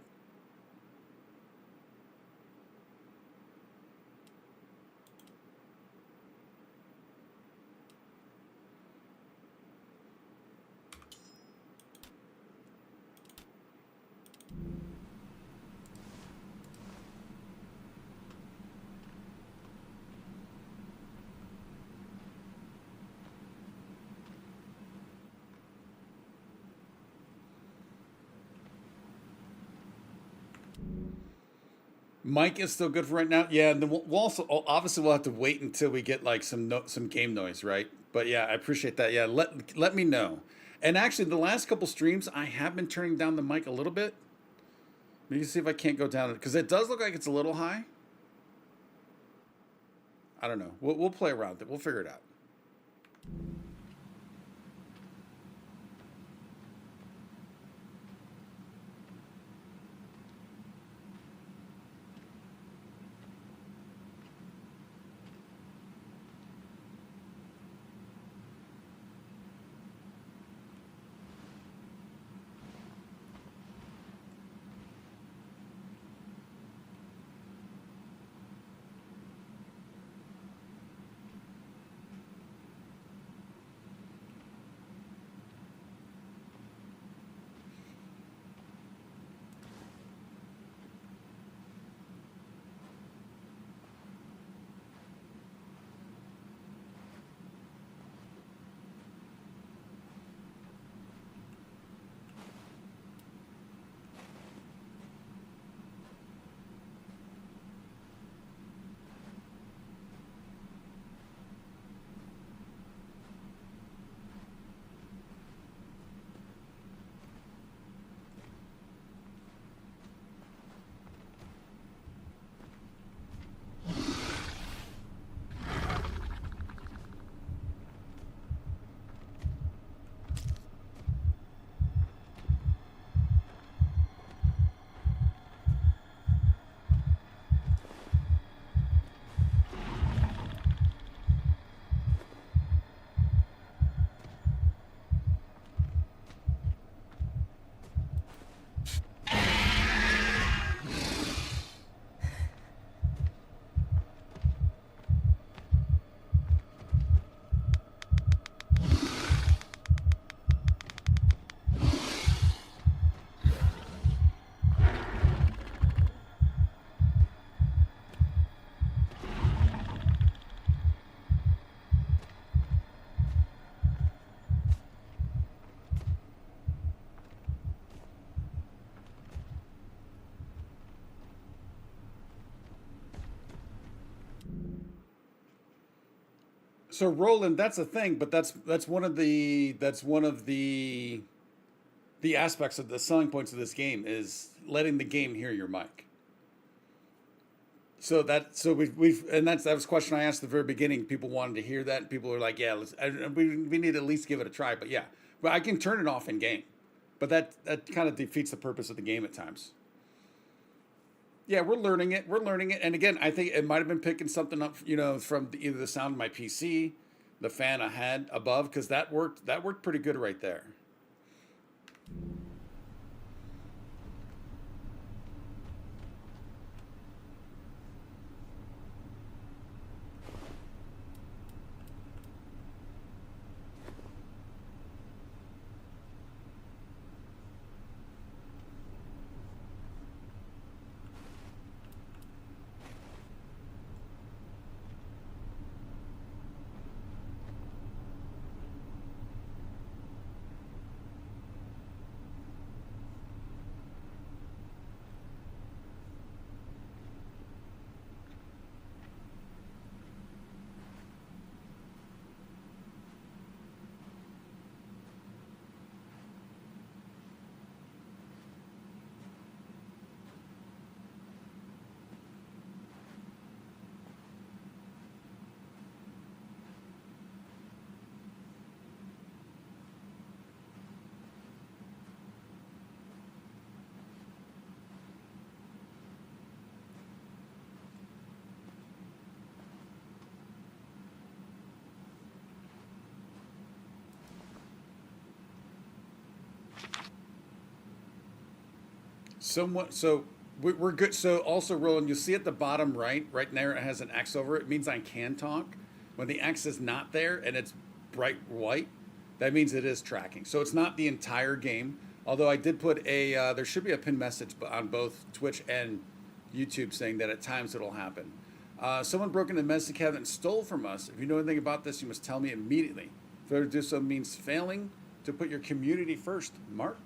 Mike is still good for right now. Yeah, and then we'll also obviously we'll have to wait until we get like some game noise, right? But yeah, I appreciate that. Yeah, let me know. And actually, the last couple streams, I have been turning down the mic a little bit. Let me see if I can't go down it because it does look like it's a little high. I don't know. We'll play around with it. We'll figure it out. So Roland, that's a thing, but that's one of the aspects of the selling points of this game is letting the game hear your mic. So we've and that was a question I asked at the very beginning. People wanted to hear that. People were like, yeah, we need to at least give it a try. But yeah, but I can turn it off in game, but that kind of defeats the purpose of the game at times. Yeah, we're learning it. We're learning it. And again, I think it might have been picking something up, from either the sound of my PC, the fan I had above, because that worked. That worked pretty good right there. Somewhat. So we're good. So also, Roland, you see at the bottom right there, it has an X over it. It means I can talk. When the X is not there and it's bright white, that means it is tracking. So it's not the entire game. Although I did put there should be a pinned message on both Twitch and YouTube saying that at times it'll happen. Someone broke into the medicine cabinet and stole from us. If you know anything about this, you must tell me immediately. Failure to do so means failing to put your community first. Mark.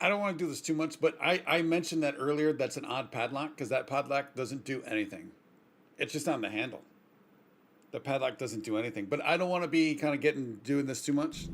I don't want to do this too much, but I mentioned that earlier. That's an odd padlock because that padlock doesn't do anything. It's just on the handle. The padlock doesn't do anything. But I don't want to be kind of doing this too much.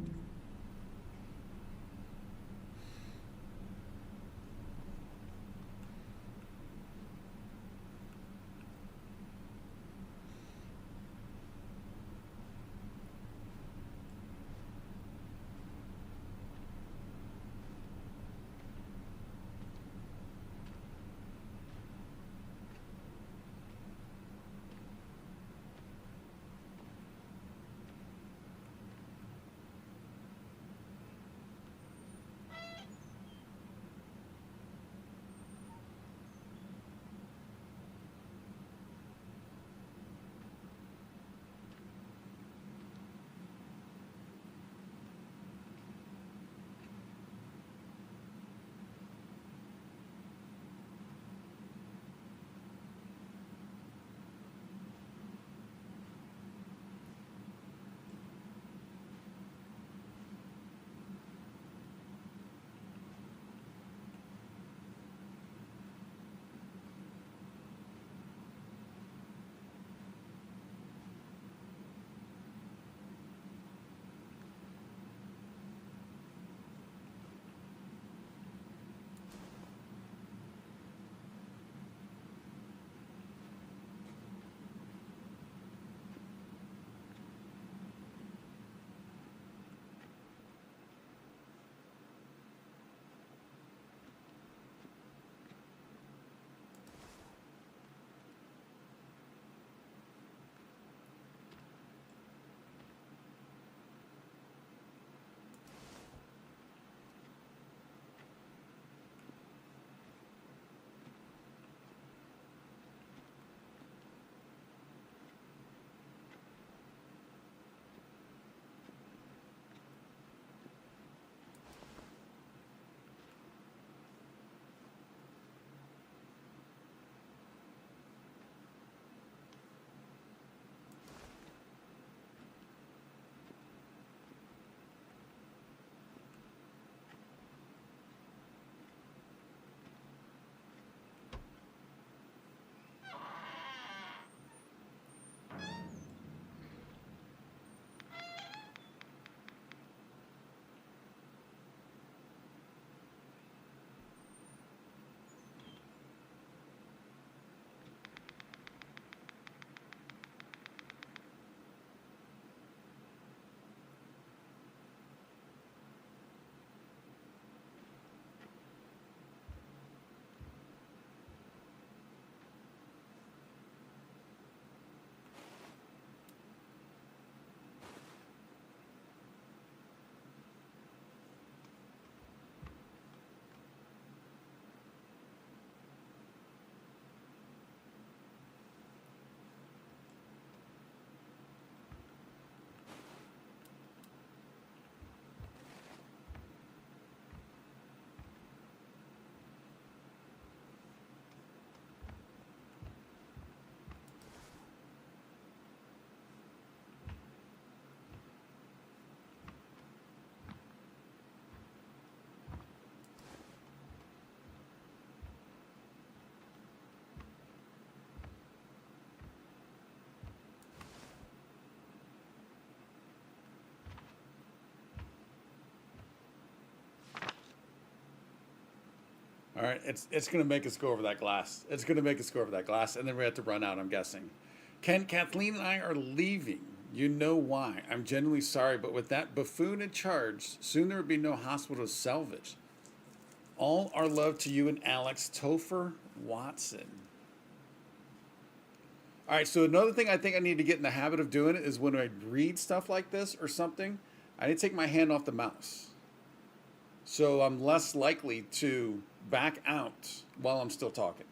All right, it's going to make us go over that glass. It's going to make us go over that glass, and then we have to run out, I'm guessing. Ken, Kathleen, and I are leaving. You know why. I'm genuinely sorry, but with that buffoon in charge, soon there would be no hospital to salvage. All our love to you and Alex Topher Watson. All right, so another thing I think I need to get in the habit of doing is when I read stuff like this or something, I need to take my hand off the mouse. So I'm less likely to back out while I'm still talking.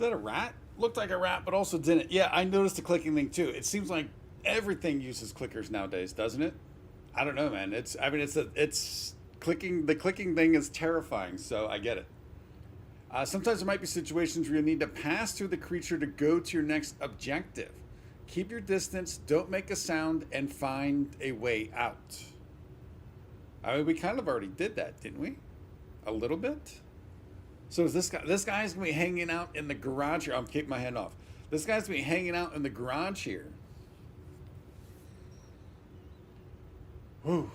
that a rat? Looked like a rat, but also didn't. Yeah, I noticed the clicking thing too. It seems like everything uses clickers nowadays, doesn't it? I don't know, man. It's clicking. The clicking thing is terrifying, so I get it. Sometimes there might be situations where you need to pass through the creature to go to your next objective. Keep your distance, don't make a sound, and find a way out. I mean, we kind of already did that, didn't we? A little bit? So is this guy? This guy's gonna be hanging out in the garage here. I'm keeping my hand off. This guy's gonna be hanging out in the garage here. Whew.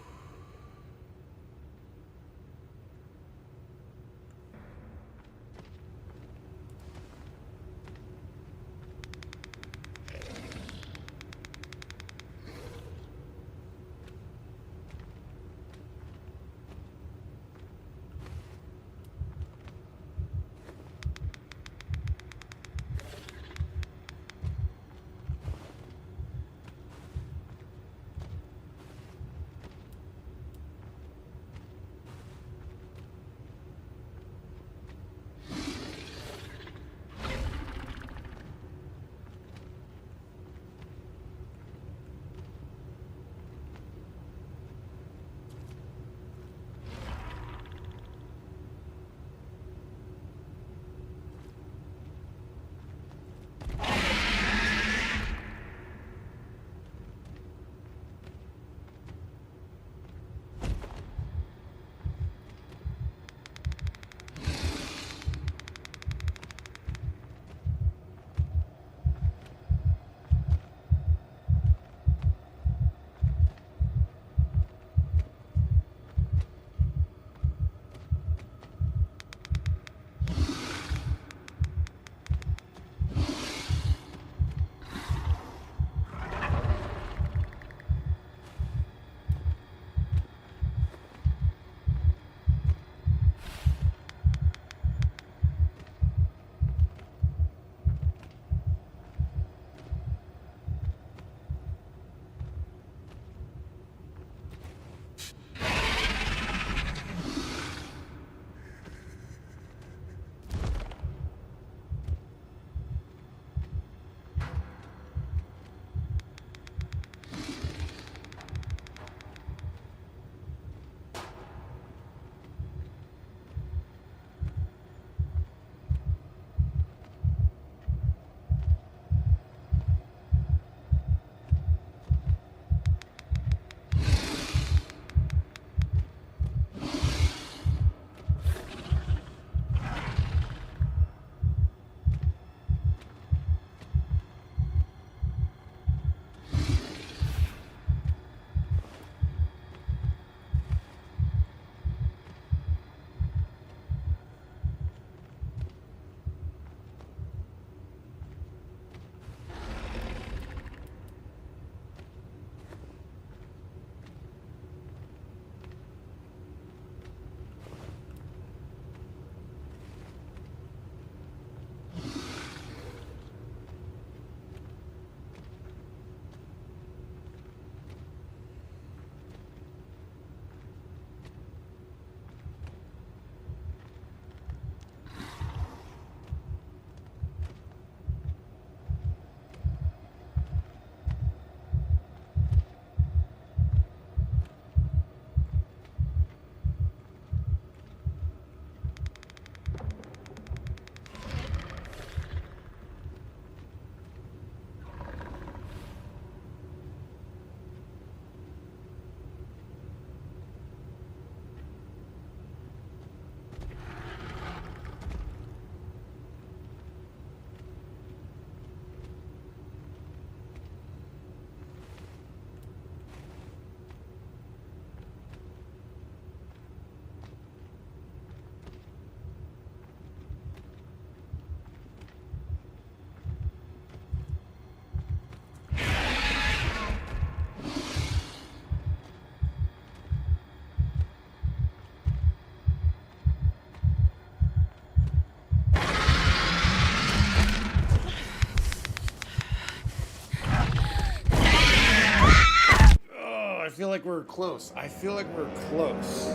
feel like we're close. I feel like we're close.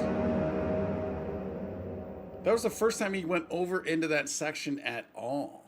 That was the first time he went over into that section at all.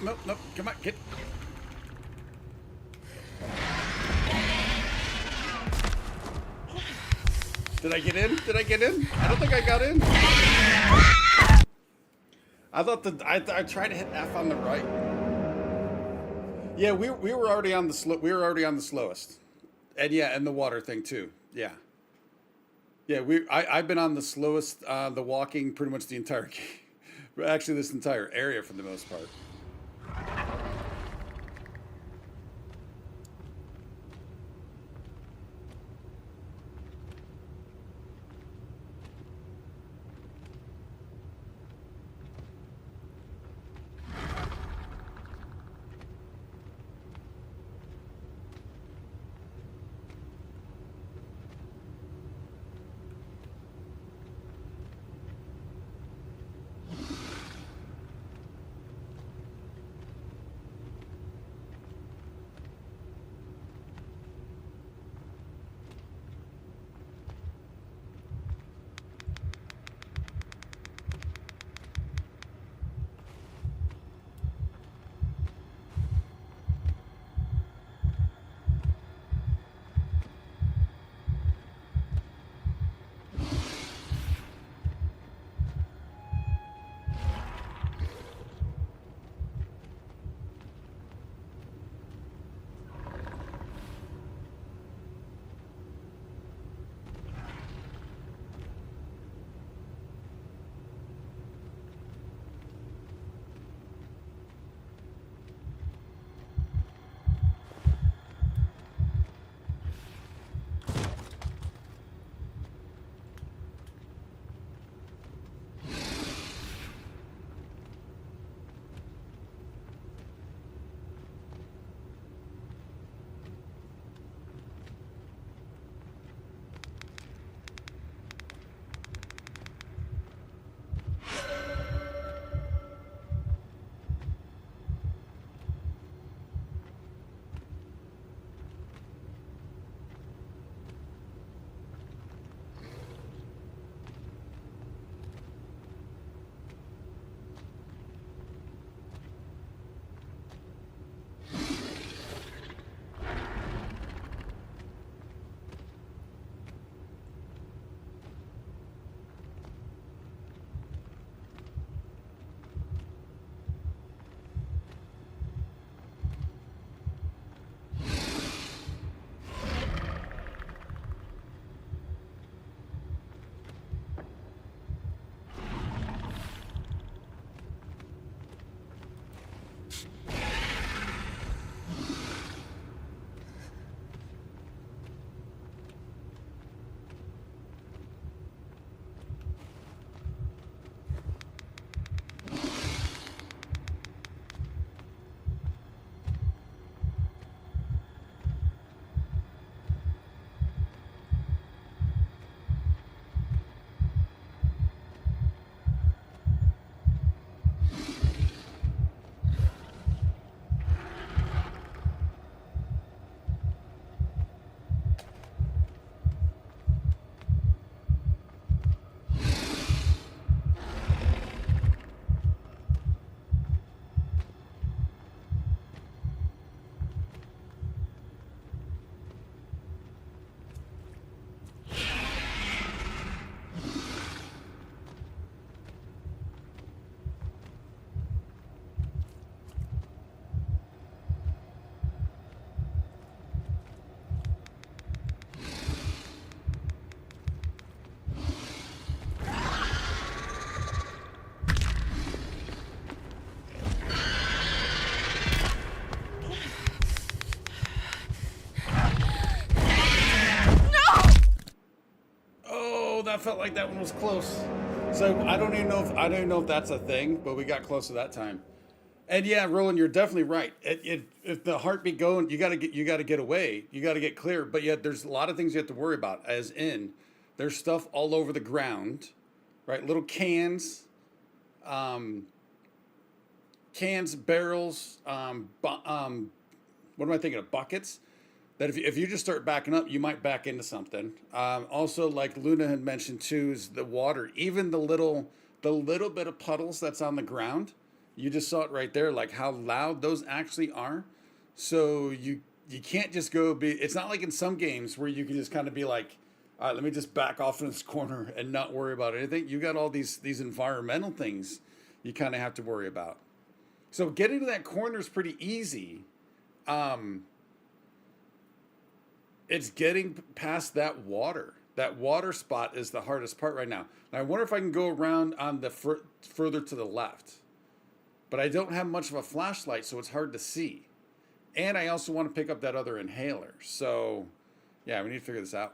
nope. Come on, get. Did I get in? Did I get in? I don't think I got in. I thought I tried to hit F on the right. Yeah, we were already on the we were already on the slowest, and yeah, and the water thing too. Yeah, yeah. I've been on the slowest, the walking pretty much the entire game. Actually, this entire area for the most part. That felt like that one was close. So I don't even know if that's a thing, but we got close to that time. And yeah, Roland, you're definitely right. If the heartbeat going, you got to get away. You got to get clear. But yet, there's a lot of things you have to worry about. As in, there's stuff all over the ground, right? Little cans, barrels, what am I thinking of? Buckets. That if you just start backing up, you might back into something. Also, like Luna had mentioned too, is the water. Even the little bit of puddles that's on the ground, You just saw it right there, like how loud those actually are. So you can't just go be. It's not like in some games where you can just kind of be like, all right, let me just back off in this corner and not worry about anything. You got all these environmental things you kind of have to worry about. So getting to that corner is pretty easy. It's getting past that water. That water spot is the hardest part right now. And I wonder if I can go around on the further to the left. But I don't have much of a flashlight, so it's hard to see. And I also want to pick up that other inhaler. So, yeah, we need to figure this out.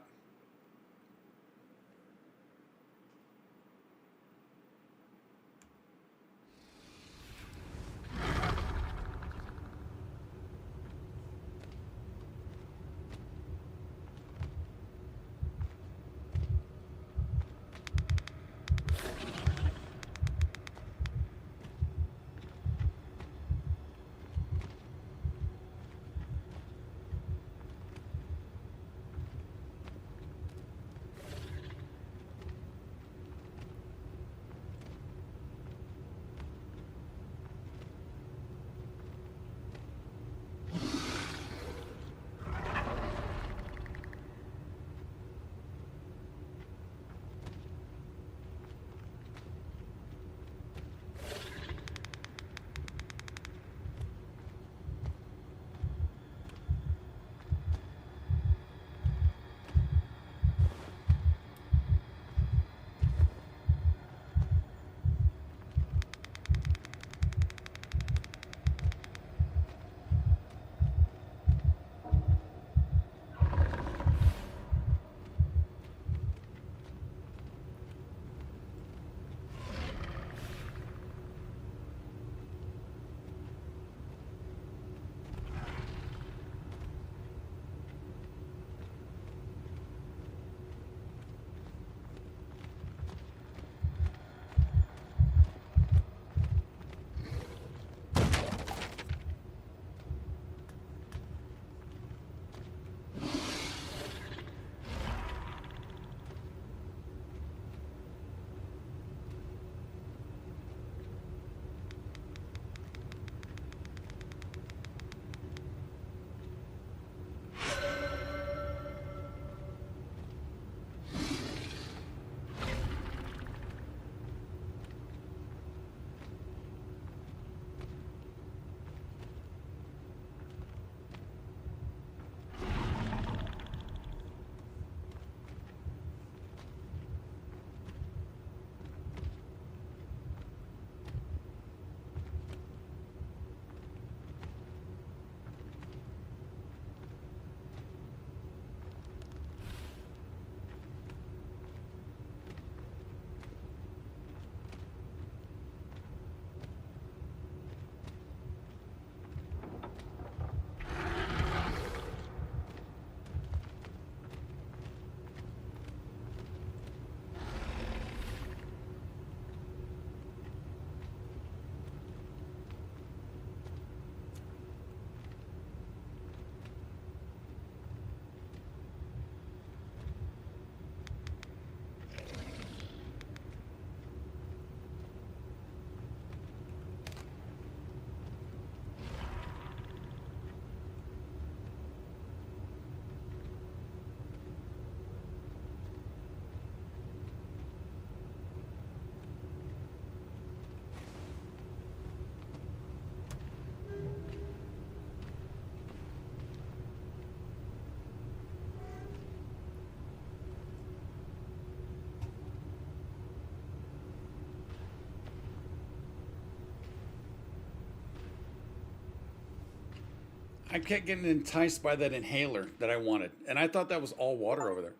I kept getting enticed by that inhaler that I wanted. And I thought that was all water over there.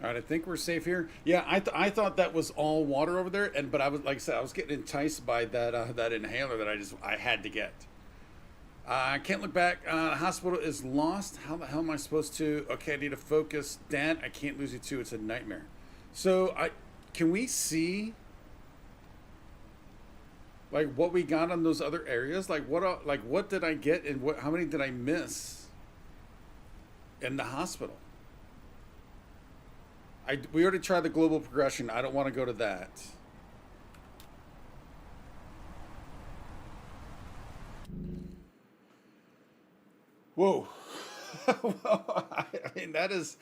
All right, I think we're safe here. Yeah, I thought that was all water over there, but I was, like I said, I was getting enticed by that that inhaler that I had to get. I can't look back. Hospital is lost. How the hell am I supposed to? Okay, I need to focus. Dad, I can't lose you too. It's a nightmare. So can we see like what we got on those other areas? Like what did I get and how many did I miss in the hospital? We already tried the global progression. I don't want to go to that. Whoa. I mean, that is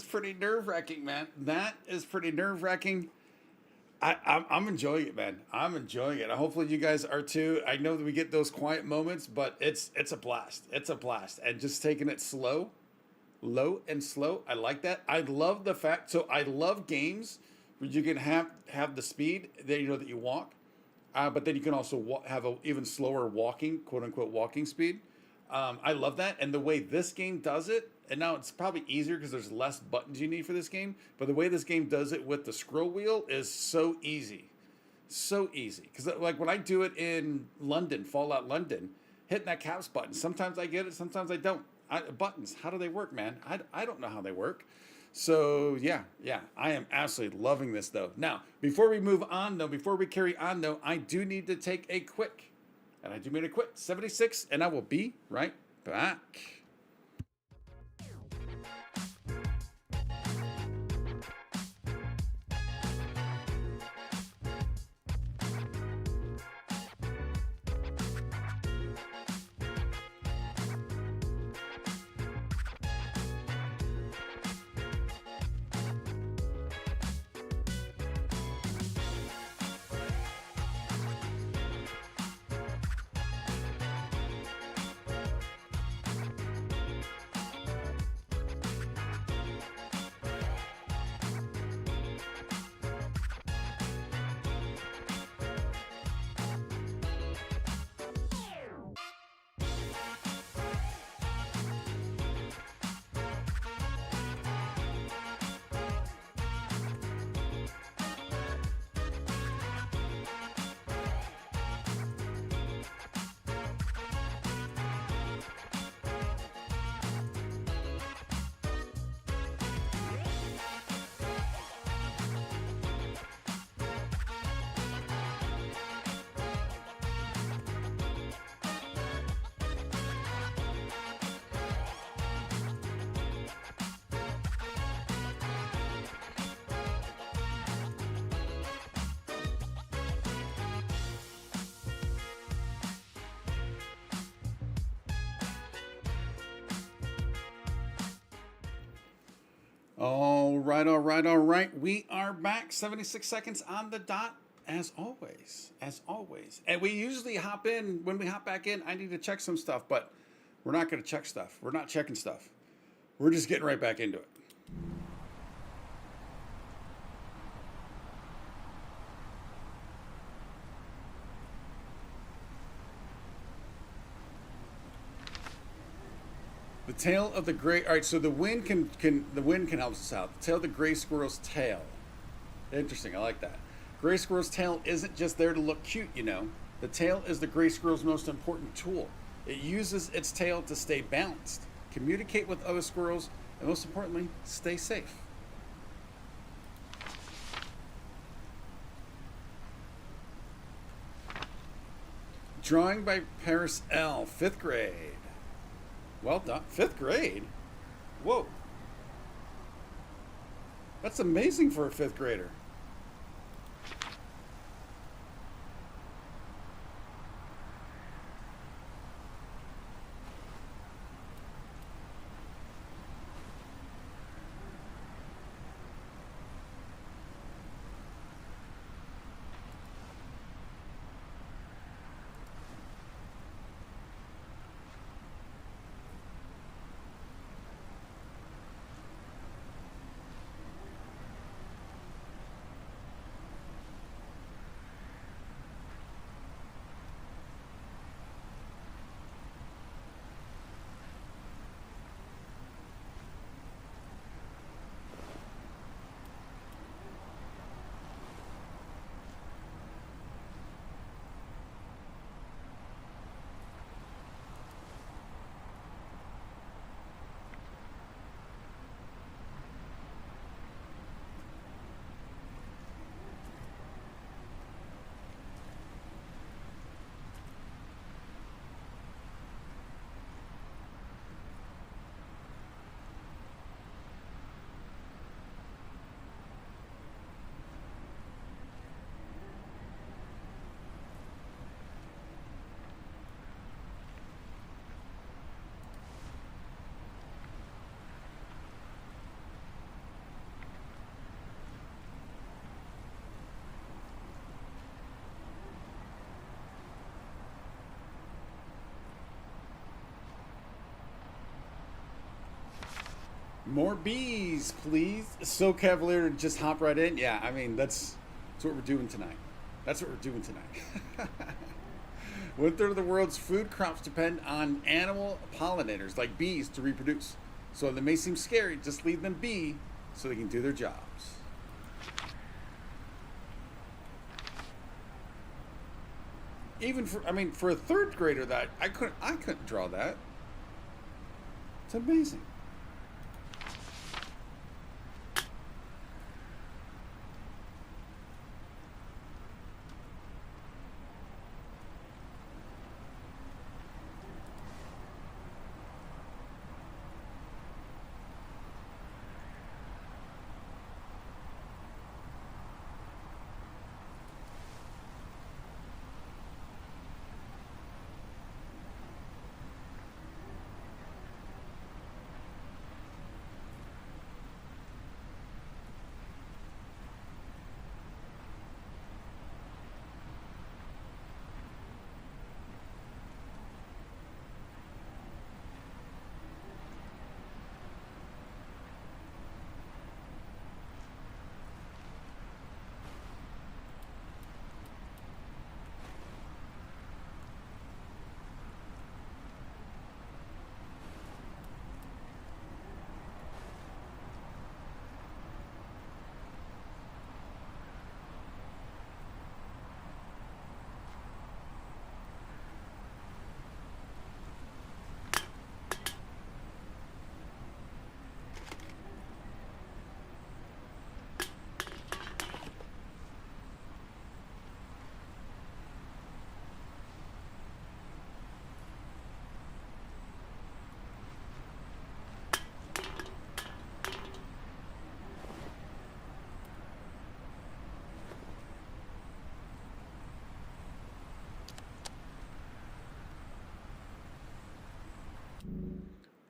pretty nerve-wracking, man. That is pretty nerve-wracking. I'm enjoying it, man. I'm enjoying it. Hopefully you guys are too. I know that we get those quiet moments, but it's a blast. It's a blast. And just taking it slow, low and slow. I like that. I love the fact. So I love games where you can have the speed that you know that you walk, but then you can also have a even slower walking, quote unquote, walking speed. I love that. And the way this game does it, and now it's probably easier because there's less buttons you need for this game, but the way this game does it with the scroll wheel is so easy. So easy. Because like when I do it in London, Fallout London, hitting that caps button, sometimes I get it, sometimes I don't. Buttons, how do they work, man? I don't know how they work. So yeah, I am absolutely loving this though. Now, before we move on though, before we carry on though, I do need to take a quick, and I do mean a quick 76, and I will be right back. All right. We are back. 76 seconds on the dot, as always. And we usually hop in. When we hop back in, I need to check some stuff, but we're not going to check stuff. We're not checking stuff. We're just getting right back into it. The tail of the gray. All right, so the wind can help us out. The tail of the gray squirrel's tail. Interesting. I like that. Gray squirrel's tail isn't just there to look cute, you know. The tail is the gray squirrel's most important tool. It uses its tail to stay balanced, communicate with other squirrels, and most importantly, stay safe. Drawing by Paris L. 5th grade. Well done. 5th grade? Whoa. That's amazing for a 5th grader. More bees, please. So cavalier to just hop right in. Yeah, I mean, that's what we're doing tonight. That's what we're doing tonight. 1/3 of the world's food crops depend on animal pollinators, like bees, to reproduce. So they may seem scary, just leave them be so they can do their jobs. Even for, I mean, for a 3rd grader, that I couldn't draw that. It's amazing.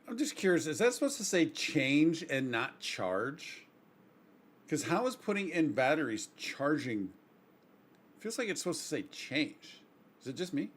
I'm just curious, is that supposed to say change and not charge? Because how is putting in batteries charging? Feels like it's supposed to say change. Is it just me?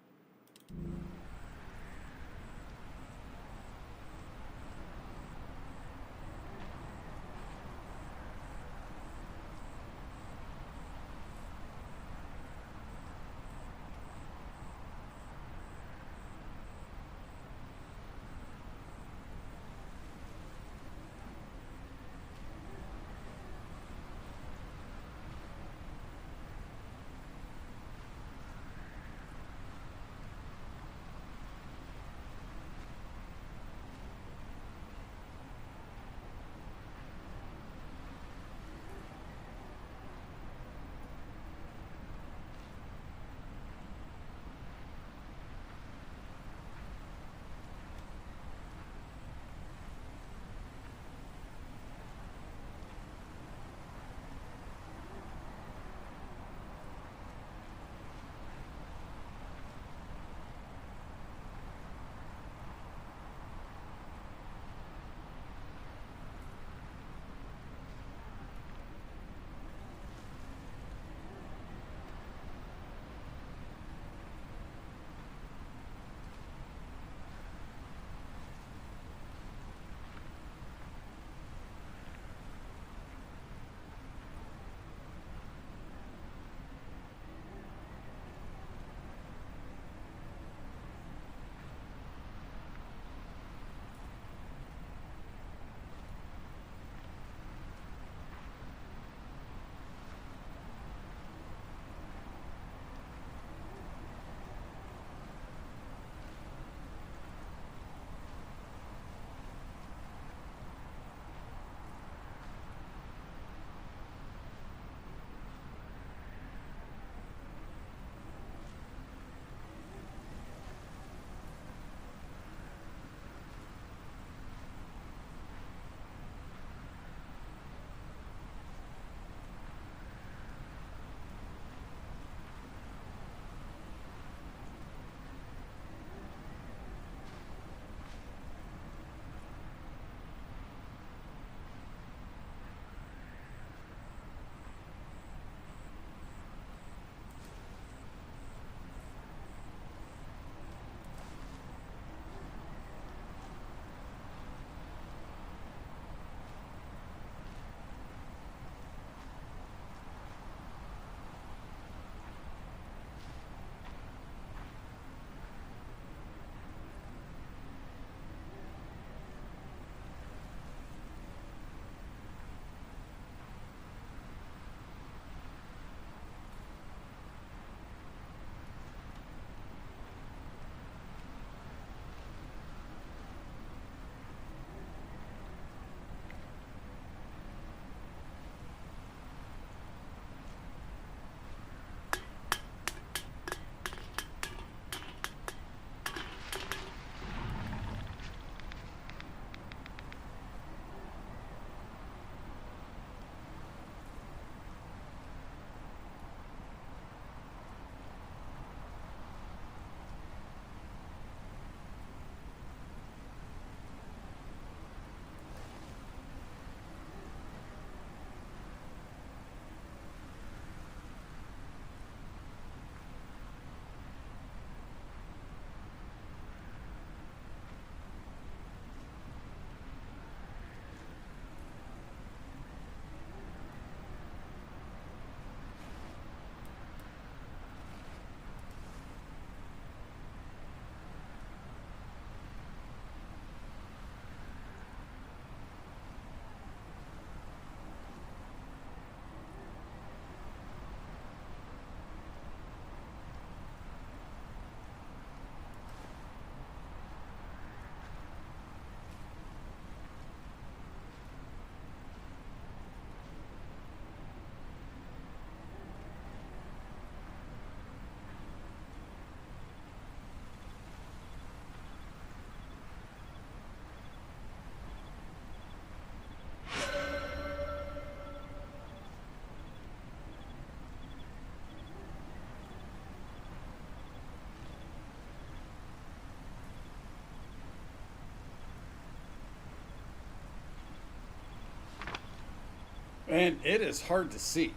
And it is hard to see.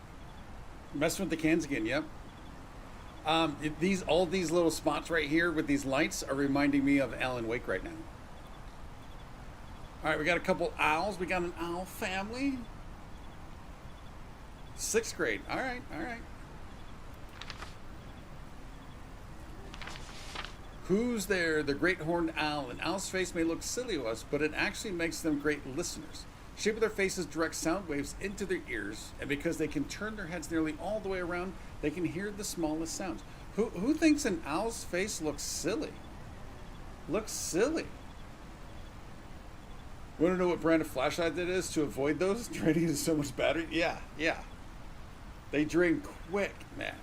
Messing with the cans again, yep. All these little spots right here with these lights are reminding me of Alan Wake right now. All right, we got a couple owls. We got an owl family. 6th grade. All right, all right. Who's there? The great horned owl. An owl's face may look silly to us, but it actually makes them great listeners. Shape of their faces direct sound waves into their ears, and because they can turn their heads nearly all the way around, they can hear the smallest sounds. Who thinks an owl's face looks silly? Looks silly. Want to know what brand of flashlight that is to avoid those? Draining is so much battery. Yeah, yeah. They drain quick, man.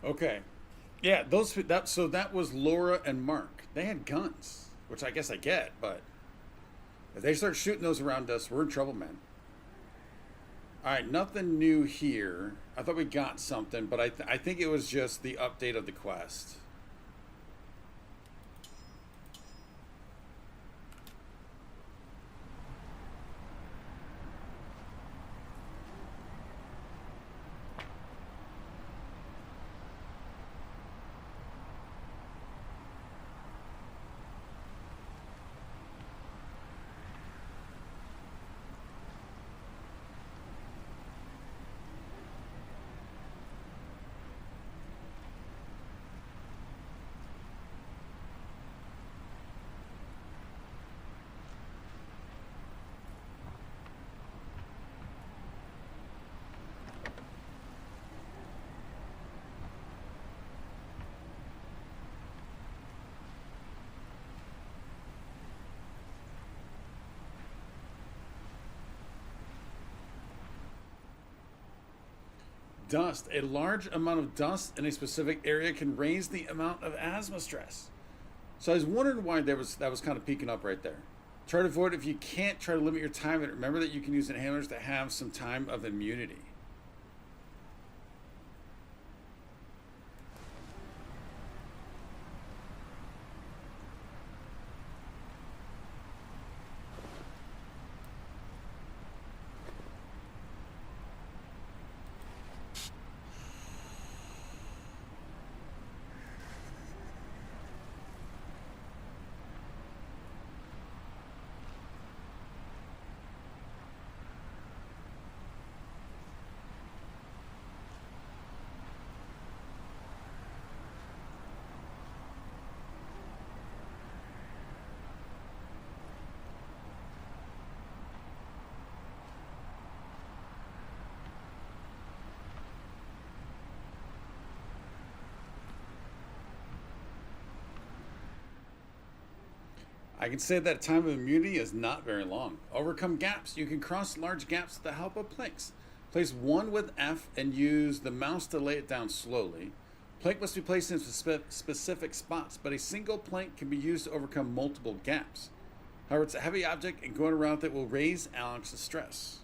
Okay. Yeah, so that was Laura and Mark. They had guns, which I guess I get, but if they start shooting those around us, we're in trouble, man. All right, nothing new here. I thought we got something, but I think it was just the update of the quest. dust. A large amount of dust in a specific area can raise the amount of asthma stress. So I was wondering why that was kind of peeking up right there. Try to avoid it if you can't. Try to limit your time. And remember that you can use inhalers to have some time of immunity. I can say that time of immunity is not very long. Overcome gaps. You can cross large gaps with the help of planks. Place one with F and use the mouse to lay it down slowly. Plank must be placed in specific spots, but a single plank can be used to overcome multiple gaps. However, it's a heavy object and going around it will raise Alex's stress.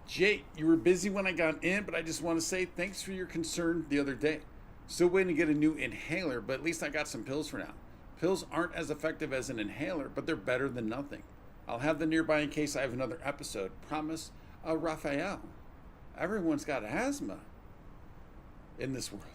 Jake, you were busy when I got in, but I just want to say thanks for your concern the other day. Still waiting to get a new inhaler, but at least I got some pills for now. Pills aren't as effective as an inhaler, but they're better than nothing. I'll have them nearby in case I have another episode. Promise, Raphael. Everyone's got asthma in this world.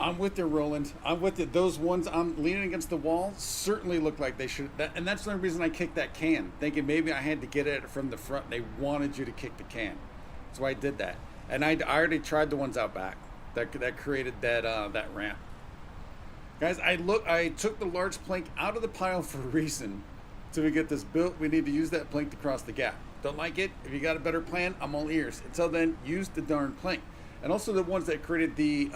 I'm with you, Roland. I'm with you. Those ones I'm leaning against the wall certainly look like they should. And that's the only reason I kicked that can, thinking maybe I had to get at it from the front. They wanted you to kick the can. That's why I did that. And I already tried the ones out back that created that ramp. Guys, I took the large plank out of the pile for a reason. Till we get this built, we need to use that plank to cross the gap. Don't like it? If you got a better plan, I'm all ears. Until then, use the darn plank. And also the ones that created the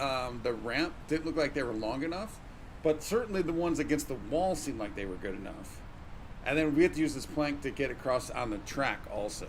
ramp didn't look like they were long enough, but certainly the ones against the wall seemed like they were good enough. And then we have to use this plank to get across on the track also.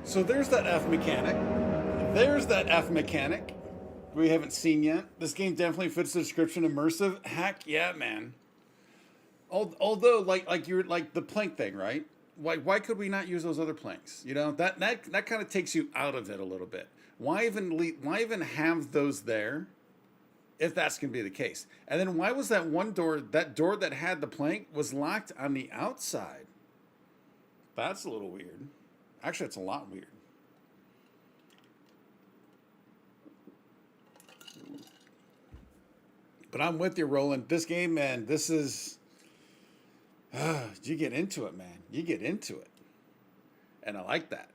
So there's that F mechanic. There's that F mechanic we haven't seen yet. This game definitely fits the description immersive. Heck yeah, man. Although, like you're like the plank thing, right? Why could we not use those other planks? You know, that kind of takes you out of it a little bit. Why even have those there if that's going to be the case? And then why was that one door, that door that had the plank, was locked on the outside? That's a little weird. Actually, it's a lot weird. But I'm with you, Roland. This game, man, this is... you get into it, man. You get into it. And I like that.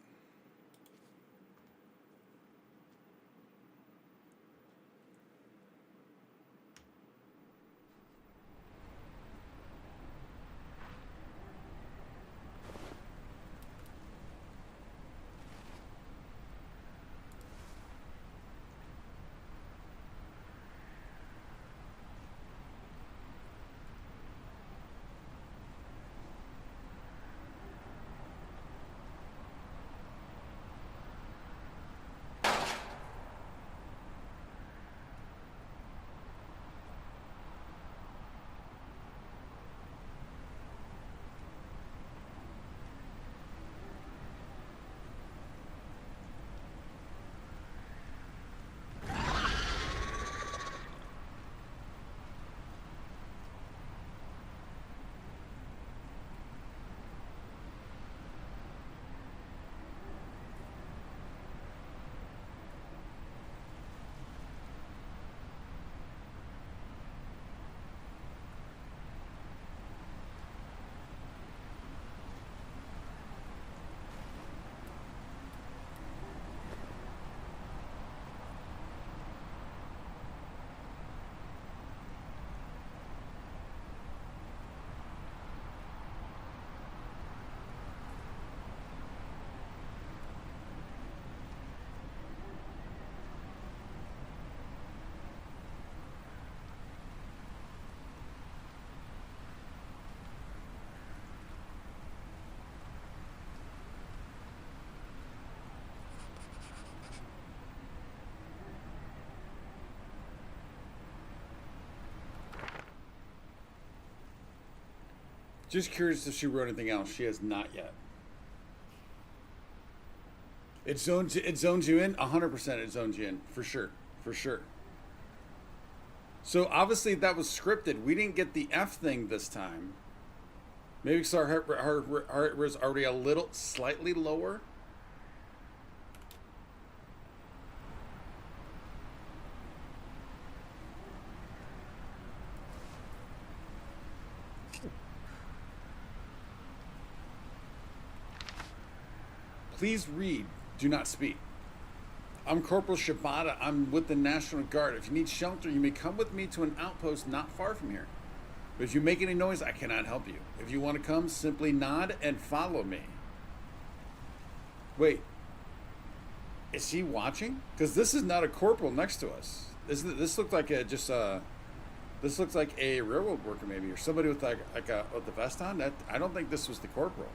Just curious if she wrote anything else. She has not yet. It zones you in 100%. It zones you in for sure, for sure. So obviously that was scripted. We didn't get the F thing this time. Maybe because our heart was already a little slightly lower. Please read, do not speak. I'm Corporal Shibata. I'm with the National Guard. If you need shelter, you may come with me to an outpost not far from here. But if you make any noise, I cannot help you. If you want to come, simply nod and follow me. Wait. Is he watching? Because this is not a corporal next to us. This looked like this looks like a railroad worker maybe, or somebody with with the vest on. I don't think this was the corporal.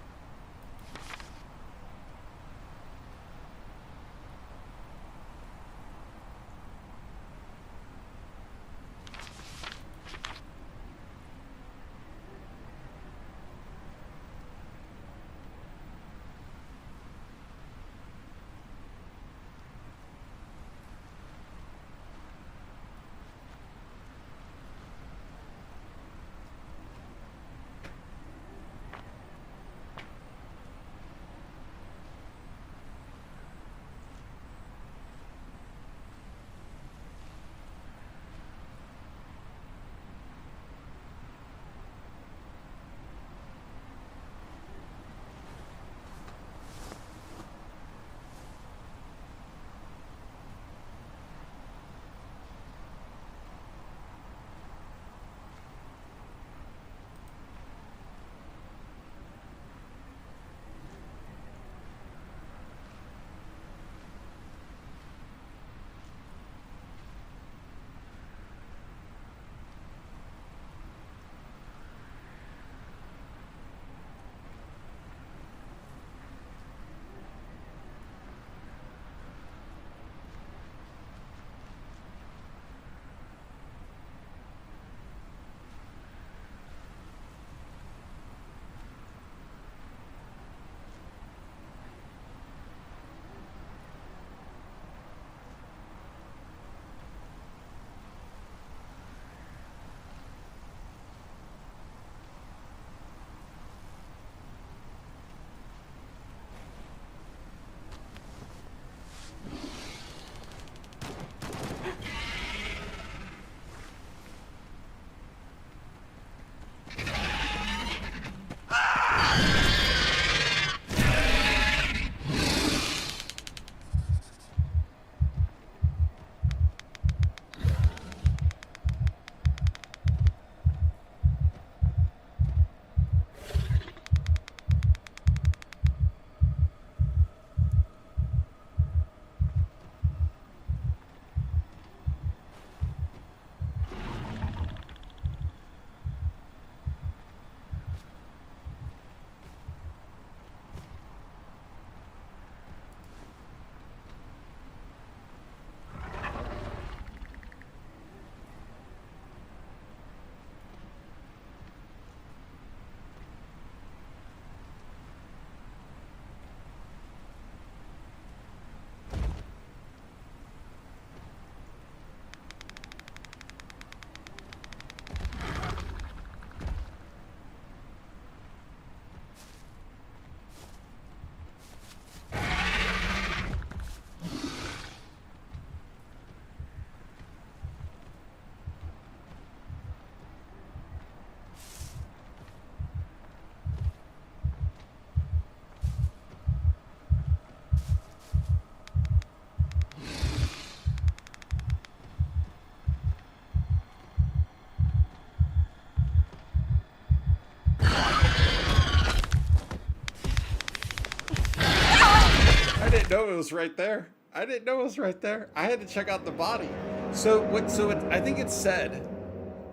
I didn't know it was right there. I didn't know it was right there. I had to check out the body. So what? So I think it said,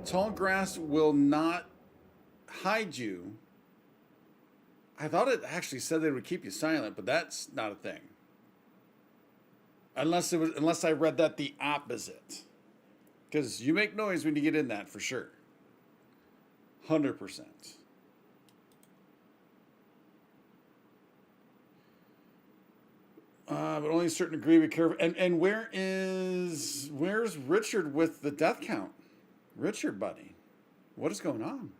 tall grass will not hide you. I thought it actually said they would keep you silent, but that's not a thing. Unless I read that the opposite. Because you make noise when you get in that for sure. 100%. But only a certain degree. Be careful. And where's Richard with the death count? Richard, buddy, what is going on?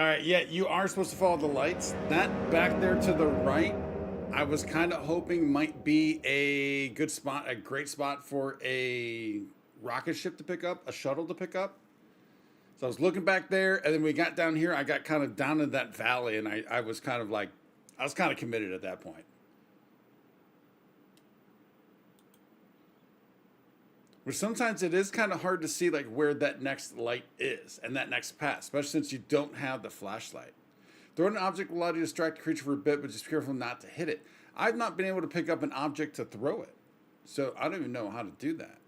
right, yeah, you are supposed to follow the lights. That back there to the right, I was kind of hoping might be a good spot, a great spot for a rocket ship to pick up, a shuttle to pick up. So I was looking back there, and then we got down here. I got kind of down in that valley, and I was kind of like, I was kind of committed at that point. But sometimes it is kind of hard to see like where that next light is and that next path, especially since you don't have the flashlight. Throwing an object will allow you to distract the creature for a bit, but just be careful not to hit it. I've not been able to pick up an object to throw it, so I don't even know how to do that.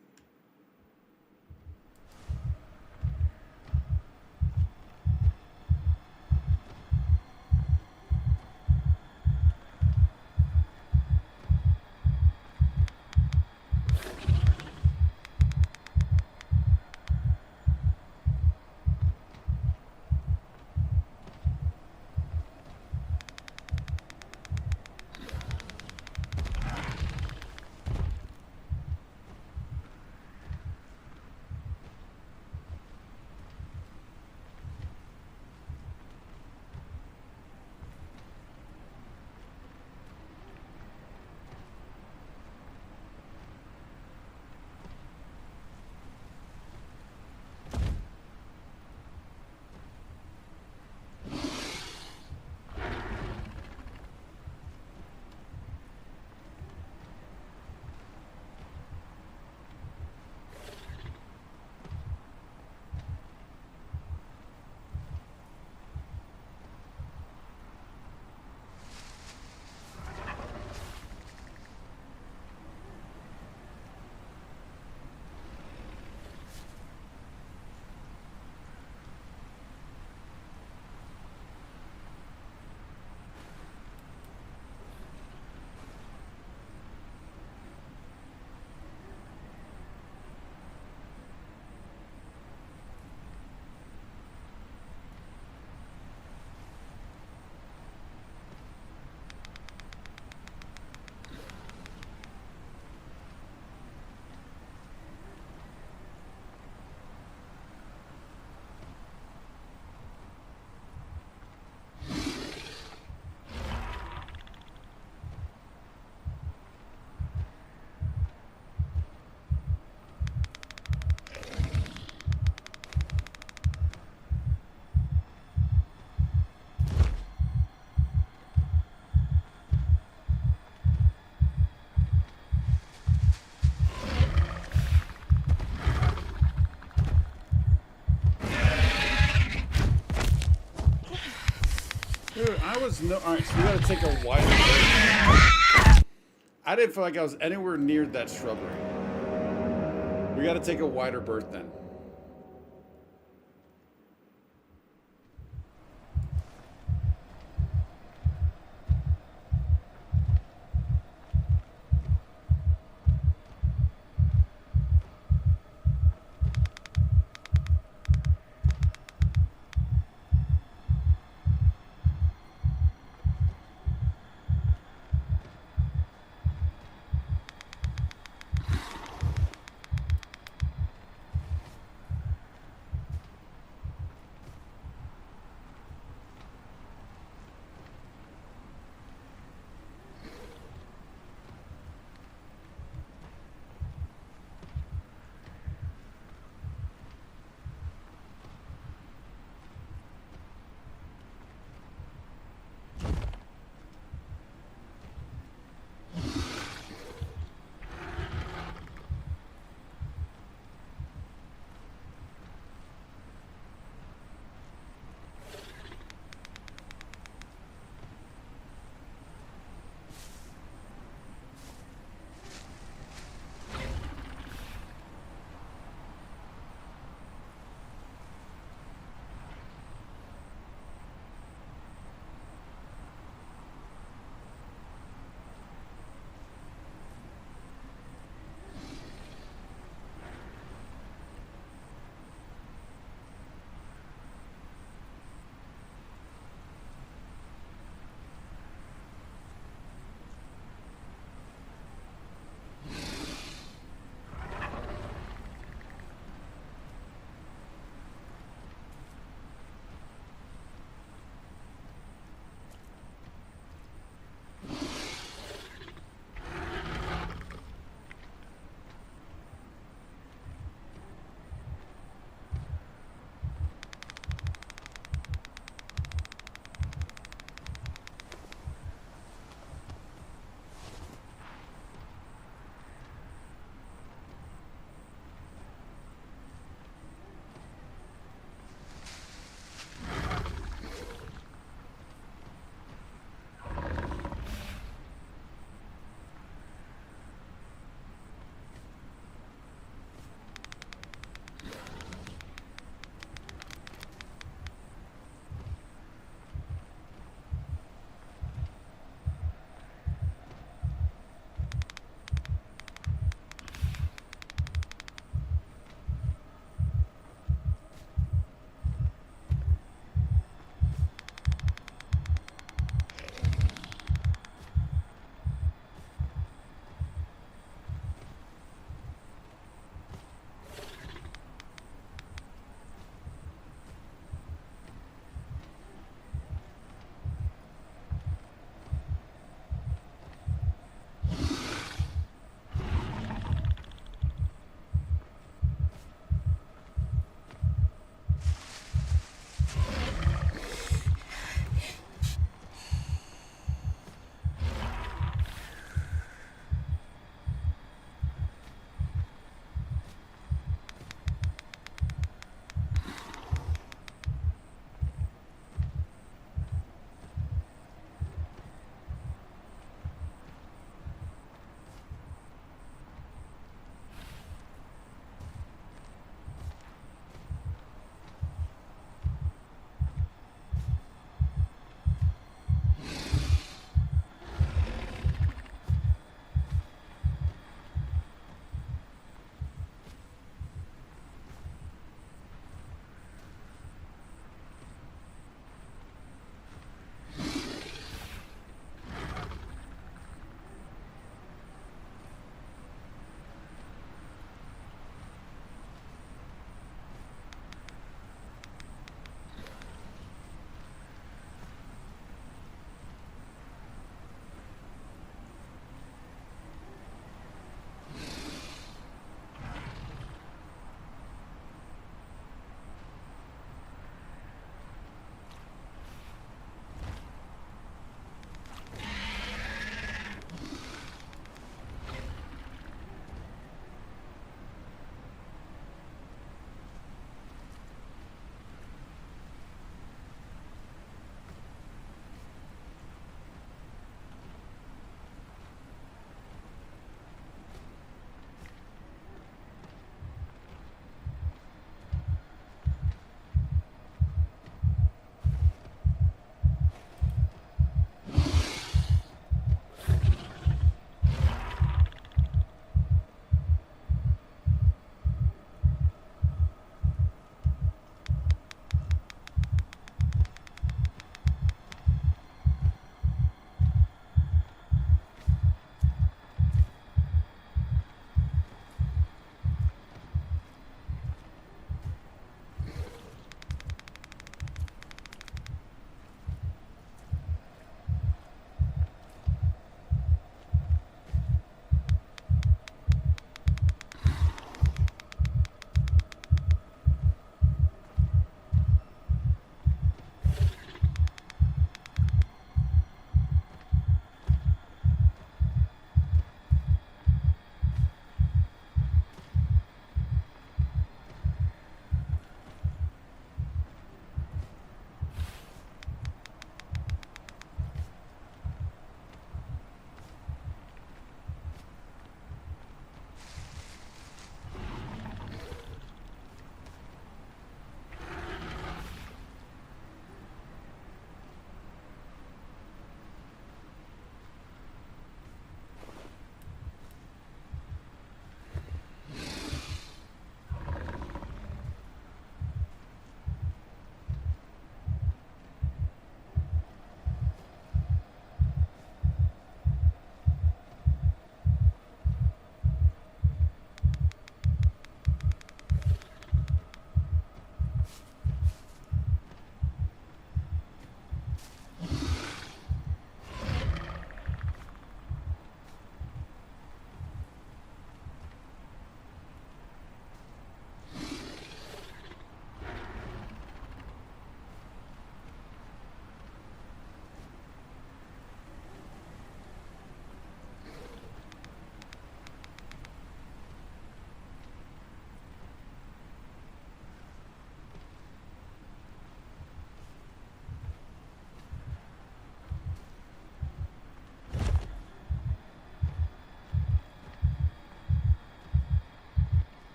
Dude, I was no. All right, so we gotta take a wider berth. I didn't feel like I was anywhere near that shrubbery. We gotta take a wider berth then.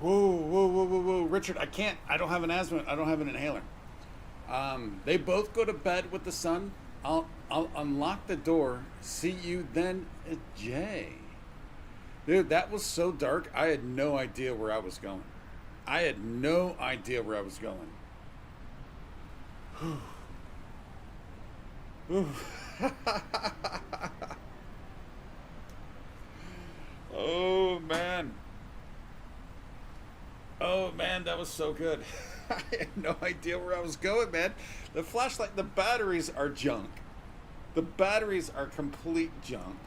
Whoa, Richard, I don't have an asthma. I don't have an inhaler. They both go to bed with the sun. I'll unlock the door. See you then, Jay. Dude, that was so dark. I had no idea where I was going. I had no idea where I was going. Oh man. Oh man, that was so good. I had no idea where I was going, man. The flashlight, the batteries are junk. The batteries are complete junk.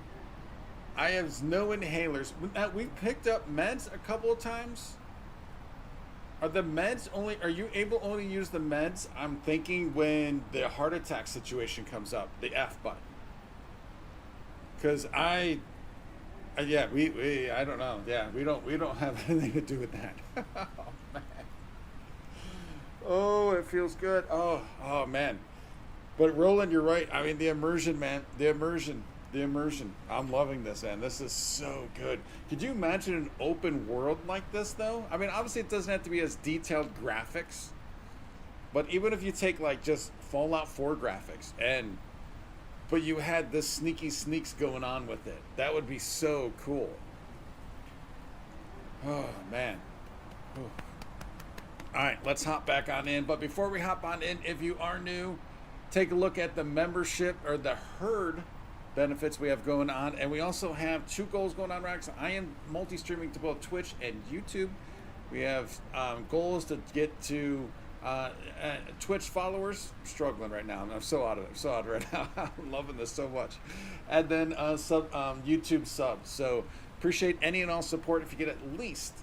I have no inhalers. We picked up meds a couple of times. Are the meds only? Are you able only to use the meds? I'm thinking when the heart attack situation comes up, the F button. Because I don't know. Yeah, we don't have anything to do with that. Oh man. Oh, it feels good. Oh man. But Roland, you're right. I mean, the immersion, man. The immersion. I'm loving this, man. This is so good. Could you imagine an open world like this, though? I mean, obviously, it doesn't have to be as detailed graphics. But even if you take, like, just Fallout 4 graphics, but you had this sneaky sneaks going on with it, that would be so cool. Oh, man. Whew. All right, let's hop back on in. But before we hop on in, if you are new, take a look at the membership or the herd benefits we have going on, and we also have 2 goals going on, Rex. I am multi-streaming to both Twitch and YouTube. We have goals to get to Twitch followers. I'm struggling right now. I'm so out of it. Right now. I'm loving this so much. And then YouTube subs. So appreciate any and all support. If you get at least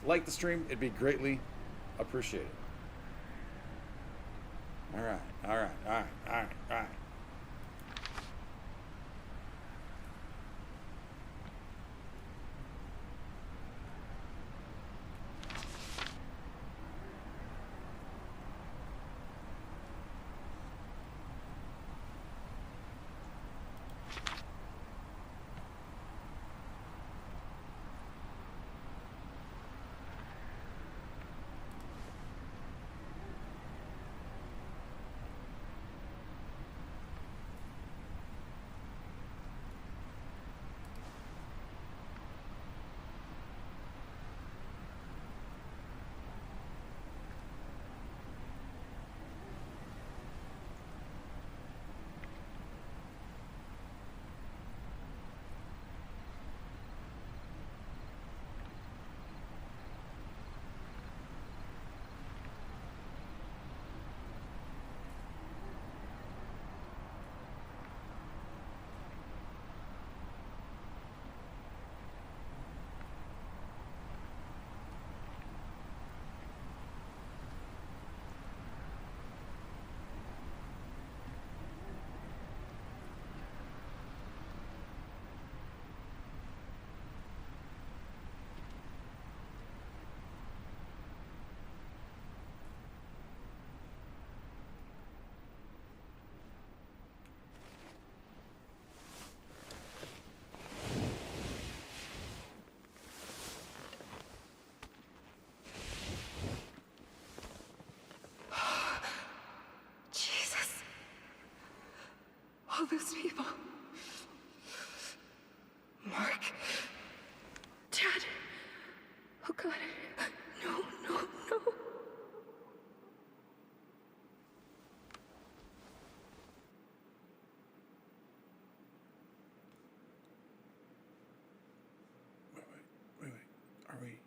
like the stream, it'd be greatly appreciated. All right. All those people. Mark. Dad. Oh God. No. Wait. Are we?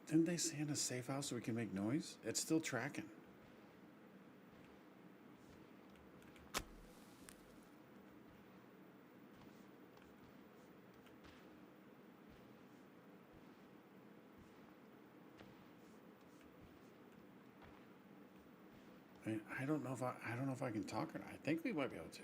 Didn't they say in a safe house so we can make noise? It's still tracking. I don't know if I don't know if I can talk or not. I think we might be able to.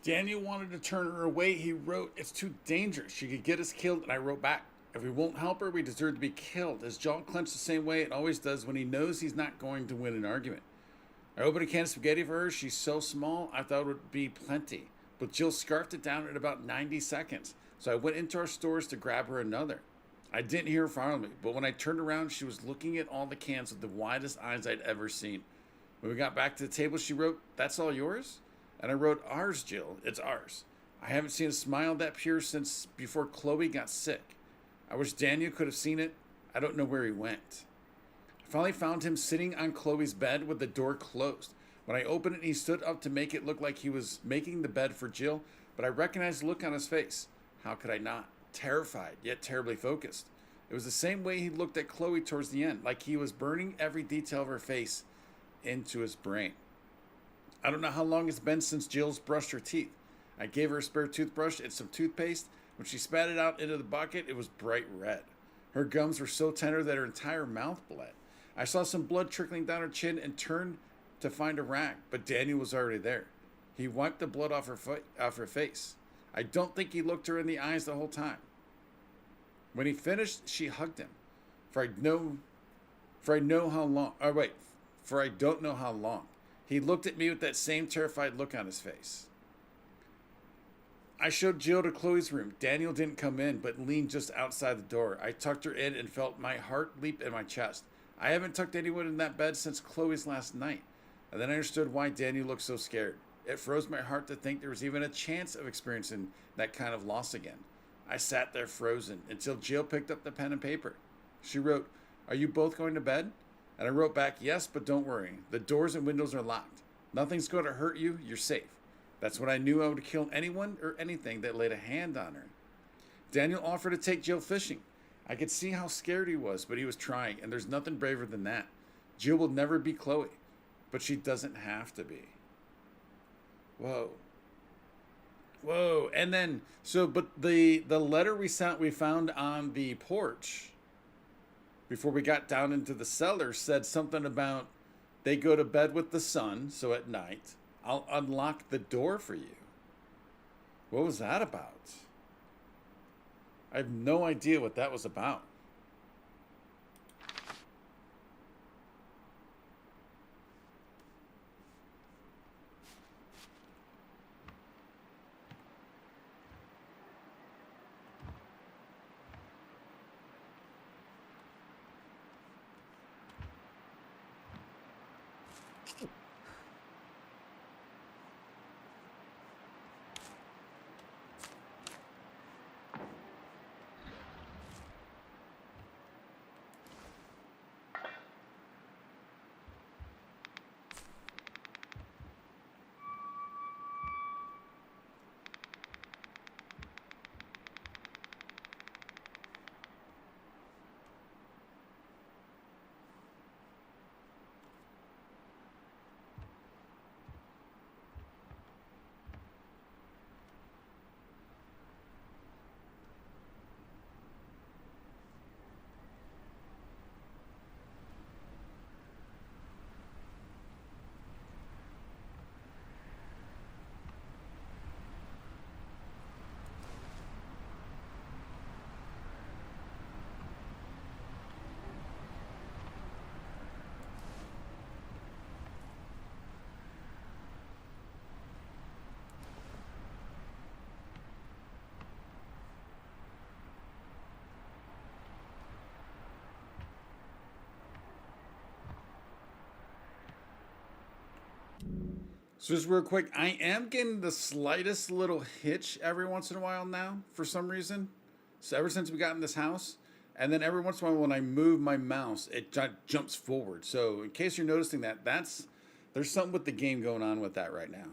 Daniel wanted to turn her away. He wrote, "It's too dangerous. She could get us killed." And I wrote back, "If we won't help her, we deserve to be killed." His jaw clenched the same way it always does when he knows he's not going to win an argument. I opened a can of spaghetti for her. She's so small, I thought it would be plenty. But Jill scarfed it down in about 90 seconds. So I went into our stores to grab her another. I didn't hear her follow me, but when I turned around, she was looking at all the cans with the widest eyes I'd ever seen. When we got back to the table, she wrote, "That's all yours?" And I wrote, "Ours, Jill. It's ours. I haven't seen a smile that pure since before Chloe got sick. I wish Daniel could have seen it. I don't know where he went." I finally found him sitting on Chloe's bed with the door closed. When I opened it, he stood up to make it look like he was making the bed for Jill, but I recognized the look on his face. How could I not? Terrified, yet terribly focused. It was the same way he looked at Chloe towards the end, like he was burning every detail of her face into his brain. I don't know how long it's been since Jill's brushed her teeth. I gave her a spare toothbrush and some toothpaste. When she spat it out into the bucket, it was bright red. Her gums were so tender that her entire mouth bled. I saw some blood trickling down her chin and turned to find a rag, but Daniel was already there. He wiped the blood off her face. I don't think he looked her in the eyes the whole time. When he finished, she hugged him. For I don't know how long. He looked at me with that same terrified look on his face. I showed Jill to Chloe's room. Daniel didn't come in, but leaned just outside the door. I tucked her in and felt my heart leap in my chest. I haven't tucked anyone in that bed since Chloe's last night. And then I understood why Daniel looked so scared. It froze my heart to think there was even a chance of experiencing that kind of loss again. I sat there frozen until Jill picked up the pen and paper. She wrote, "Are you both going to bed?" And I wrote back, "Yes, but don't worry. The doors and windows are locked. Nothing's going to hurt you. You're safe." That's when I knew I would kill anyone or anything that laid a hand on her. Daniel offered to take Jill fishing. I could see how scared he was, but he was trying, and there's nothing braver than that. Jill will never be Chloe, but she doesn't have to be. Whoa. And then, but the letter we found on the porch before we got down into the cellar said something about they go to bed with the sun, so at night, I'll unlock the door for you. What was that about? I have no idea what that was about. So just real quick, I am getting the slightest little hitch every once in a while now for some reason. So ever since we got in this house, and then every once in a while when I move my mouse, it jumps forward. So in case you're noticing that, there's something with the game going on with that right now.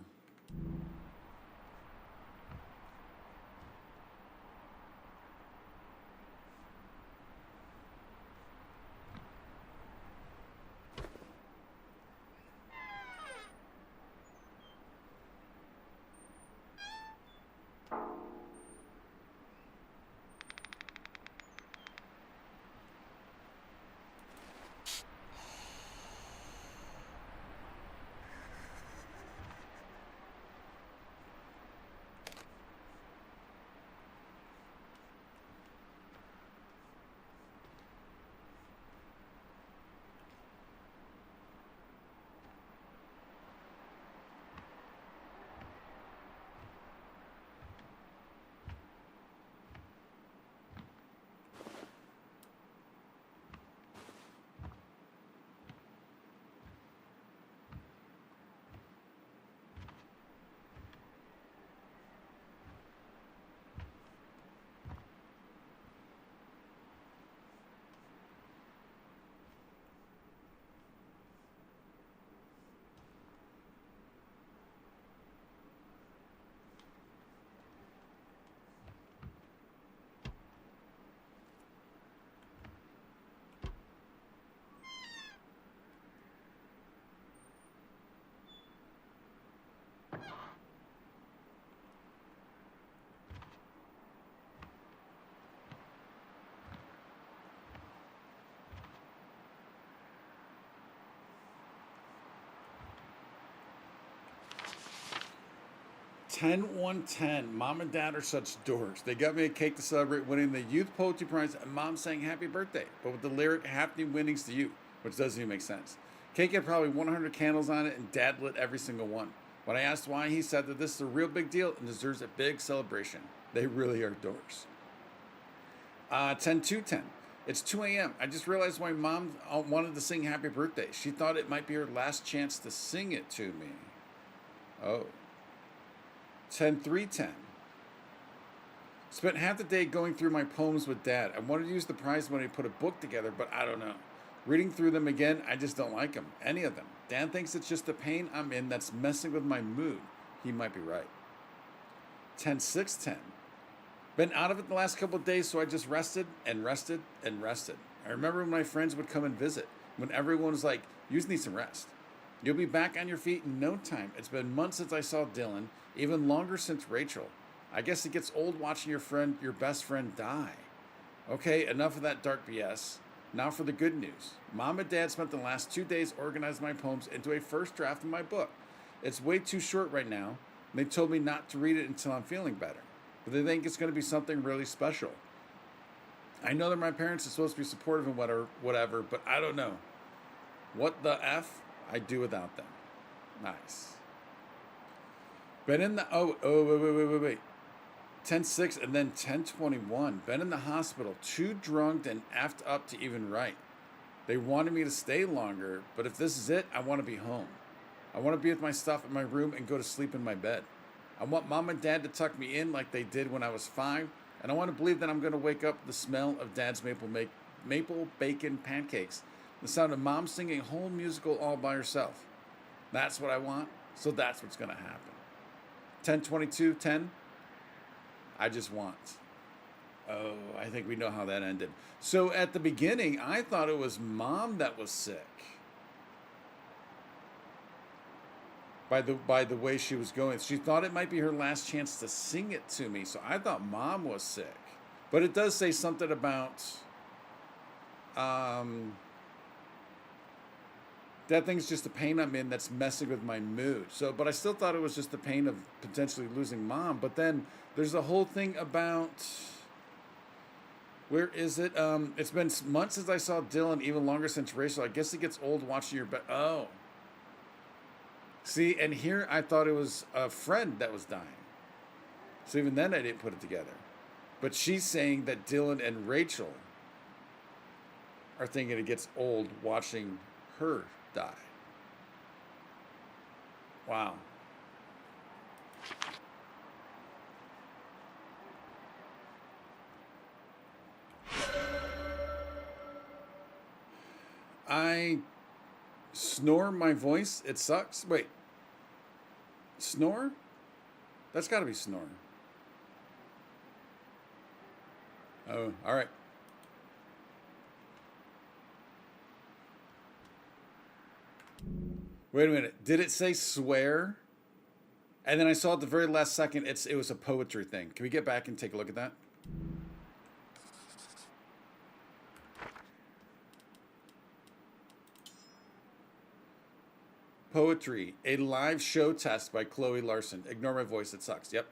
Ten one ten. Mom and Dad are such dorks. They got me a cake to celebrate winning the Youth Poetry Prize, and Mom saying happy birthday, but with the lyric happy winnings to you, which doesn't even make sense. Cake had probably 100 candles on it, and Dad lit every single one. When I asked why, he said that this is a real big deal and deserves a big celebration. They really are dorks. 10-2-10. It's 2 a.m. I just realized why Mom wanted to sing happy birthday. She thought it might be her last chance to sing it to me. Oh. 10-3-10. Spent half the day going through my poems with Dad. I wanted to use the prize money to put a book together, but I don't know. Reading through them again, I just don't like them. Any of them. Dad thinks it's just the pain I'm in that's messing with my mood. He might be right. 10-6-10. Been out of it the last couple of days, so I just rested and rested and rested. I remember when my friends would come and visit, when everyone was like, you just need some rest. You'll be back on your feet in no time. It's been months since I saw Dylan, even longer since Rachel. I guess it gets old watching your best friend die. Okay, enough of that dark BS. Now for the good news. Mom and Dad spent the last 2 days organizing my poems into a first draft of my book. It's way too short right now. They told me not to read it until I'm feeling better. But they think it's going to be something really special. I know that my parents are supposed to be supportive and whatever, but I don't know. What the F? I do without them. Nice. Been in the... wait. 10:06 and then 10:21. Been in the hospital, too drunk and effed up to even write. They wanted me to stay longer, but if this is it, I want to be home. I want to be with my stuff in my room and go to sleep in my bed. I want mom and dad to tuck me in like they did when I was 5, and I want to believe that I'm going to wake up the smell of dad's maple bacon pancakes, the sound of mom singing a whole musical all by herself. That's what I want, so that's what's going to happen. 10:22, I just want. Oh, I think we know how that ended. So at the beginning, I thought it was mom that was sick. By the way she was going. She thought it might be her last chance to sing it to me. So I thought mom was sick. But it does say something about that thing's just a pain I'm in that's messing with my mood. So, but I still thought it was just the pain of potentially losing mom. But then there's a whole thing about, where is it? It's been months since I saw Dylan, even longer since Rachel. I guess it gets old watching your oh. See, and here I thought it was a friend that was dying. So even then I didn't put it together. But she's saying that Dylan and Rachel are thinking it gets old watching her die. Wow. I snore my voice. It sucks. Wait. Snore? That's got to be snore. Oh, all right. Wait a minute. Did it say swear? And then I saw at the very last second it was a poetry thing. Can we get back and take a look at that? Poetry, a live show test by Chloe Larson. Ignore my voice, it sucks. Yep.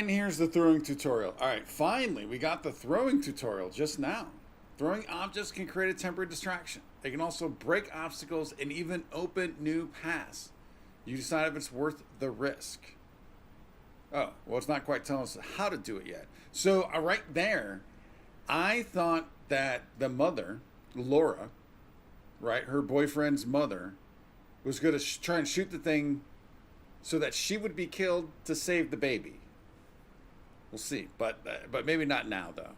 And here's the throwing tutorial. All right, finally, we got the throwing tutorial just now. Throwing objects can create a temporary distraction. It can also break obstacles and even open new paths. You decide if it's worth the risk. Oh, well, it's not quite telling us how to do it yet. So right there, I thought that the mother, Laura, right, her boyfriend's mother, was going to try and shoot the thing so that she would be killed to save the baby. We'll see, but maybe not now, though.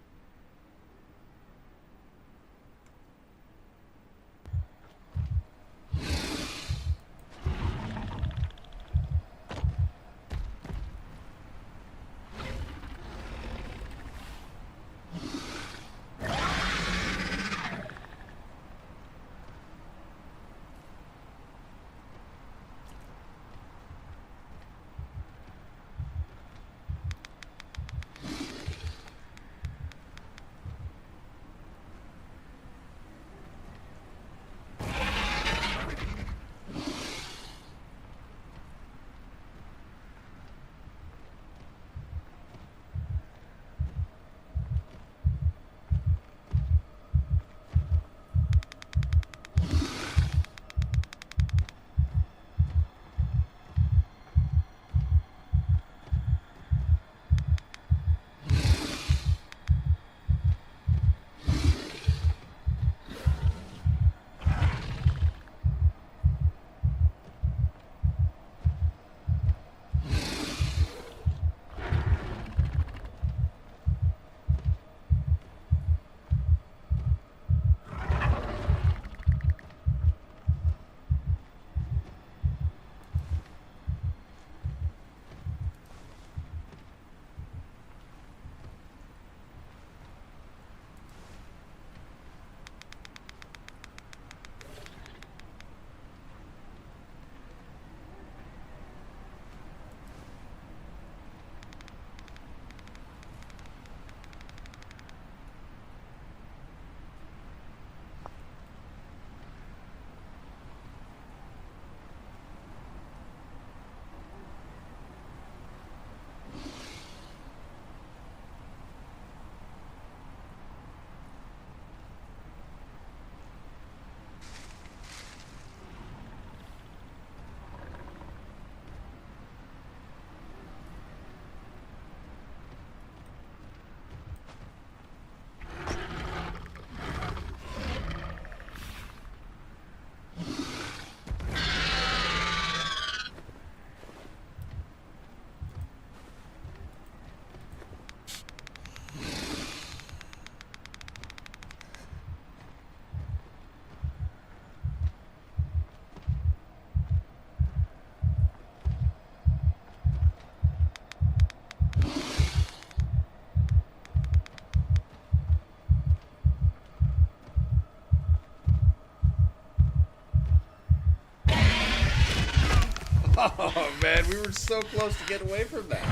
Oh, man, we were so close to get away from that.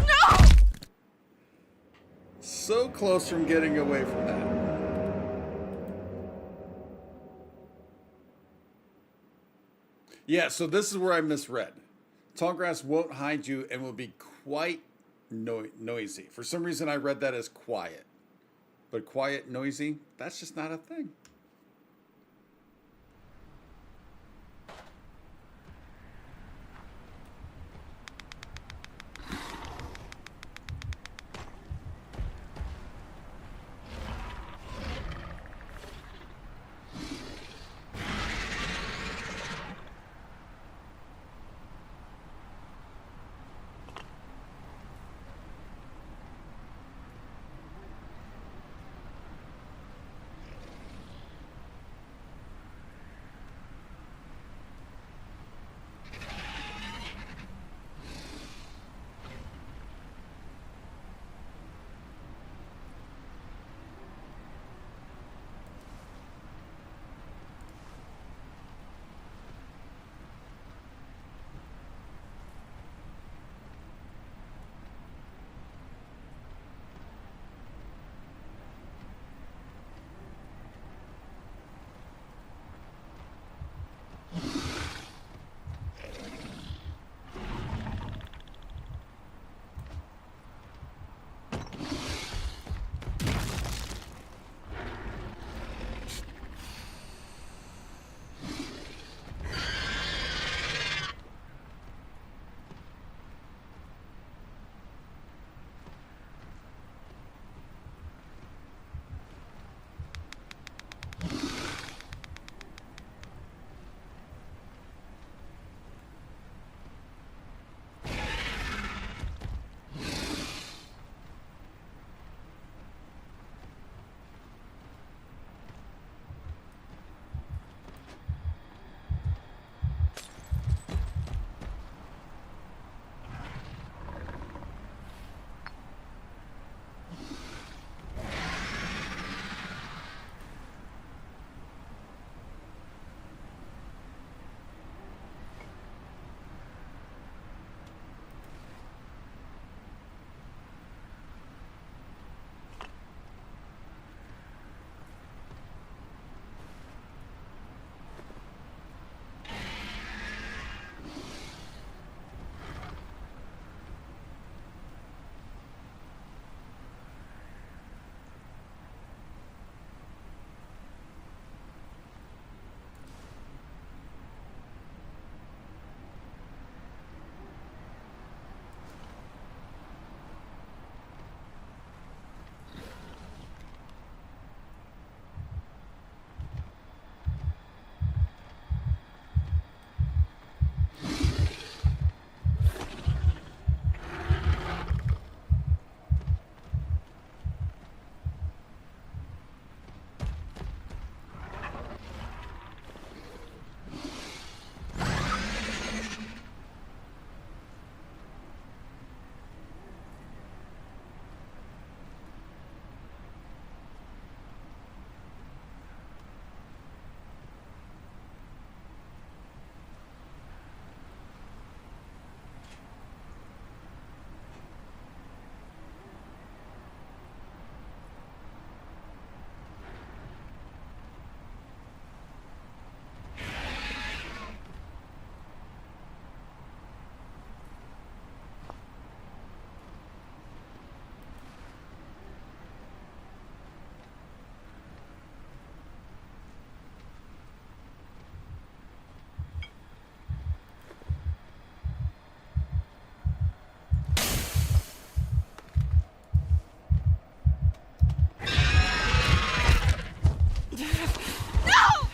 No! So close from getting away from that. Yeah, so this is where I misread. Tall grass won't hide you and will be quite noisy. For some reason, I read that as quiet. But quiet, noisy, that's just not a thing.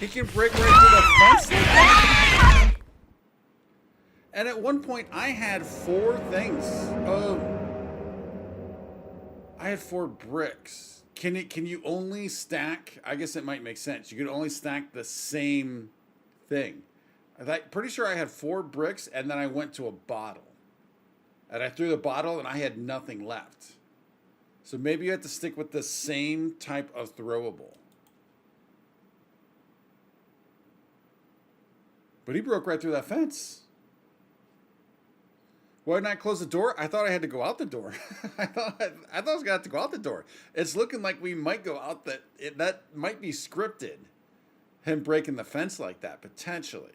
He can break right through the fence. And at one point, I had 4 things. I had 4 bricks. Can you only stack? I guess it might make sense. You could only stack the same thing. Pretty sure I had 4 bricks, and then I went to a bottle. And I threw the bottle, and I had nothing left. So maybe you have to stick with the same type of throwable. But he broke right through that fence. Why didn't I close the door? I thought I had to go out the door. I thought I was going to have to go out the door. It's looking like we might go out that might be scripted. Him breaking the fence like that, potentially.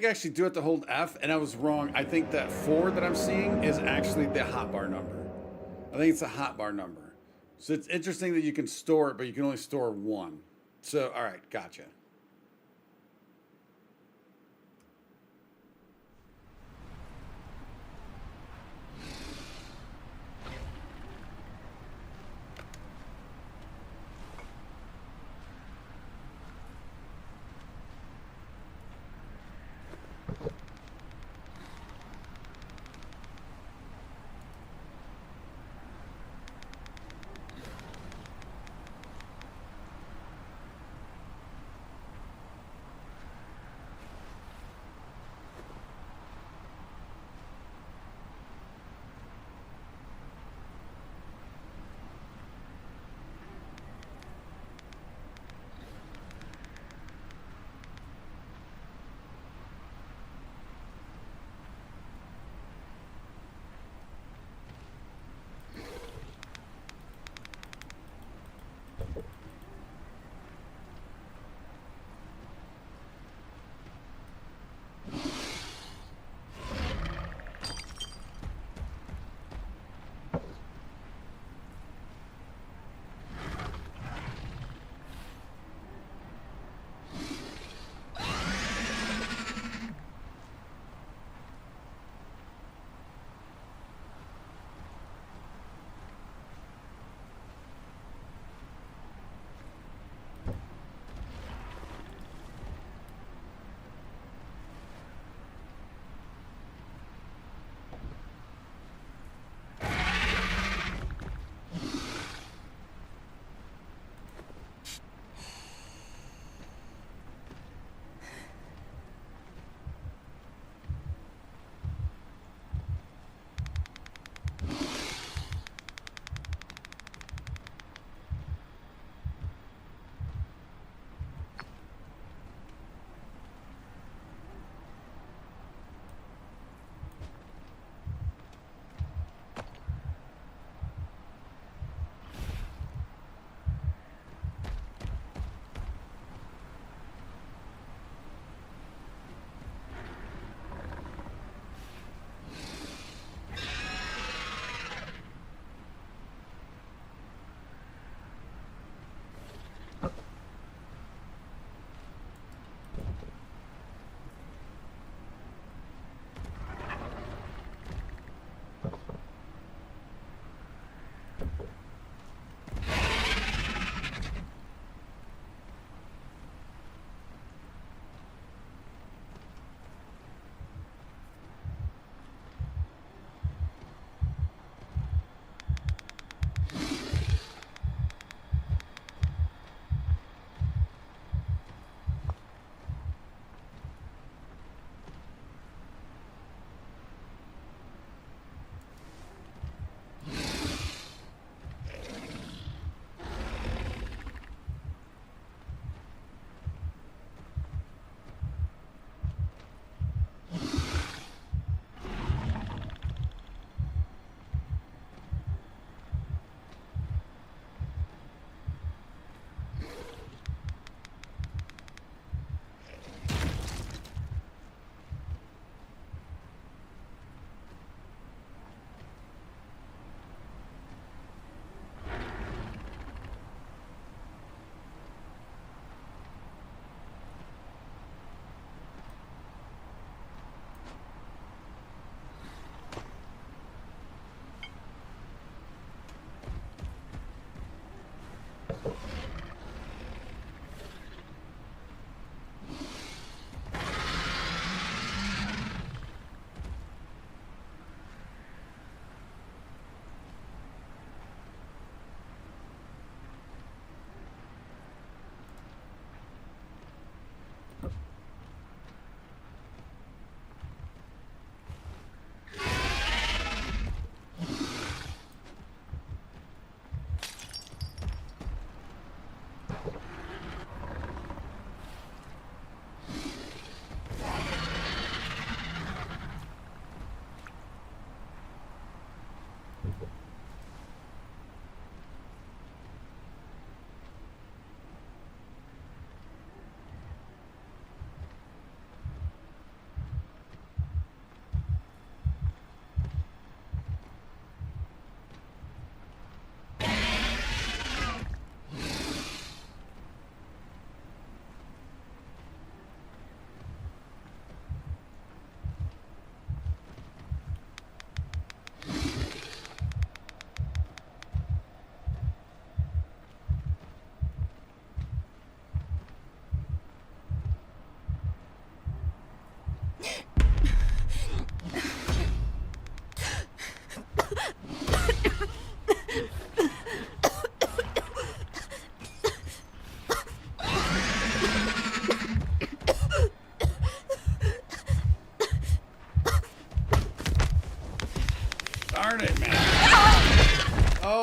think I actually do have to hold F, and I was wrong. I think that 4 that I'm seeing is actually the hotbar number. I think it's a hotbar number. So it's interesting that you can store it, but you can only store 1. So, all right, gotcha.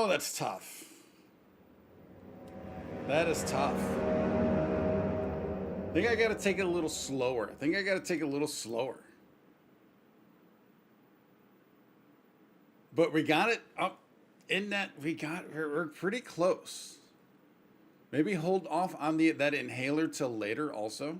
Oh, that's tough. That is tough. I think I gotta take it a little slower. But we got it up in that. We're pretty close. Maybe hold off on that inhaler till later also.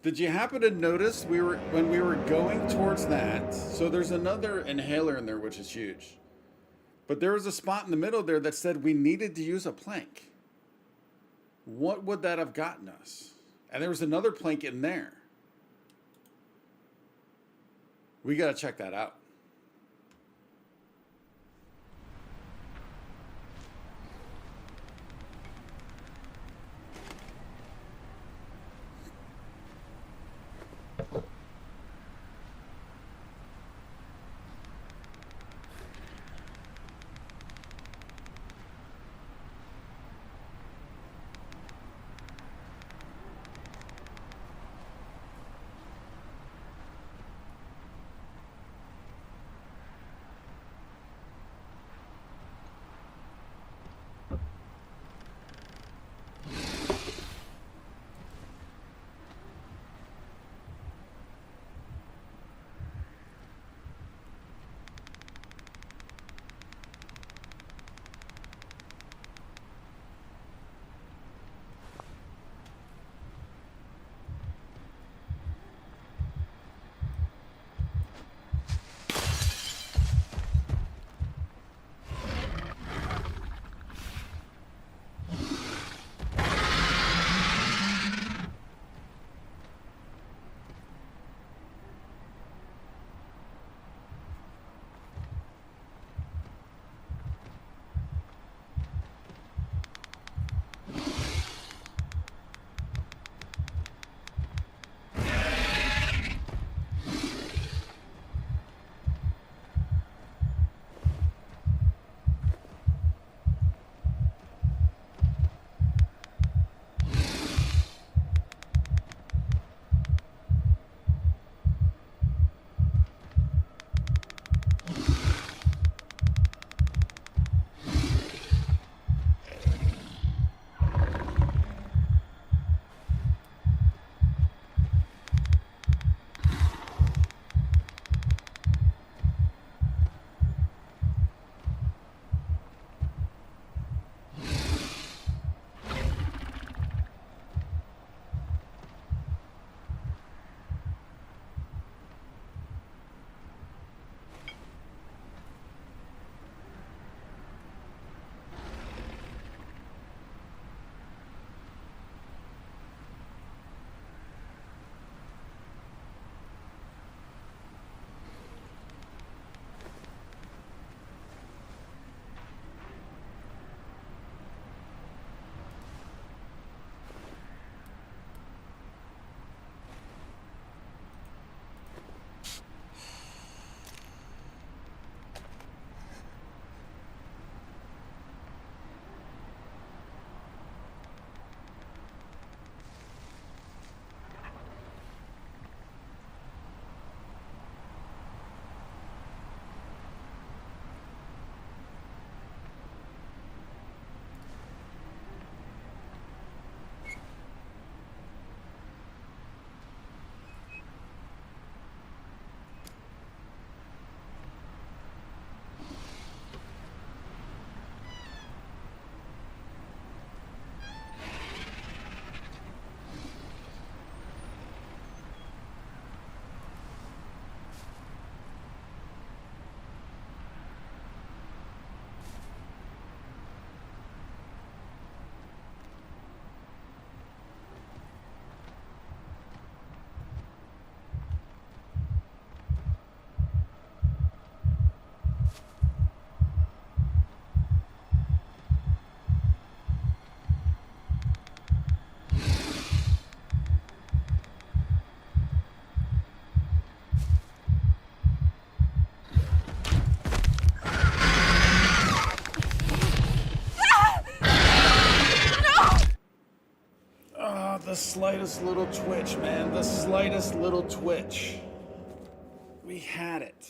Did you happen to notice when we were going towards that? So there's another inhaler in there, which is huge. But there was a spot in the middle there that said we needed to use a plank. What would that have gotten us? And there was another plank in there. We got to check that out. The slightest little twitch, man. The slightest little twitch. We had it.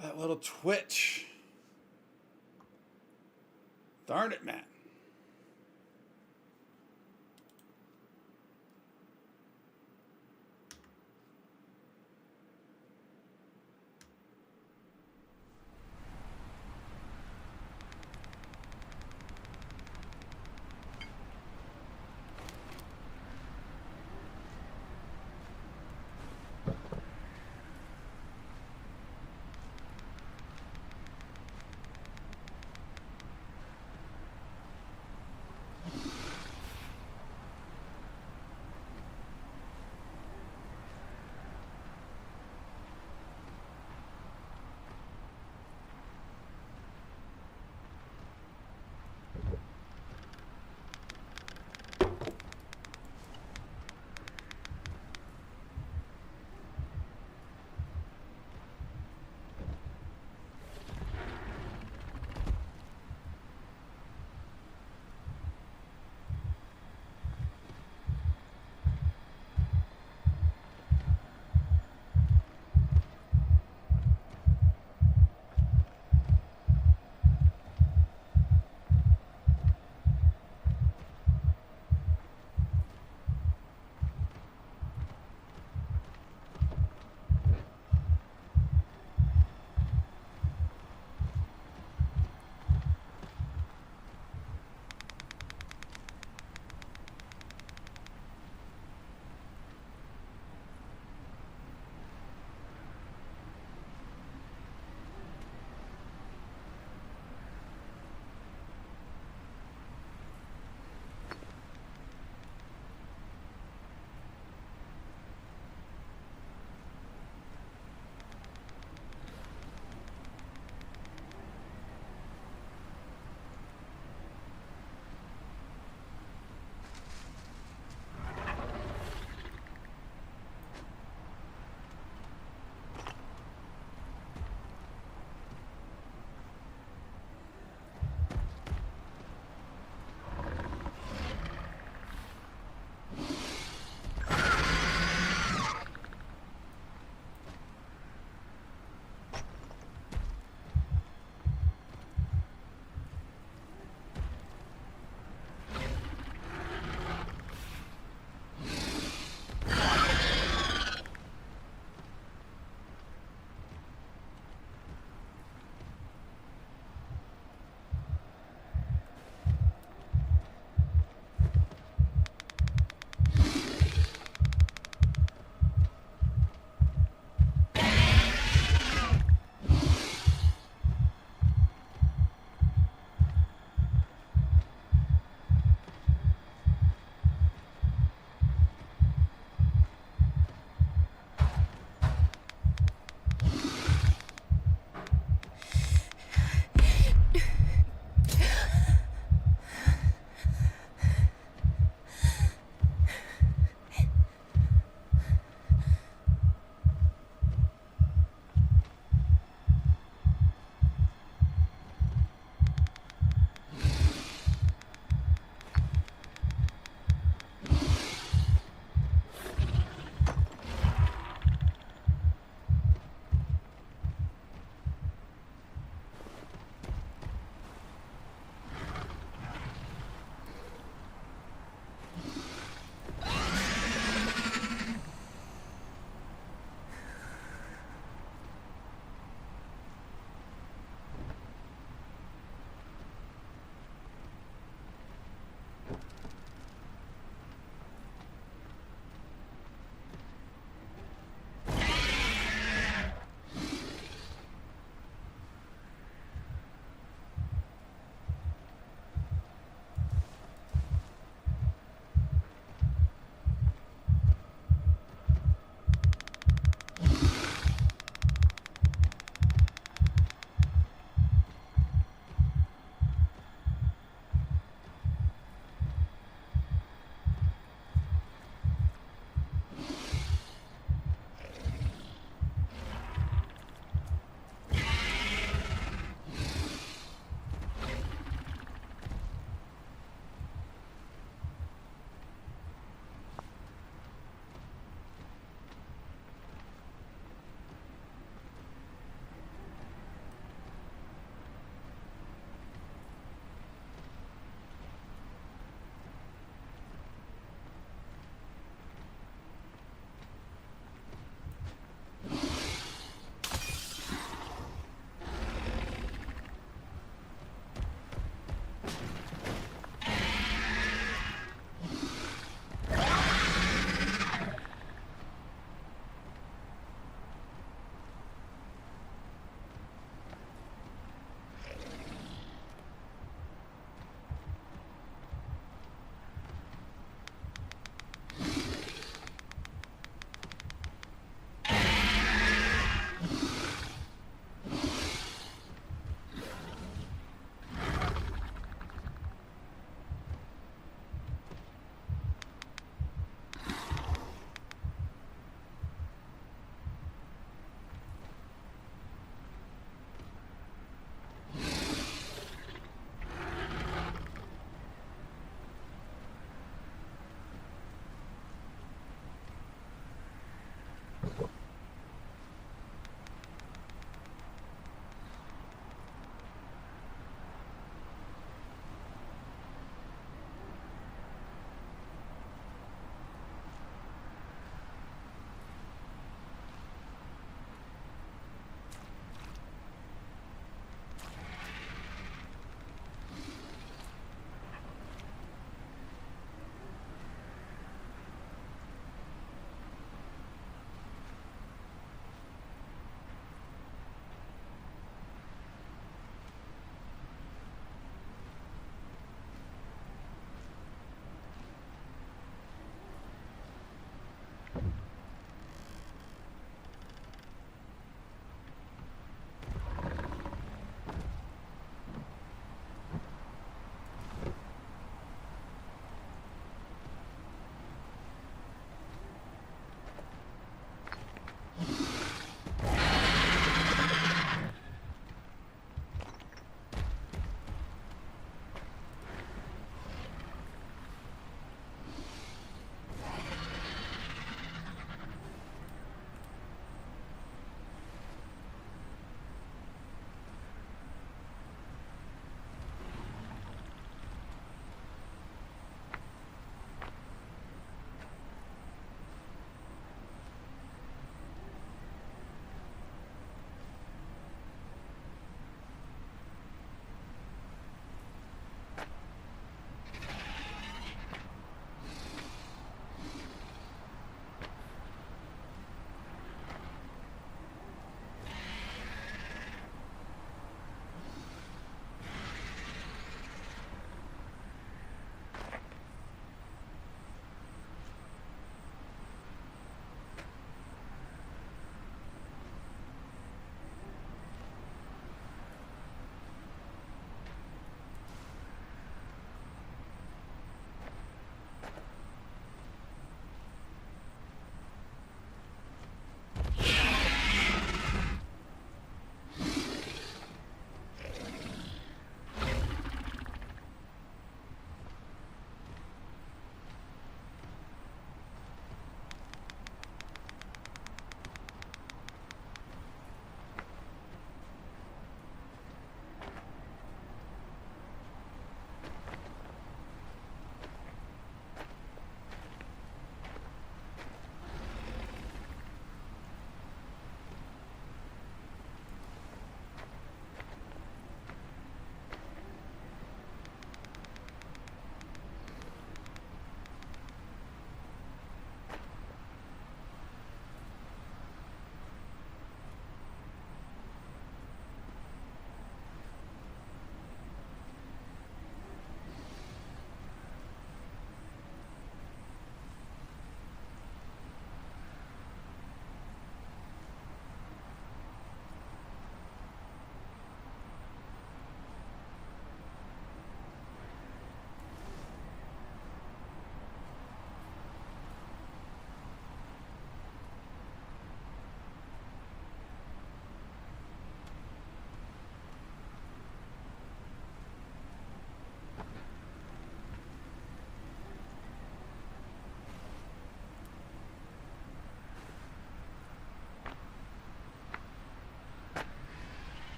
That little twitch. Darn it, man.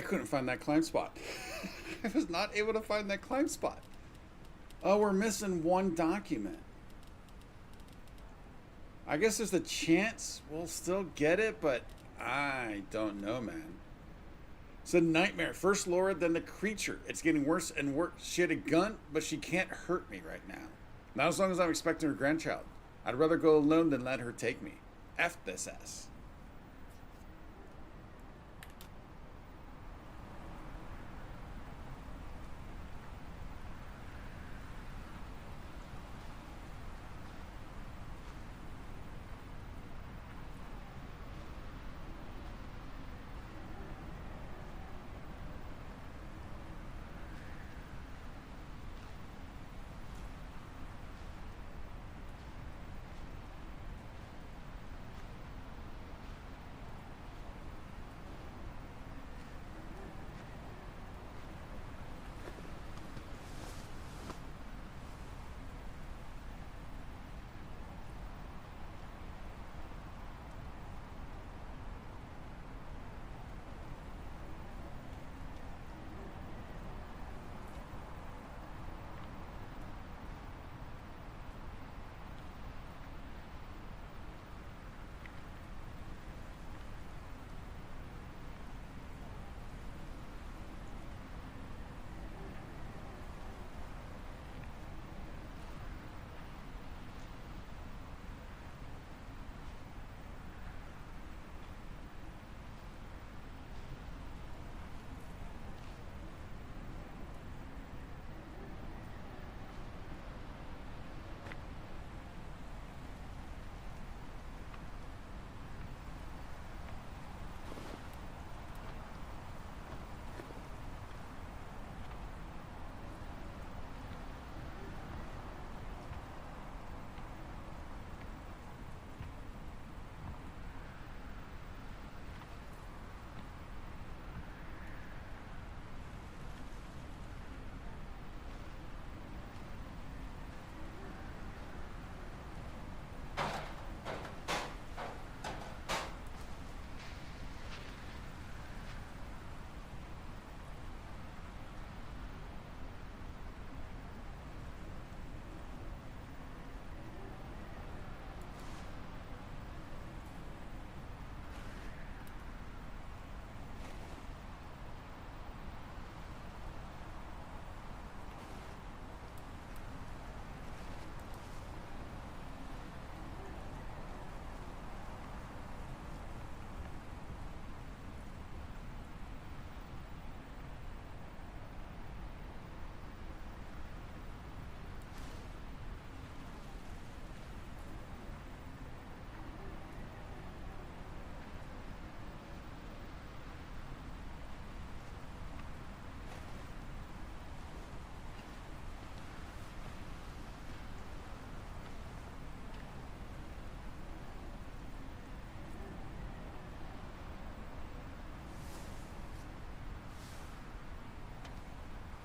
I couldn't find that climb spot. I was not able to find that climb spot. Oh, we're missing one document. I guess there's a chance we'll still get it, but I don't know, man. It's a nightmare. First Laura, then the creature. It's getting worse and worse. She had a gun, but she can't hurt me right now. Not as long as I'm expecting her grandchild. I'd rather go alone than let her take me. F this ass.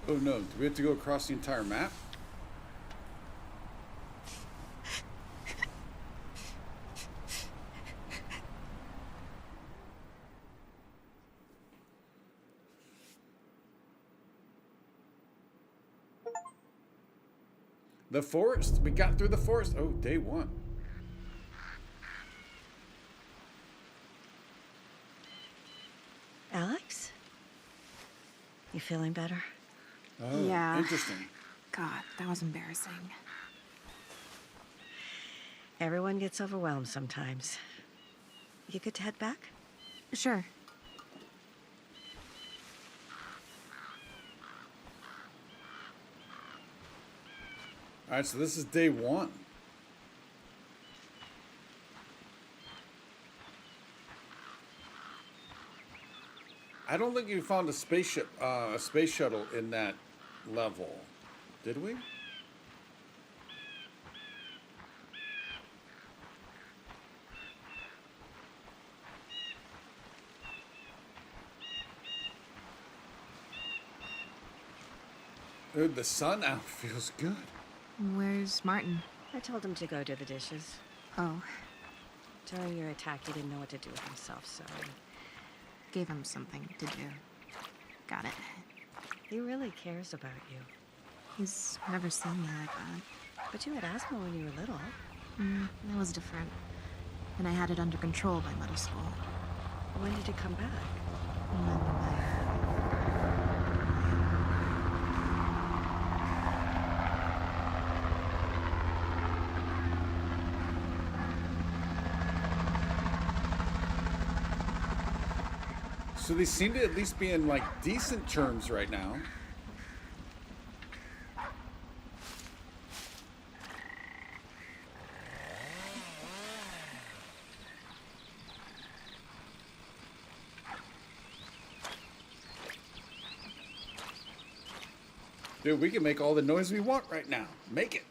Oh no, do we have to go across the entire map? The forest. We got through the forest. Oh, day one. Alex? You feeling better? Oh, Yeah. interesting. God, that was embarrassing. Everyone gets overwhelmed sometimes. You good to head back? Sure. All right, so this is day one. I don't think you found a spaceship, a space shuttle in that level, did we? Dude, the sun out feels good. Where's Martin? I told him to go do the dishes. Oh, During your attack, he didn't know what to do with himself, so... gave him something to do. Got it. He really cares about you. He's never seen me like that. But you had asthma when you were little. That was different. And I had it under control by middle school. When did it come back? So they seem to at least be in like decent terms right now. Dude, we can make all the noise we want right now. Make it.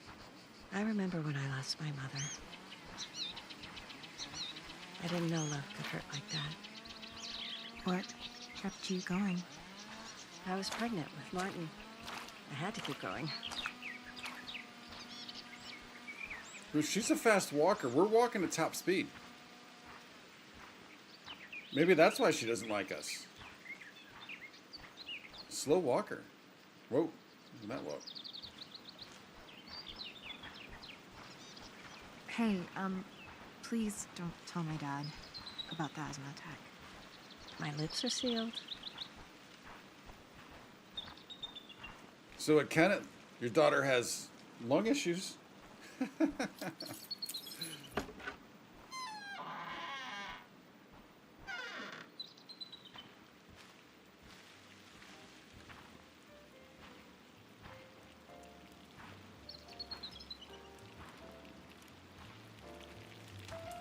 I remember when I lost my mother. I didn't know love could hurt like that. What kept you going? I was pregnant with Martin. I had to keep going. Dude, she's a fast walker. We're walking at top speed. Maybe that's why she doesn't like us. Slow walker. Whoa. Look at that look. Hey, please don't tell my dad about the asthma attack. My lips are sealed. So at Kenneth, your daughter has lung issues.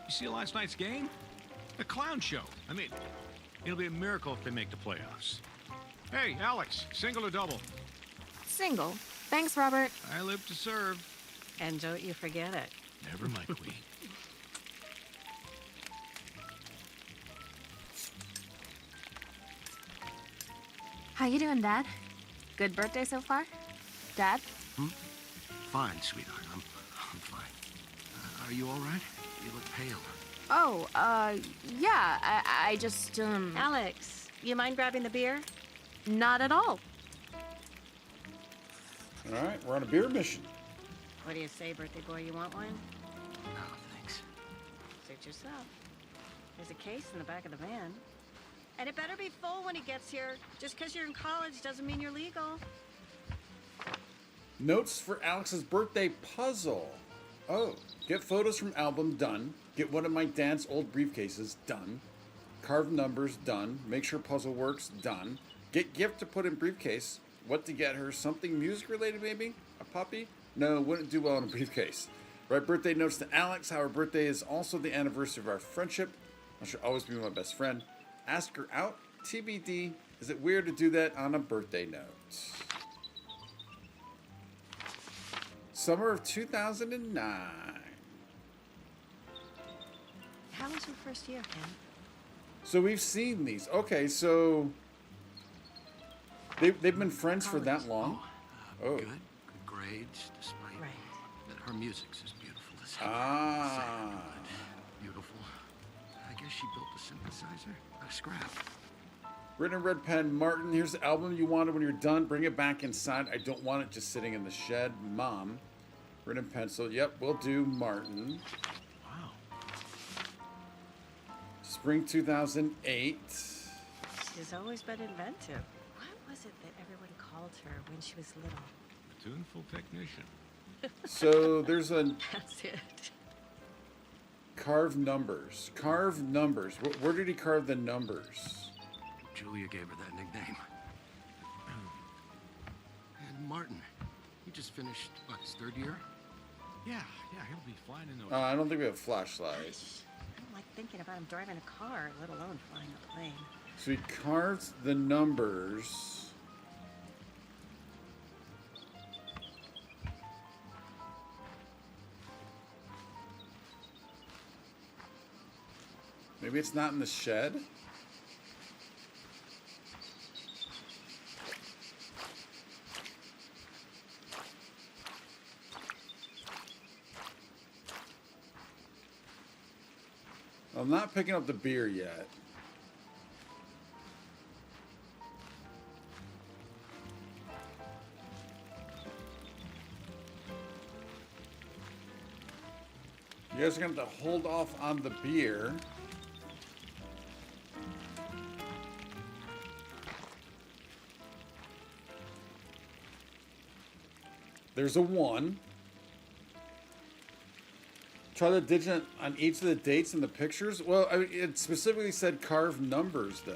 You see last night's game? A clown show. I mean, it'll be a miracle if they make the playoffs. Hey, Alex, single or double? Single. Thanks, Robert. I live to serve. And don't you forget it. Never might we. How you doing, Dad? Good birthday so far? Dad? Fine, sweetheart. I'm fine. Are you all right? You look pale. Oh, yeah, I just, Alex, you mind grabbing the beer? not at all. All right, we're on a beer mission. What do you say, birthday boy? You want one? No, thanks. Suit yourself. There's a case in the back of the van. And it better be full when he gets here. Just because you're in college doesn't mean you're legal. Notes for Alex's birthday puzzle. Oh, get photos from album, done. Get one of my dad's old briefcases, done. Carve numbers, done. Make sure puzzle works, done. Get gift to put in briefcase. What to get her? Something music related, maybe? A puppy? No, wouldn't do well in a briefcase. Write birthday notes to Alex. How her birthday is also the anniversary of our friendship. I should always be my best friend. Ask her out. TBD. Is it weird to do that on a birthday note? Summer of 2009. How was your first year, Ken? So we've seen these. Okay, so they've been friends for that long. Oh. Good grades, despite Right. that her music's as beautiful as hell. Ah. Sad, but beautiful. I guess she built a synthesizer out of scrap. Written in red pen, Martin, here's the album you wanted when you're done. Bring it back inside. I don't want it just sitting in the shed. Mom. Written in pencil. Yep, we'll do Martin. Wow. Spring 2008. She's always been inventive. What was it that everyone called her when she was little? A tuneful technician. So there's a That's it. carved numbers. Carved numbers. Where did he carve the numbers? Julia gave her that nickname. And Martin, he just finished, what, his third year? Yeah, he'll be flying in those. I don't think we have flashlights. I don't like thinking about him driving a car, let alone flying a plane. So he carved the numbers. Maybe it's not in the shed? I'm not picking up the beer yet. You guys are going to have to hold off on the beer. There's a 1. Try the digit on each of the dates in the pictures. Well, I mean, it specifically said carved numbers, though.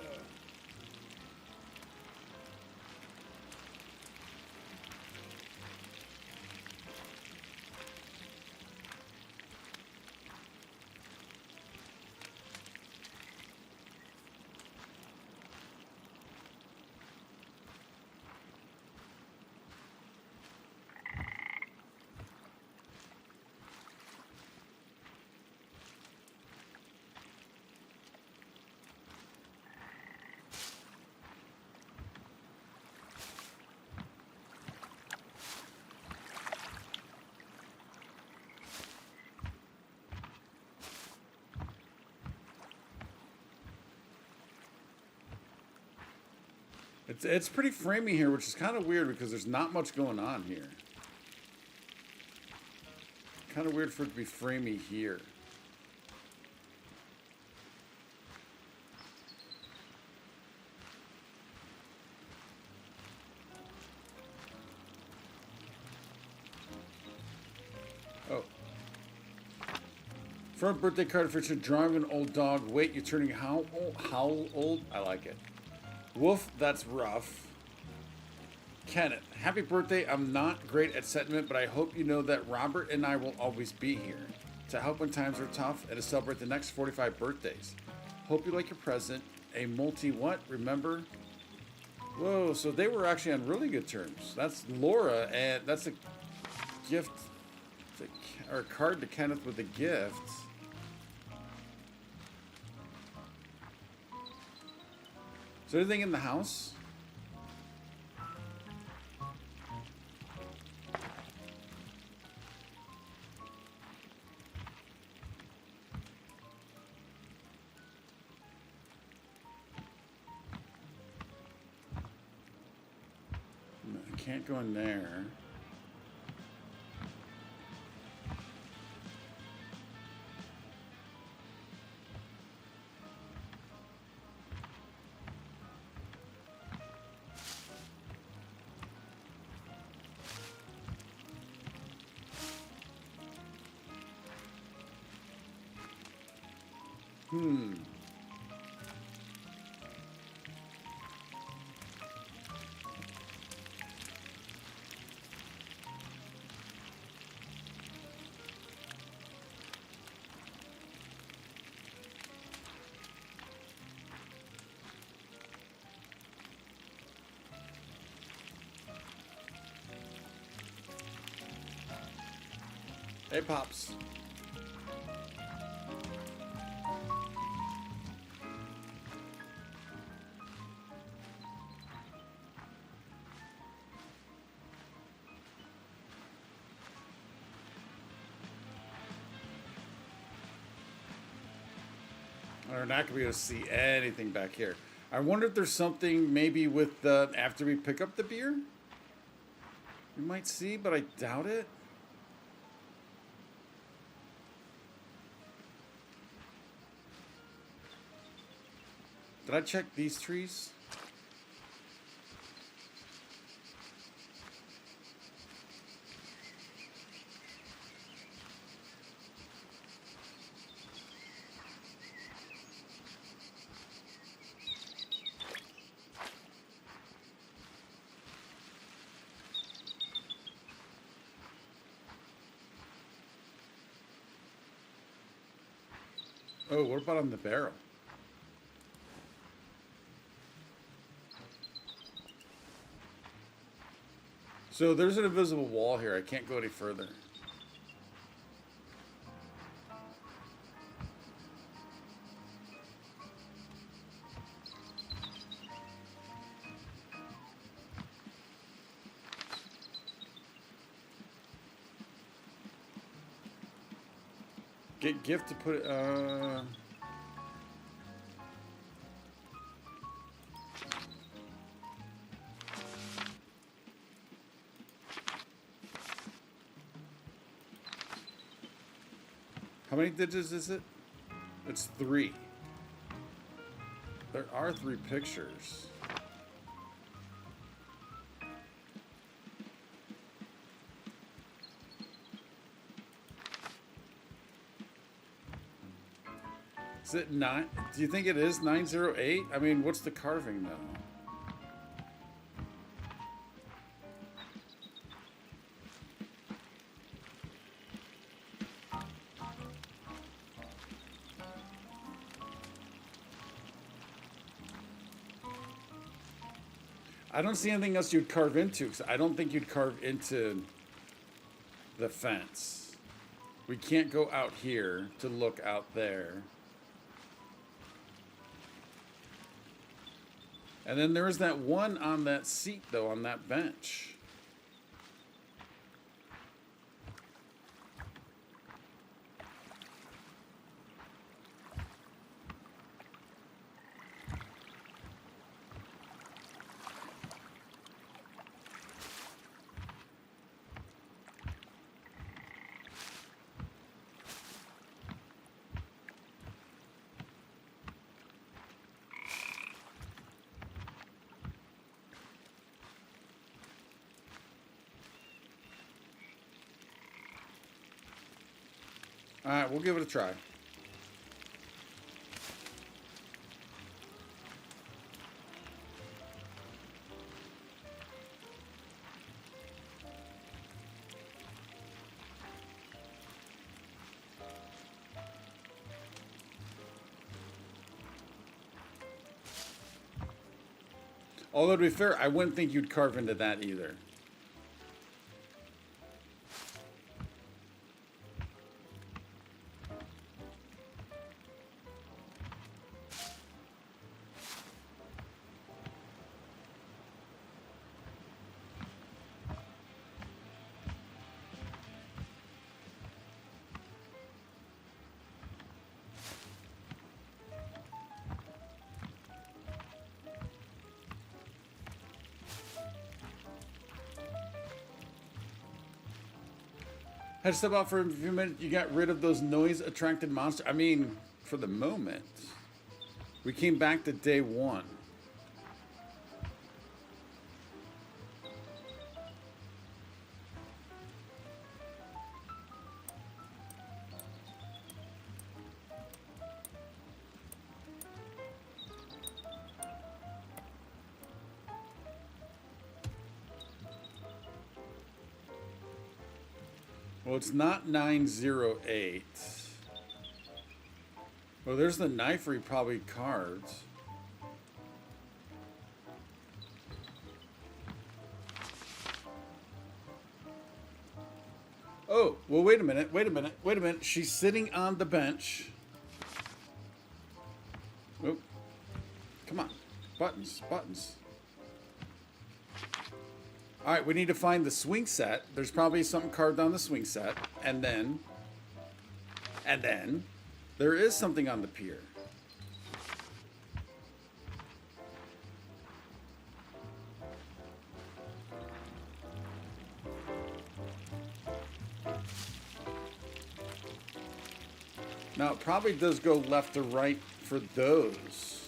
It's pretty framey here, which is kind of weird because there's not much going on here. Kind of weird for it to be framey here. Oh. Front birthday card for drawing an old dog. Wait, you're turning how old? How old? I like it. Woof, that's rough. Kenneth, happy birthday. I'm not great at sentiment, but I hope you know that Robert and I will always be here to help when times are tough and to celebrate the next 45 birthdays. Hope you like your present. A multi what? Remember? Whoa, so they were actually on really good terms. That's Laura, and that's a gift, or a card to Kenneth with a gift. Is there anything in the house? No, I can't go in there. Hey, Pops. We're not going to be able to see anything back here. I wonder if there's something maybe with the, after we pick up the beer? We might see, but I doubt it. Did I check these trees? Oh, what about on the barrel? So there's an invisible wall here. I can't go any further. Get gift to put it, How many digits is it? It's 3. There are 3 pictures. Is it 9? Do you think it is 908? I mean, what's the carving though? I don't see anything else you'd carve into, because I don't think you'd carve into the fence. We can't go out here to look out there. And then there's that one on that seat, though, on that bench. All right, we'll give it a try. Although, to be fair, I wouldn't think you'd carve into that either. Had to step out for a few minutes. You got rid of those noise-attracted monsters. I mean, for the moment. We came back to day 1. Well, it's not 908. Well, there's the knife where he probably carved. Oh, well, wait a minute, wait a minute, wait a minute. She's sitting on the bench. Oh, come on. Buttons, buttons. All right, we need to find the swing set. There's probably something carved on the swing set. And then there is something on the pier. Now, it probably does go left to right for those.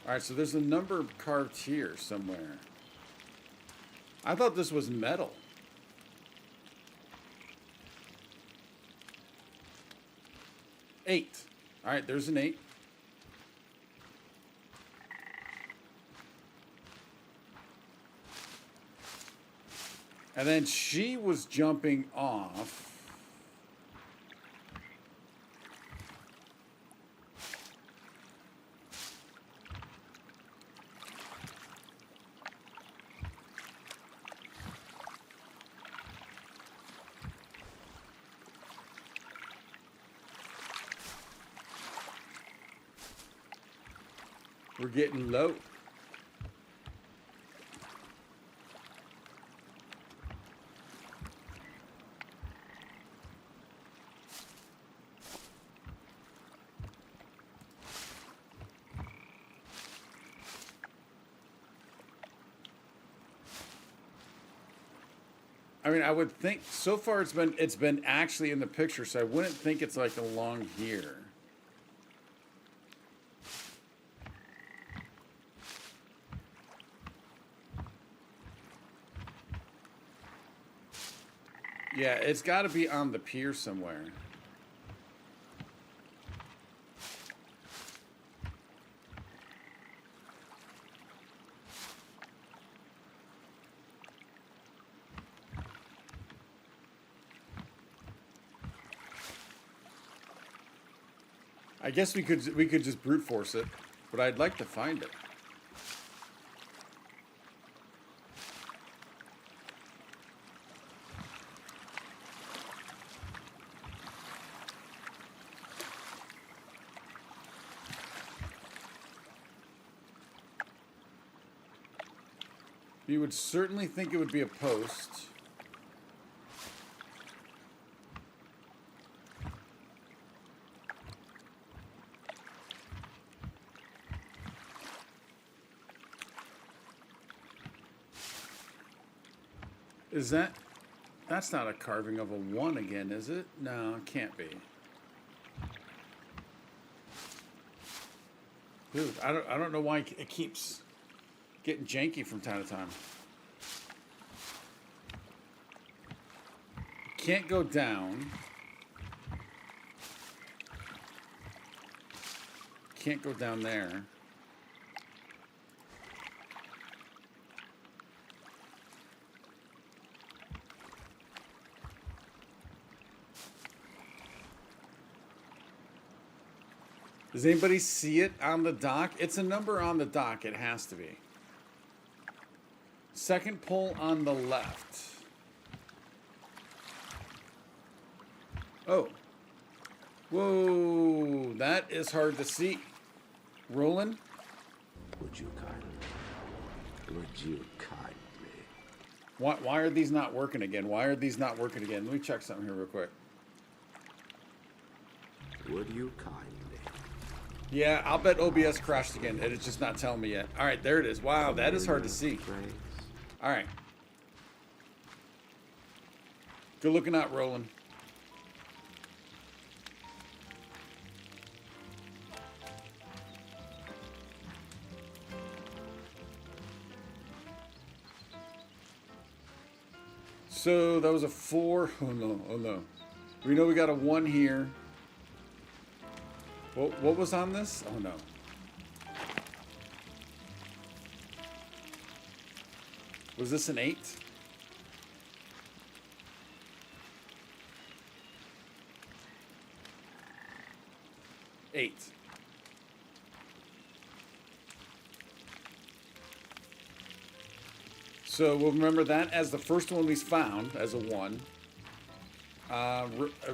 All right, so there's a number carved here somewhere. I thought this was metal. Eight. All right, there's an 8. And then she was jumping off. We're getting low. I mean, I would think so far it's been actually in the picture, so I wouldn't think it's like along here. Yeah, it's got to be on the pier somewhere. I guess we could just brute force it, but I'd like to find it. You would certainly think it would be a post. Is that... That's not a carving of a 1 again, is it? No, it can't be. Dude, I don't know why it keeps getting janky from time to time. Can't go down. Can't go down there. Does anybody see it on the dock? It's a number on the dock. It has to be. Second pull on the left. Oh. Whoa. That is hard to see. Rolling. Would you kindly? Would you kindly? Why are these not working again? Why are these not working again? Let me check something here real quick. Would you kindly? Yeah, I'll bet OBS crashed again. It's just not telling me yet. All right, there it is. Wow, that is hard to see. All right. Good looking out, Roland. So that was a 4. Oh no, oh no. We know we got a 1 here. What was on this? Oh no. Was this an 8? Eight. So we'll remember that as the first one we found as a 1.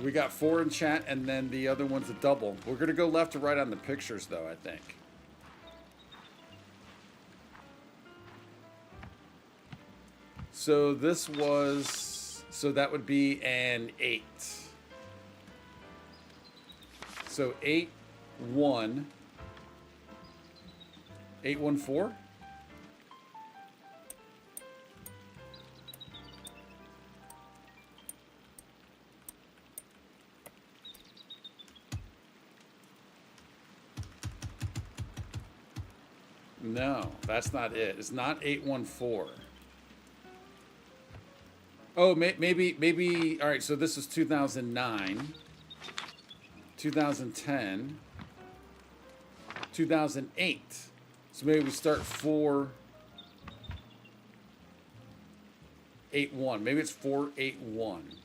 We got 4 in chat, and then the other one's a double. We're going to go left to right on the pictures, though, I think. So this was... So that would be an 8. So 8, 1. 8, 1, 4? No, that's not it. It's not 814. Oh, maybe. All right, so this is 2009, 2010, 2008. So maybe we start 481. Maybe it's 481.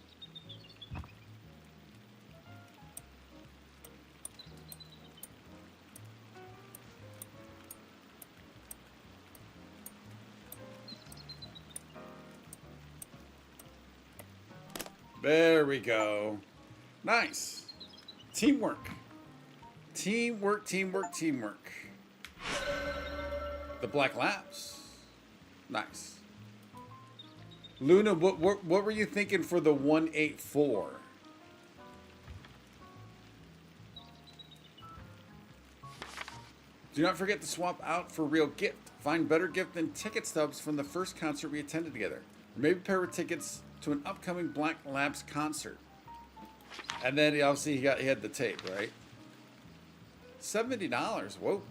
There we go. Nice. Teamwork. Teamwork, teamwork, teamwork. The Black Labs. Nice. Luna, what were you thinking for the 184? Do not forget to swap out for real gift. Find better gift than ticket stubs from the first concert we attended together. Or maybe pair with tickets to an upcoming Black Labs concert. And then obviously he had the tape, right? $70. Whoa.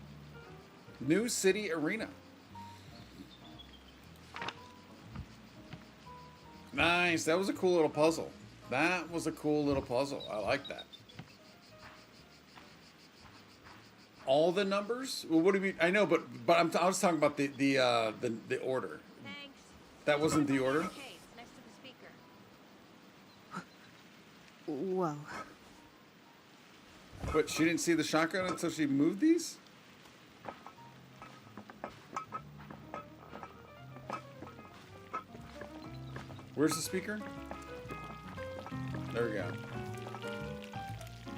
New City Arena. Nice. That was a cool little puzzle. That was a cool little puzzle. I like that. All the numbers? Well, what do you mean? I know, but I was talking about the order. Thanks. That wasn't the order. Case next to the speaker. Whoa. But she didn't see the shotgun until she moved these? Where's the speaker? There we go.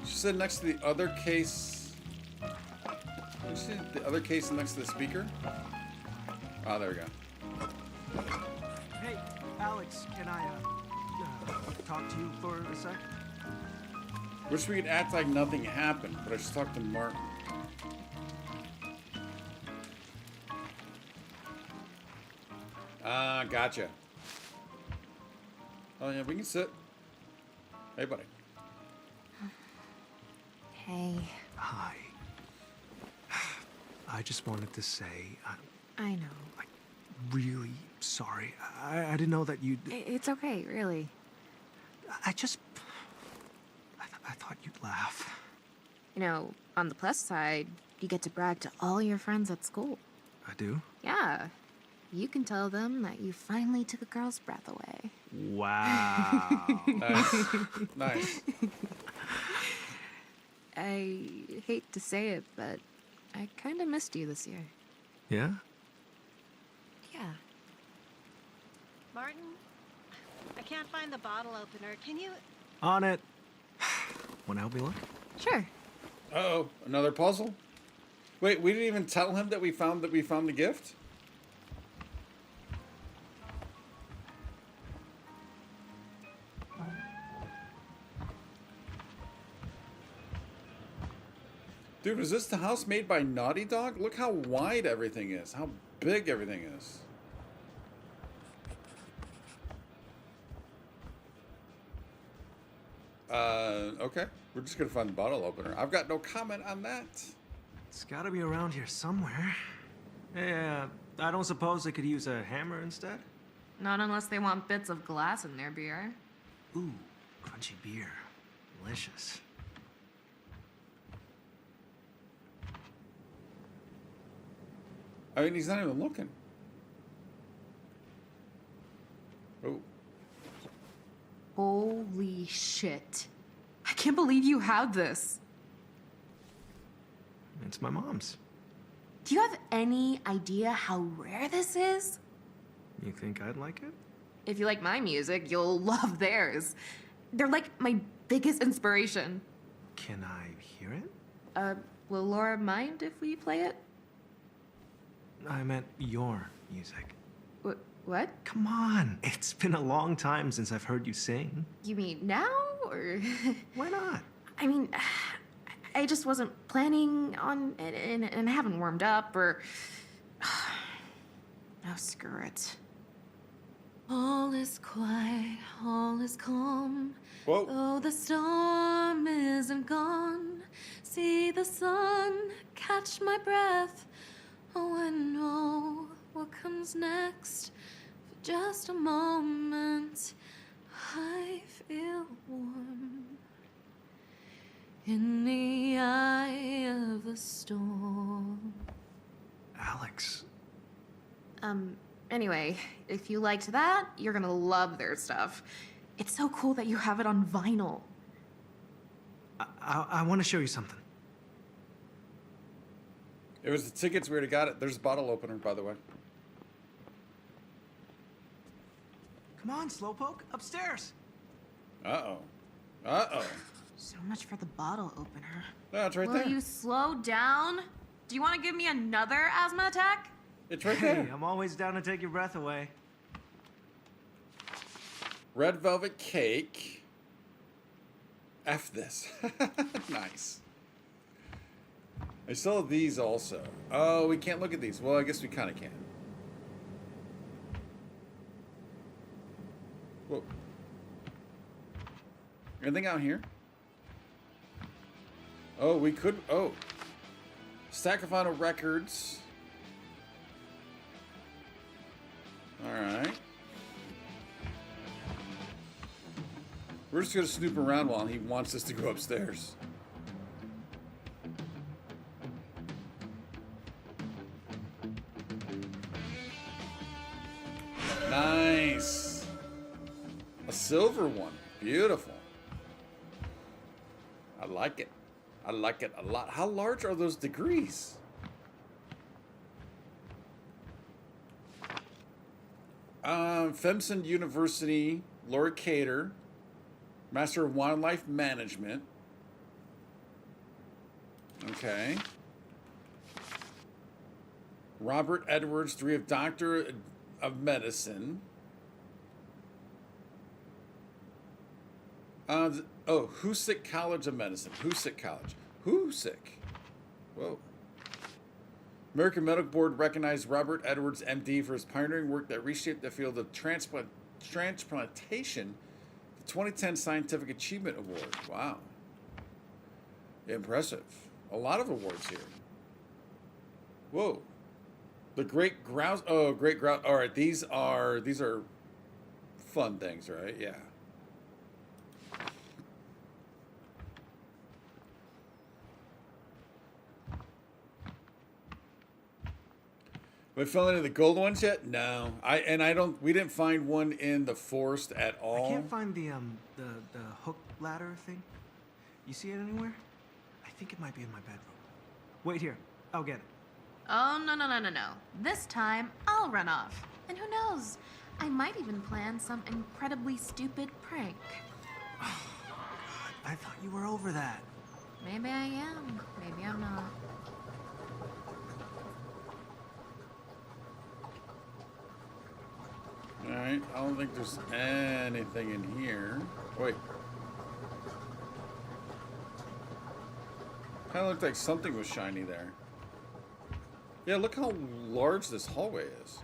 She said next to the other case. Did she say the other case next to the speaker? Oh, there we go. Hey, Alex, can I talk to you for a sec? Wish we could act like nothing happened, but I just talked to Martin. Ah, gotcha. Oh yeah, we can sit. Hey, buddy. Hey, Hi. I just wanted to say, I know. really sorry. I didn't know that you'd... It's okay, really. I thought you'd laugh. You know, on the plus side, you get to brag to all your friends at school. I do? Yeah. You can tell them that you finally took a girl's breath away. Wow. Nice. Nice. I hate to say it, but I kind of missed you this year. Yeah? Yeah. Martin, I can't find the bottle opener. Can you? On it. Wanna help me look? Sure. Uh-oh, another puzzle? Wait, we didn't even tell him that we found the gift? Dude, is this the house made by Naughty Dog? Look how wide everything is. How big everything is. Okay. We're just gonna find the bottle opener. I've got no comment on that. It's gotta be around here somewhere. Hey, I don't suppose I could use a hammer instead? Not unless they want bits of glass in their beer. Ooh, crunchy beer. Delicious. I mean, he's not even looking. Oh. Holy shit. I can't believe you had this. It's my mom's. Do you have any idea how rare this is? You think I'd like it? If you like my music, you'll love theirs. They're like my biggest inspiration. Can I hear it? Will Laura mind if we play it? I meant your music. What? Come on. It's been a long time since I've heard you sing. You mean now, or? Why not? I mean, I just wasn't planning on, and I haven't warmed up, or... Oh, screw it. All is quiet, all is calm. Whoa. Oh, the storm isn't gone. See the sun catch my breath. Oh, I know what comes next. For just a moment, I feel warm in the eye of the storm. Alex. Anyway, if you liked that, you're gonna love their stuff. It's so cool that you have it on vinyl. I want to show you something. It was the tickets. We already got it. There's a bottle opener, by the way. Come on, Slowpoke. Upstairs. Uh-oh. Uh-oh. So much for the bottle opener. No, it's right Will there. you slow down? Do you want to give me another asthma attack? It's right Hey, there. I'm always down to take your breath away. Red velvet cake. F this. Nice. I still have these also. Oh, we can't look at these. Well, I guess we kind of can. Whoa. Anything out here? Oh, we could. Oh. Stack of final records. Alright. We're just going to snoop around while he wants us to go upstairs. Nice. A silver one. Beautiful. I like it. I like it a lot. How large are those degrees? Femson University, Laura Cater, Master of Wildlife Management. Okay. Robert Edwards, degree of Doctor of Medicine. Hoosick College of Medicine. Hoosick College. Hoosick. Whoa. American Medical Board recognized Robert Edwards, MD, for his pioneering work that reshaped the field of transplantation. The 2010 Scientific Achievement Award. Wow. Impressive. A lot of awards here. Whoa. The Great Grouse. Oh, Great Grouse. All right, these are fun things, right? Yeah. We found any of the gold ones yet? No. We didn't find one in the forest at all. I can't find the hook ladder thing. You see it anywhere? I think it might be in my bedroom. Wait here. I'll get it. Oh, no. This time, I'll run off. And who knows? I might even plan some incredibly stupid prank. Oh, God, I thought you were over that. Maybe I am. Maybe I'm not. Alright, I don't think there's anything in here. Wait. Kinda looked like something was shiny there. Yeah, look how large this hallway is.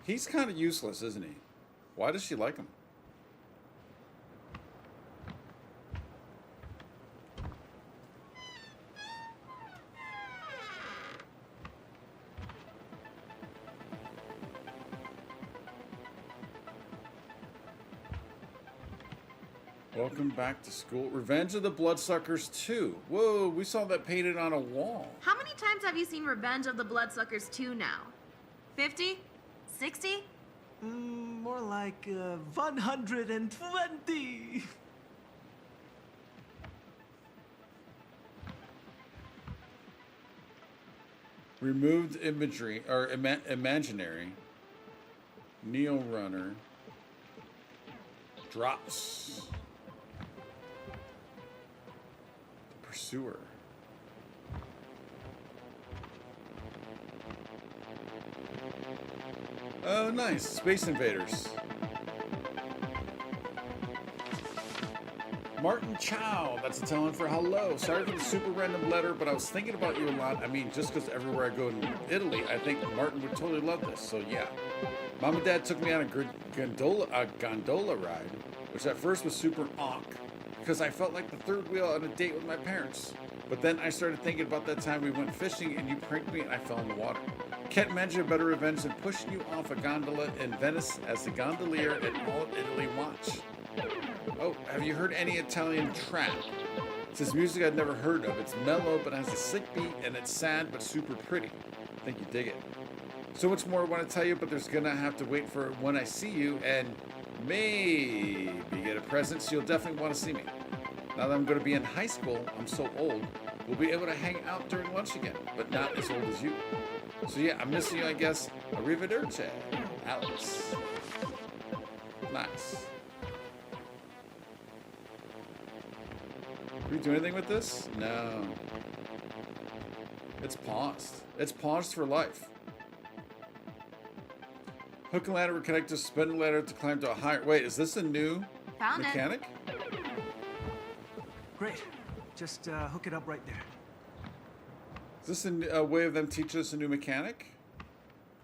He's kind of useless, isn't he? Why does she like him? Welcome back to school. Revenge of the Bloodsuckers 2. Whoa, we saw that painted on a wall. How many times have you seen Revenge of the Bloodsuckers 2 now? 50? 60? More like 120. Removed imagery, or imaginary. Neo Runner. Drops. Pursuer. Oh, nice. Space Invaders. Martin Chow. That's a telling for hello. Sorry for the super random letter, but I was thinking about you a lot. I mean, just because everywhere I go in Italy, I think Martin would totally love this. So, yeah. Mom and Dad took me on a gondola ride, which at first was super awk, because I felt like the third wheel on a date with my parents. But then I started thinking about that time we went fishing and you pranked me and I fell in the water. Can't imagine a better revenge than pushing you off a gondola in Venice as the gondolier at All of Italy watch. Oh, have you heard any Italian trap? It's this music I'd never heard of. It's mellow but has a sick beat and it's sad but super pretty. I think you dig it. So much more I want to tell you, but there's gonna have to wait for when I see you and maybe get a present, so you'll definitely want to see me. Now that I'm going to be in high school, I'm so old, we'll be able to hang out during lunch again, but not as old as you. So yeah, I'm missing you, I guess. Arrivederci, Alex. Nice. Can we do anything with this? No. It's paused. It's paused for life. Hook and ladder were connected to suspended ladder to climb to a higher... Wait, is this a new mechanic? Great. Just hook it up right there. Is this a way of them teaching us a new mechanic?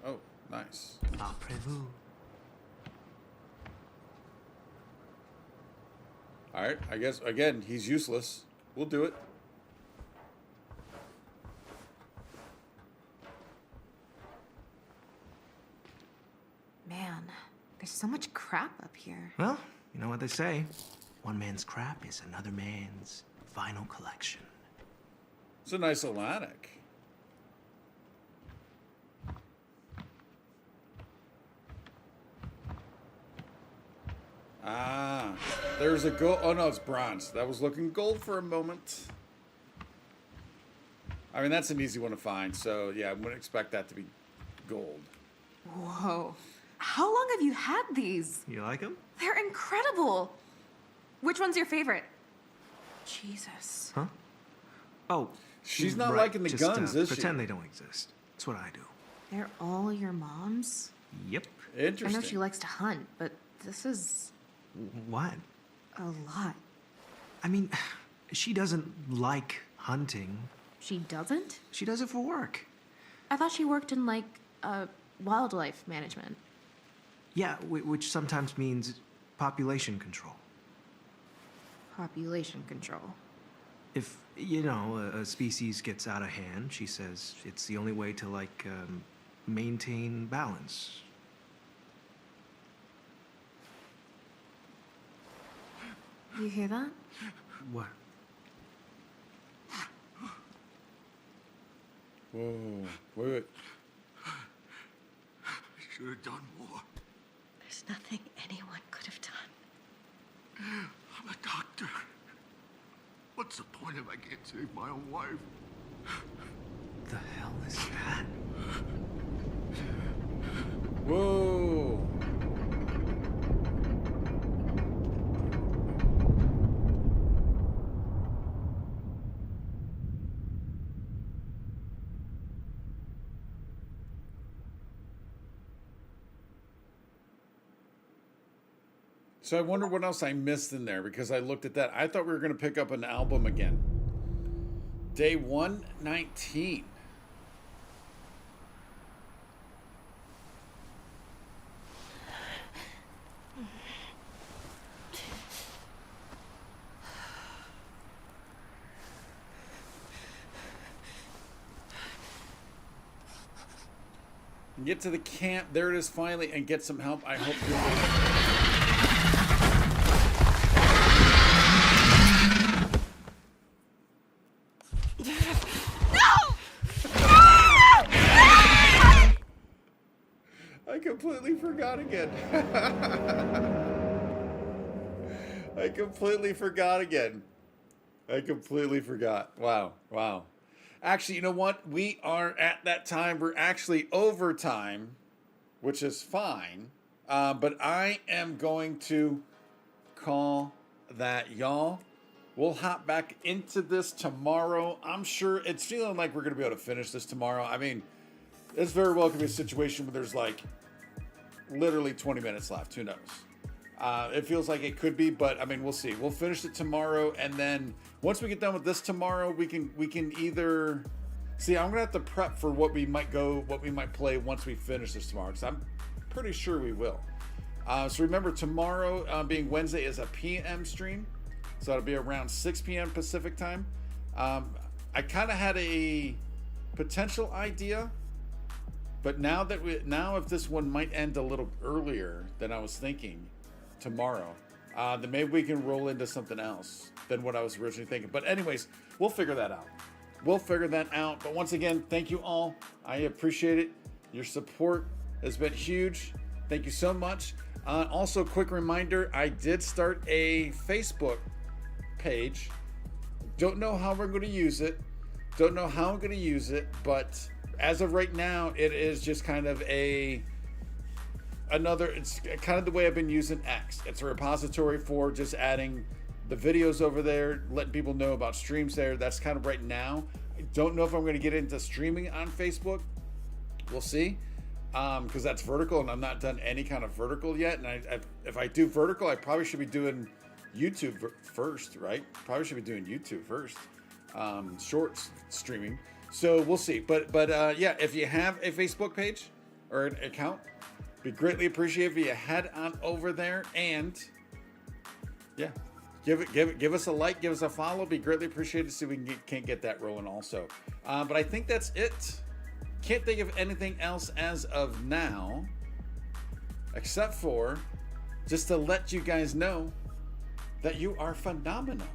Oh, nice. Après vous. All right, I guess, again, he's useless. We'll do it. Man, there's so much crap up here. Well, you know what they say. One man's crap is another man's vinyl collection. It's a nice little attic. Ah, there's a gold. Oh no, it's bronze. That was looking gold for a moment. I mean, that's an easy one to find. So yeah, I wouldn't expect that to be gold. Whoa. How long have you had these? You like them? They're incredible. Which one's your favorite? Jesus. Huh? Oh, She's not right. liking the Just, guns, is she? pretend they don't exist. That's what I do. They're all your mom's? Yep. I Interesting. know she likes to hunt, but this is What? a lot. I mean, she doesn't like hunting. She doesn't? She does it for work. I thought she worked in, like, wildlife management. Yeah, which sometimes means population control. Population control. If, you know, a species gets out of hand, she says it's the only way to, like, maintain balance. You hear that? What? Whoa, wait. I should have done more. There's nothing anyone could have done. I'm a doctor. What's the point if I can't save my own wife? The hell is that? Whoa. So I wonder what else I missed in there because I looked at that. I thought we were going to pick up an album again. Day 119. Get to the camp. There it is finally, and get some help. I hope you're... I completely forgot again. I completely forgot again. I completely forgot. Wow. Wow. Actually, you know what? We are at that time. We're actually overtime, which is fine. But I am going to call that, y'all. We'll hop back into this tomorrow. I'm sure it's feeling like we're going to be able to finish this tomorrow. I mean, this very well could be a situation where there's like literally 20 minutes left. Who knows? It feels like it could be, but I mean, we'll see. We'll finish it tomorrow, and then once we get done with this tomorrow, we can either see. I'm gonna have to prep for what we might play once we finish this tomorrow, because I'm pretty sure we will. So remember, tomorrow being Wednesday is a PM stream, so it'll be around 6 p.m. Pacific time. I kind of had a potential idea. But now if this one might end a little earlier than I was thinking tomorrow, then maybe we can roll into something else than what I was originally thinking. But anyways, we'll figure that out. But once again, thank you all. I appreciate it. Your support has been huge. Thank you so much. Also, quick reminder, I did start a Facebook page. Don't know how we're going to use it. But as of right now, it is just kind of it's kind of the way I've been using X. It's a repository for just adding the videos over there, letting people know about streams there. That's kind of right now. I don't know if I'm going to get into streaming on Facebook. We'll see. Because that's vertical, and I'm not done any kind of vertical yet. And if I do vertical, I probably should be doing YouTube first, right? Probably should be doing YouTube first. Shorts streaming. So we'll see. But yeah, if you have a Facebook page or an account, be greatly appreciated if you head on over there and yeah, Give us a like, give us a follow. Be greatly appreciated. See if we can't get that rolling also. But I think that's it. Can't think of anything else as of now, except for just to let you guys know that you are phenomenal.